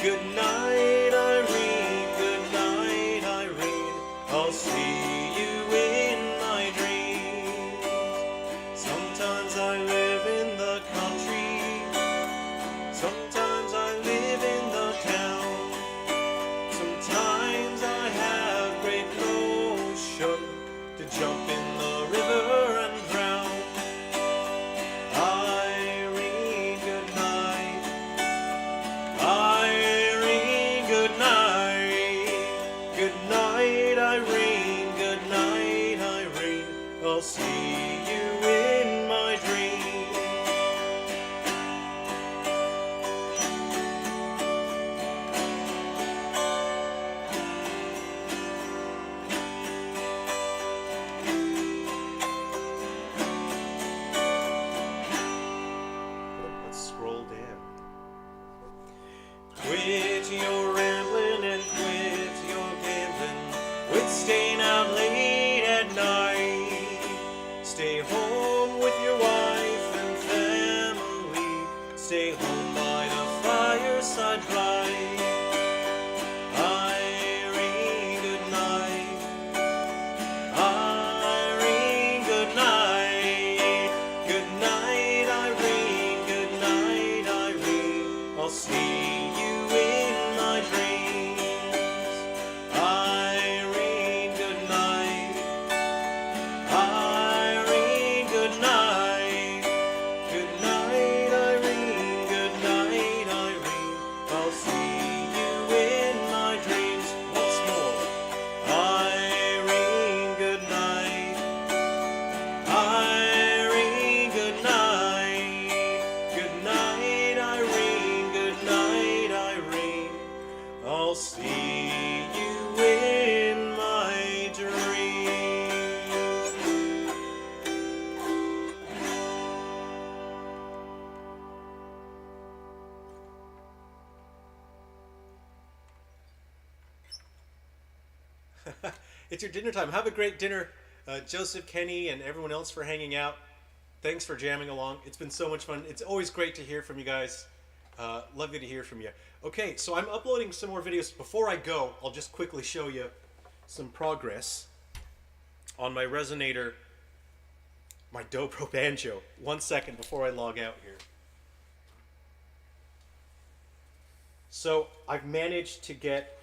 Good night, Irene. Good night, Irene. I'll see you in my dreams. Sometimes I live in the country. Sometimes I live in the town. Sometimes I have great notion to jump in the river and drown. Irene, good night. Irene, good night. Good night, Irene. Good night, Irene. I'll see you in my dreams. Let's scroll down. Quit your rambling and quit your gambling. Quit staying out late at night. Stay home with your wife and family. It's your dinner time. Have a great dinner, Joseph, Kenny, and everyone else for hanging out. Thanks for jamming along. It's been so much fun. It's always great to hear from you guys. Lovely to hear from you. Okay, so I'm uploading some more videos. Before I go, I'll just quickly show you some progress on my resonator, my dobro banjo. 1 second before I log out here. So I've managed to get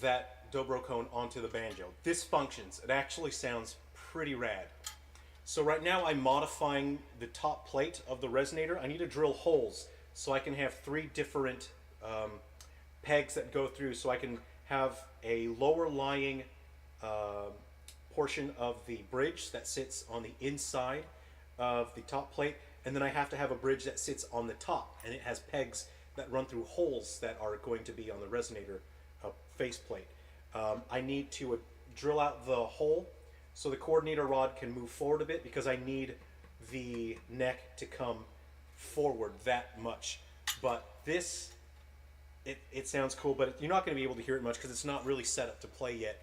that dobro cone onto the banjo. This functions. It actually sounds pretty rad. So right now I'm modifying the top plate of the resonator. I need to drill holes so I can have 3 different pegs that go through, so I can have a lower lying portion of the bridge that sits on the inside of the top plate, and then I have to have a bridge that sits on the top, and it has pegs that run through holes that are going to be on the resonator faceplate. I need to drill out the hole so the coordinator rod can move forward a bit, because I need the neck to come forward that much. But this, it sounds cool, but you're not going to be able to hear it much because it's not really set up to play yet.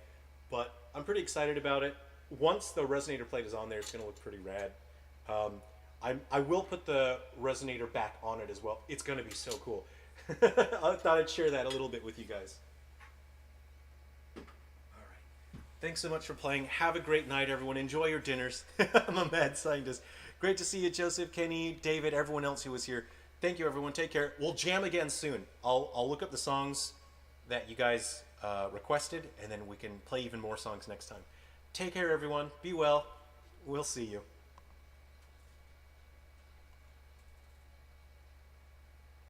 But I'm pretty excited about it. Once the resonator plate is on there, it's going to look pretty rad. I will put the resonator back on it as well. It's going to be so cool. I thought I'd share that a little bit with you guys. Thanks so much for playing. Have a great night, everyone. Enjoy your dinners. I'm a mad scientist. Great to see you, Joseph, Kenny, David, everyone else who was here. Thank you, everyone. Take care. We'll jam again soon. I'll look up the songs that you guys requested, and then we can play even more songs next time. Take care, everyone. Be well. We'll see you.